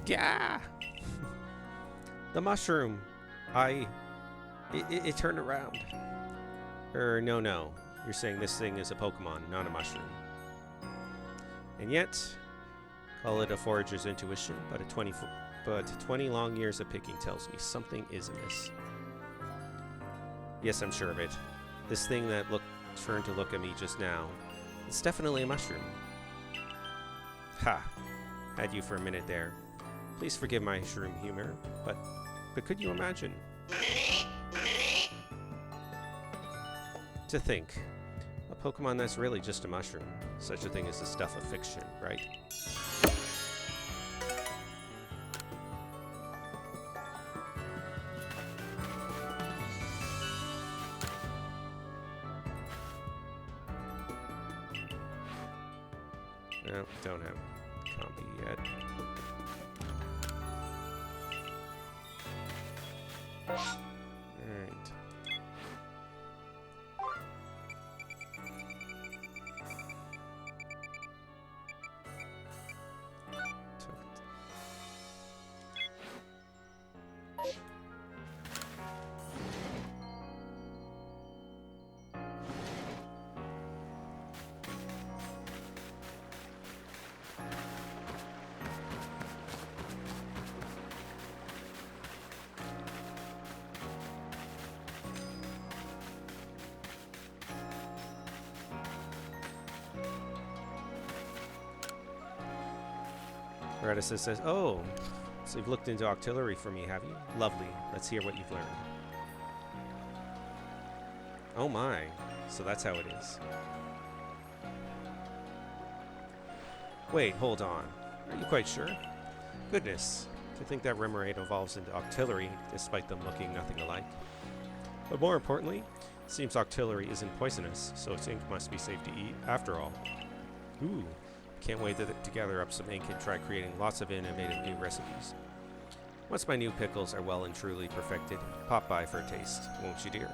Yeah! The mushroom! It turned around. No. You're saying this thing is a Pokemon, not a mushroom. And yet, call it a forager's intuition, but 20 long years of picking tells me something is amiss. Yes, I'm sure of it. This thing that turned to look at me just now, it's definitely a mushroom. Ha! Had you for a minute there. Please forgive my shroom humor, but could you imagine? To think, a Pokemon that's really just a mushroom. Such a thing as the stuff of fiction, right? No, don't have. Can't be yet. Alright. Arceus says, "Oh, so you've looked into artillery for me, have you? Lovely. Let's hear what you've learned." Oh my, so that's how it is. Wait, hold on. Are you quite sure? Goodness, to think that Remoraid evolves into artillery despite them looking nothing alike. But more importantly, it seems artillery isn't poisonous, so its ink must be safe to eat after all. Ooh. Can't wait to gather up some ink and try creating lots of innovative new recipes. Once my new pickles are well and truly perfected, pop by for a taste, won't you, dear?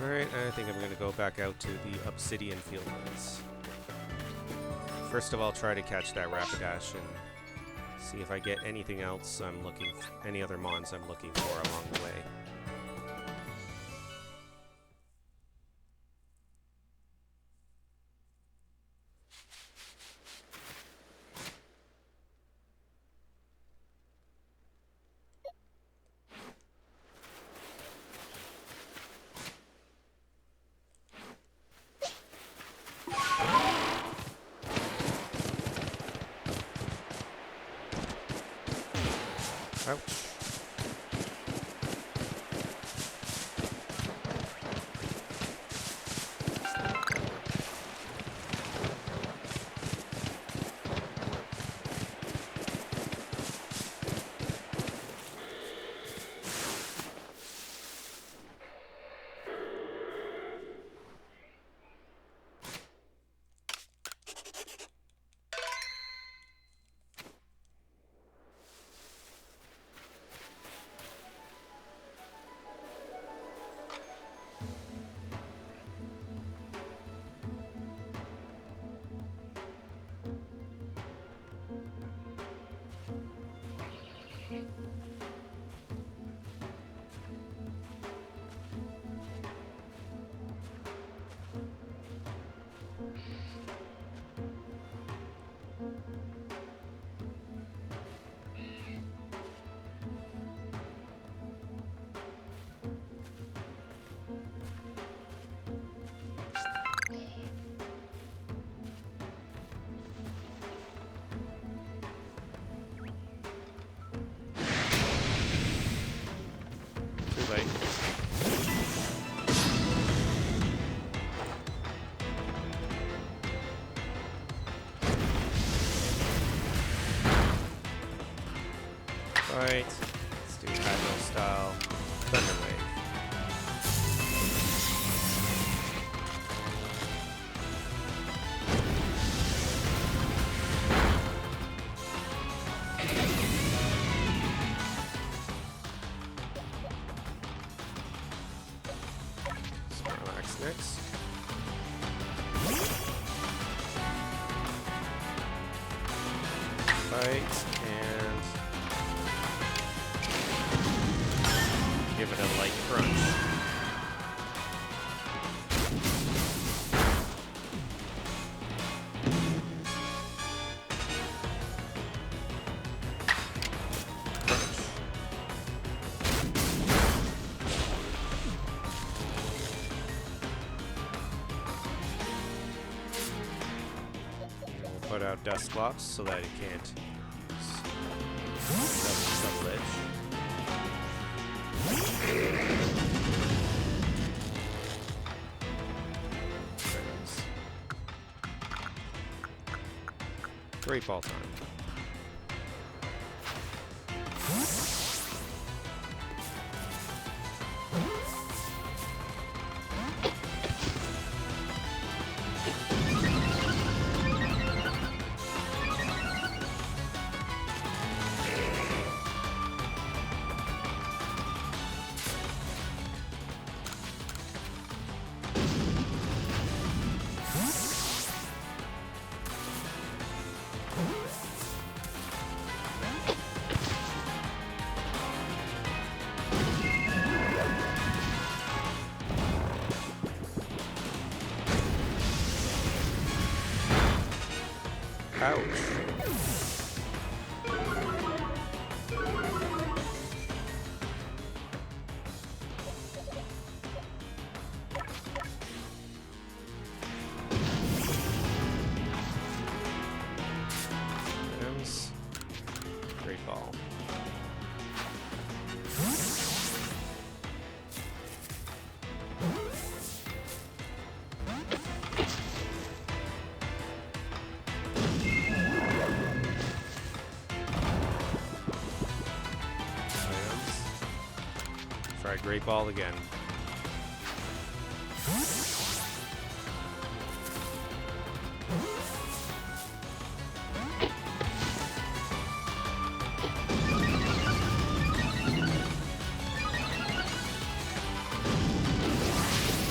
Alright. Alright, I think I'm going to go back out to the Obsidian Fieldlands. First of all, try to catch that Rapidash and see if I get anything else I'm looking for, any other mons I'm looking for along the way. Ouch. Too late. Right. Let's do Admiral style Thunder Wave. Snorlax next. Fight and give it a light crunch. put out dust blocks so that it can't use double ledge. Great ball time. Ouch. Items. Great ball. Try great ball again.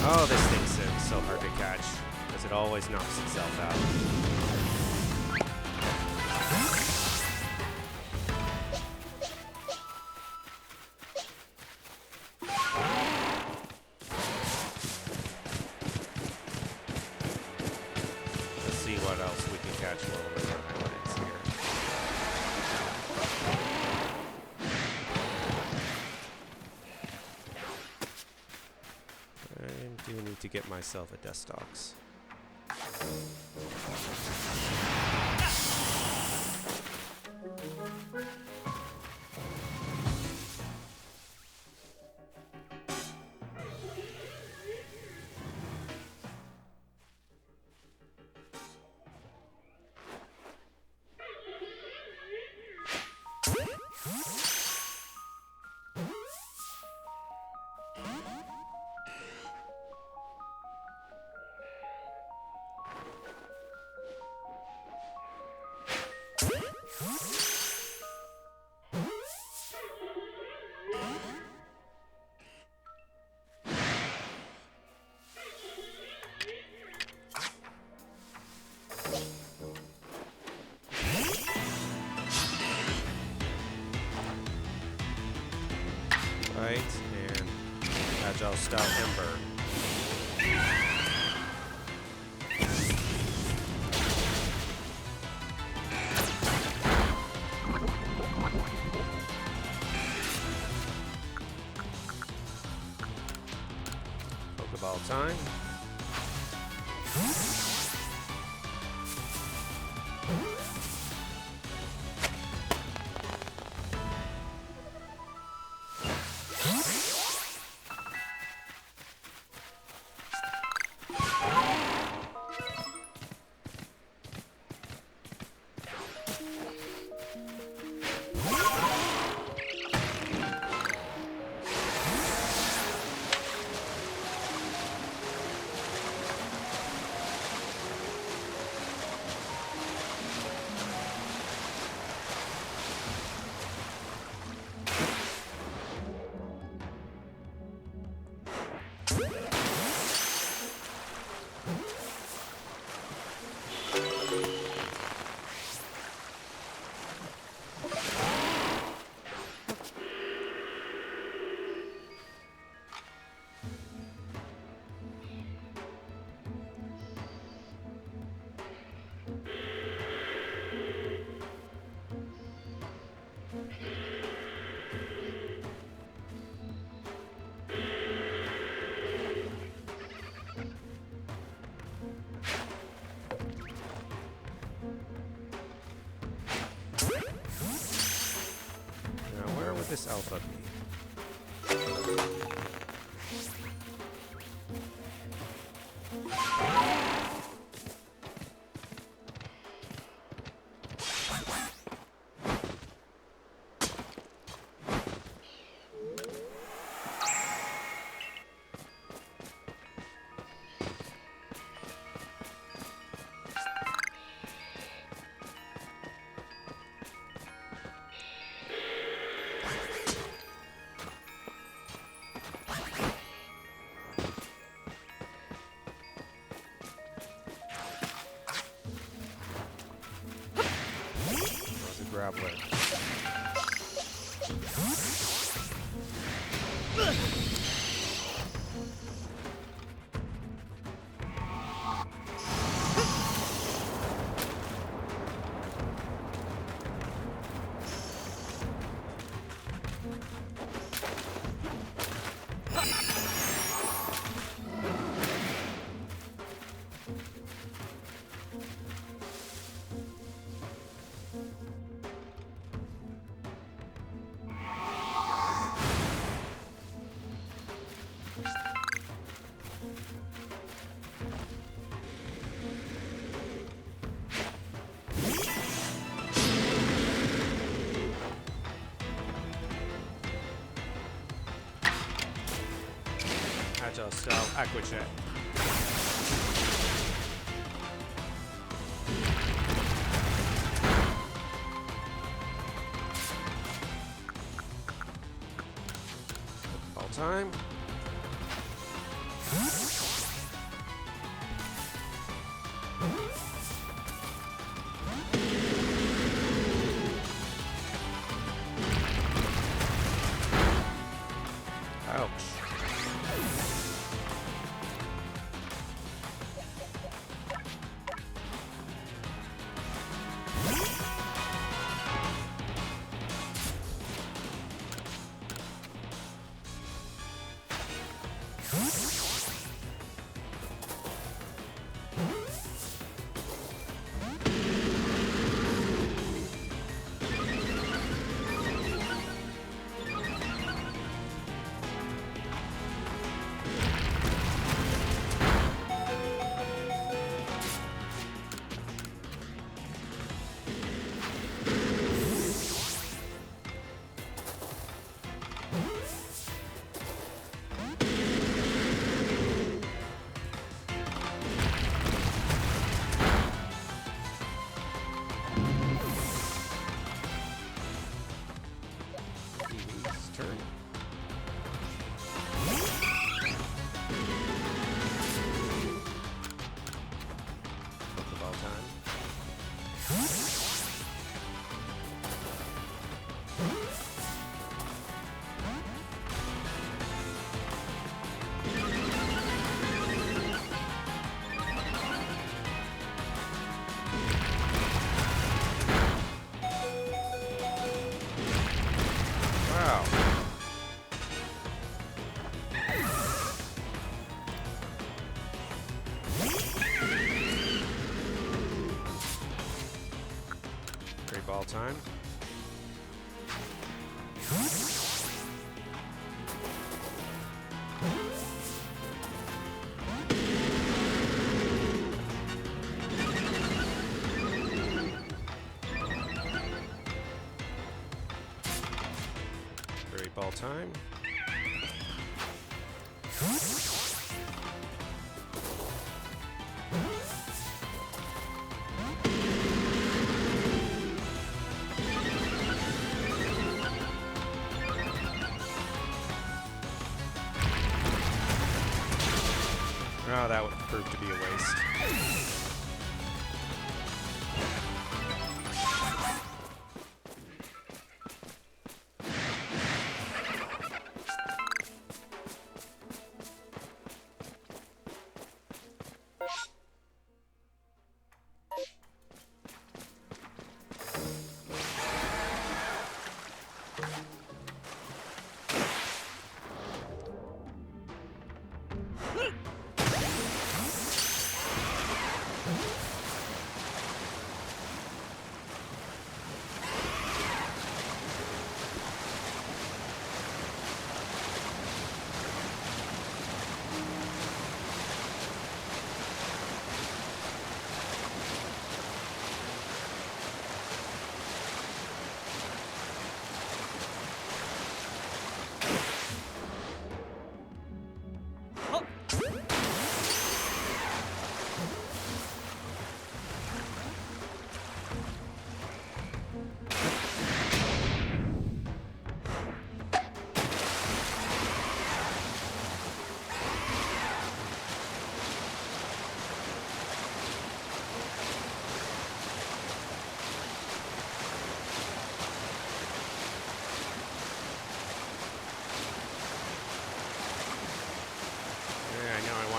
Oh, this thing's so hard to catch because it always knocks itself out. What else we can catch while we're on highlights here. I do need to get myself a Destox. Right, and Agile Style Ember. Pokeball time. this alpha be? Grappler. Agile style Aqua Jet. All time. Ouch. Turn. Of all time. Wow. Great ball time. Great ball time. Oh, that would prove to be a waste.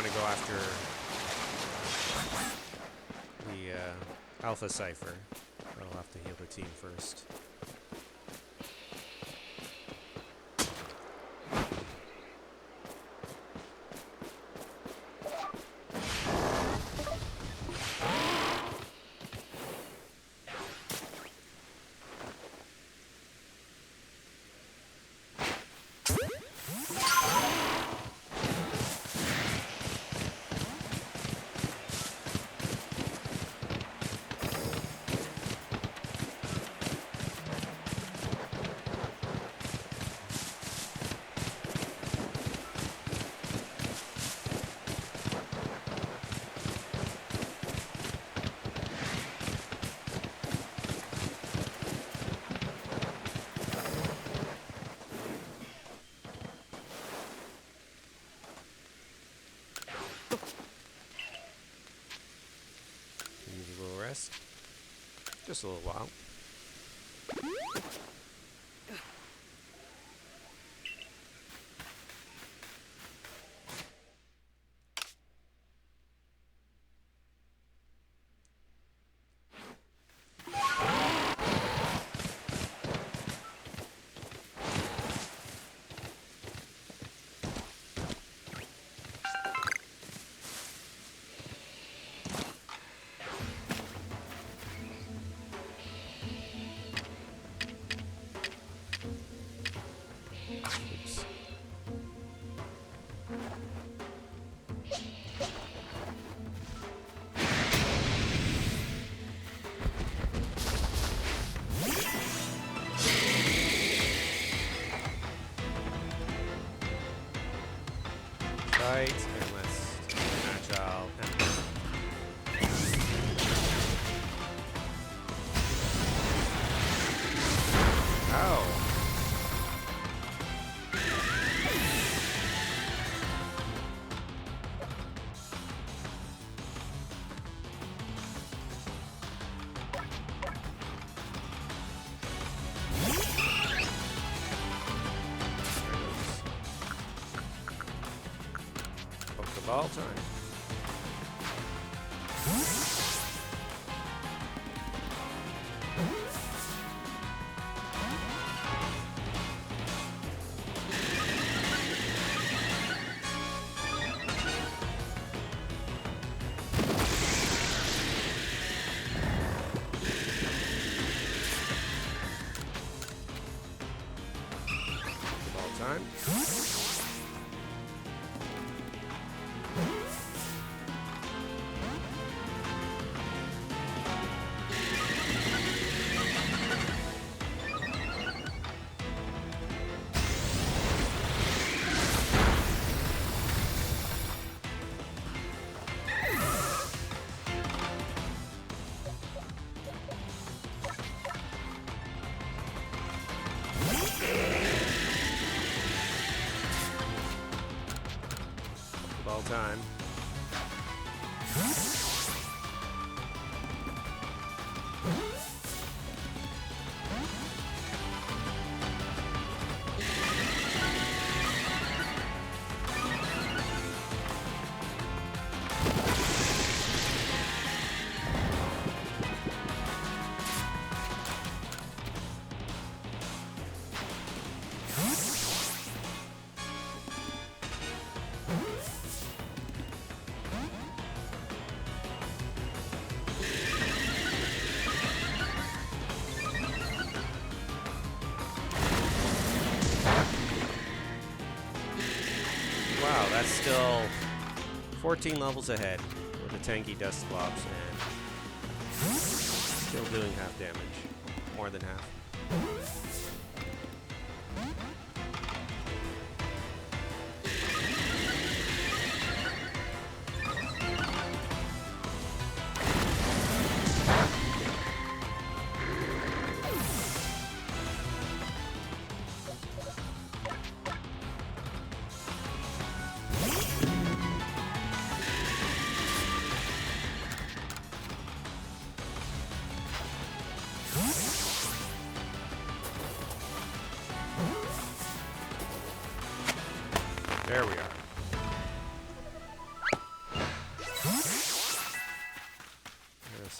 want to go after the Alpha Cipher. I'll have to heal the team first. Just a little while. Right, and let's do an agile and ow. All time. All time. All time. Wow, that's still 14 levels ahead with the tanky dust blobs and still doing half damage. More than half.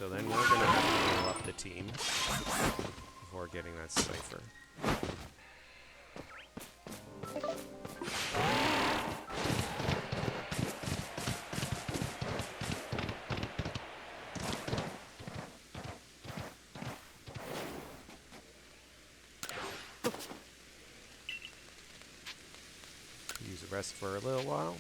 so then we're gonna have to heal up the team before getting that cipher. Use the rest for a little while.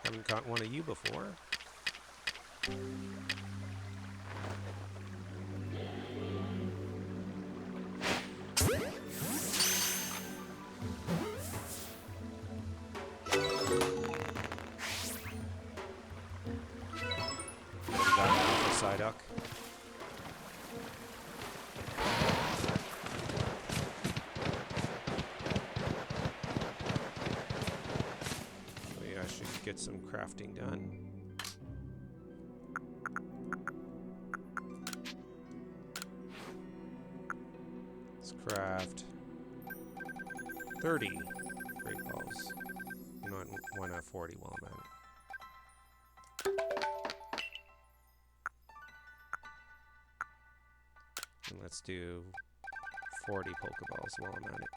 Haven't caught one of you before. Got an alpha Psyduck. Get some crafting done. Let's craft 30 great balls. You know what? Why not 40 while I'm at it? And let's do 40 Pokeballs while I'm at it.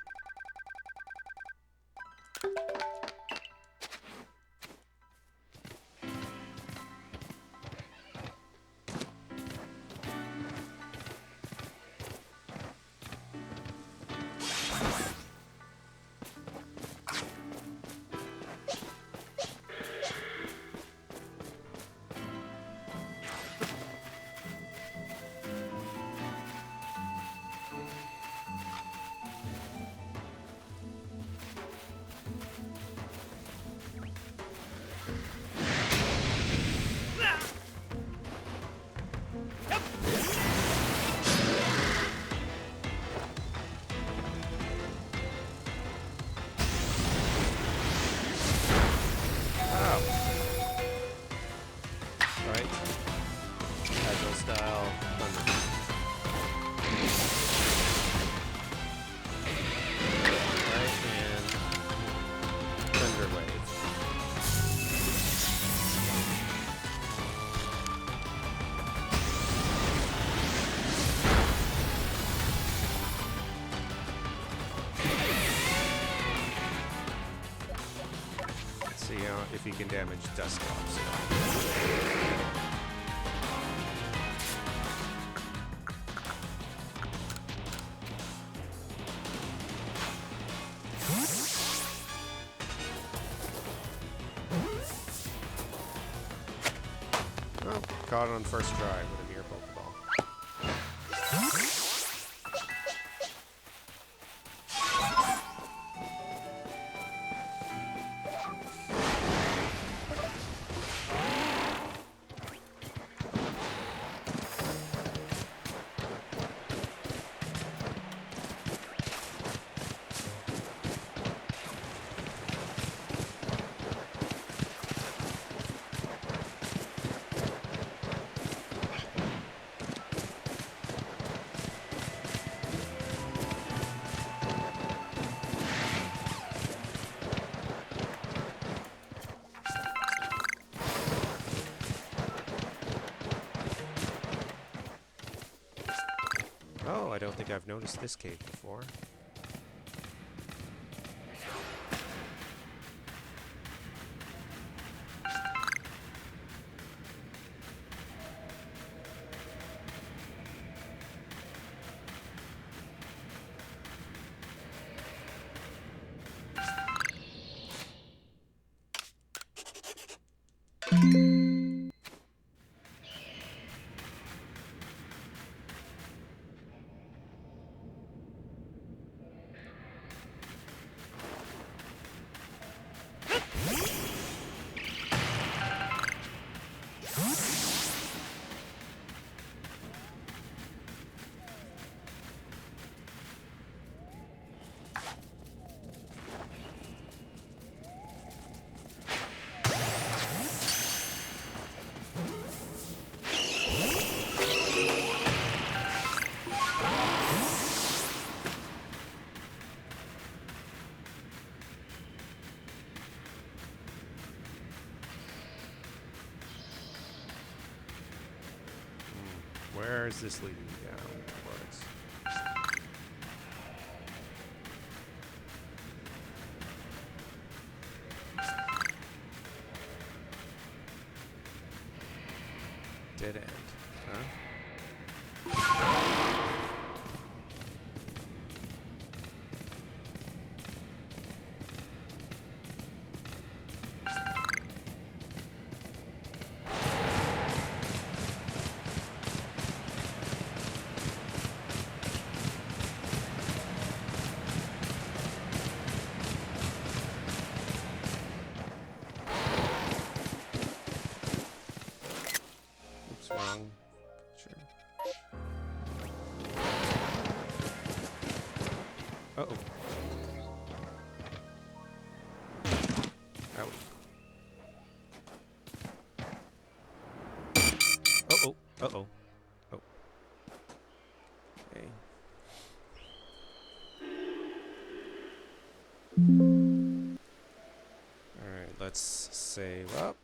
If he can damage Dusclops. Oh, caught it on first try with a mere Pokeball. Oh, I don't think I've noticed this cave before. Where is this leading me down towards? Dead end, huh? Wrong. Sure. Uh-oh. Ow. Uh-oh. Uh-oh. Oh. Okay. Alright, let's save up.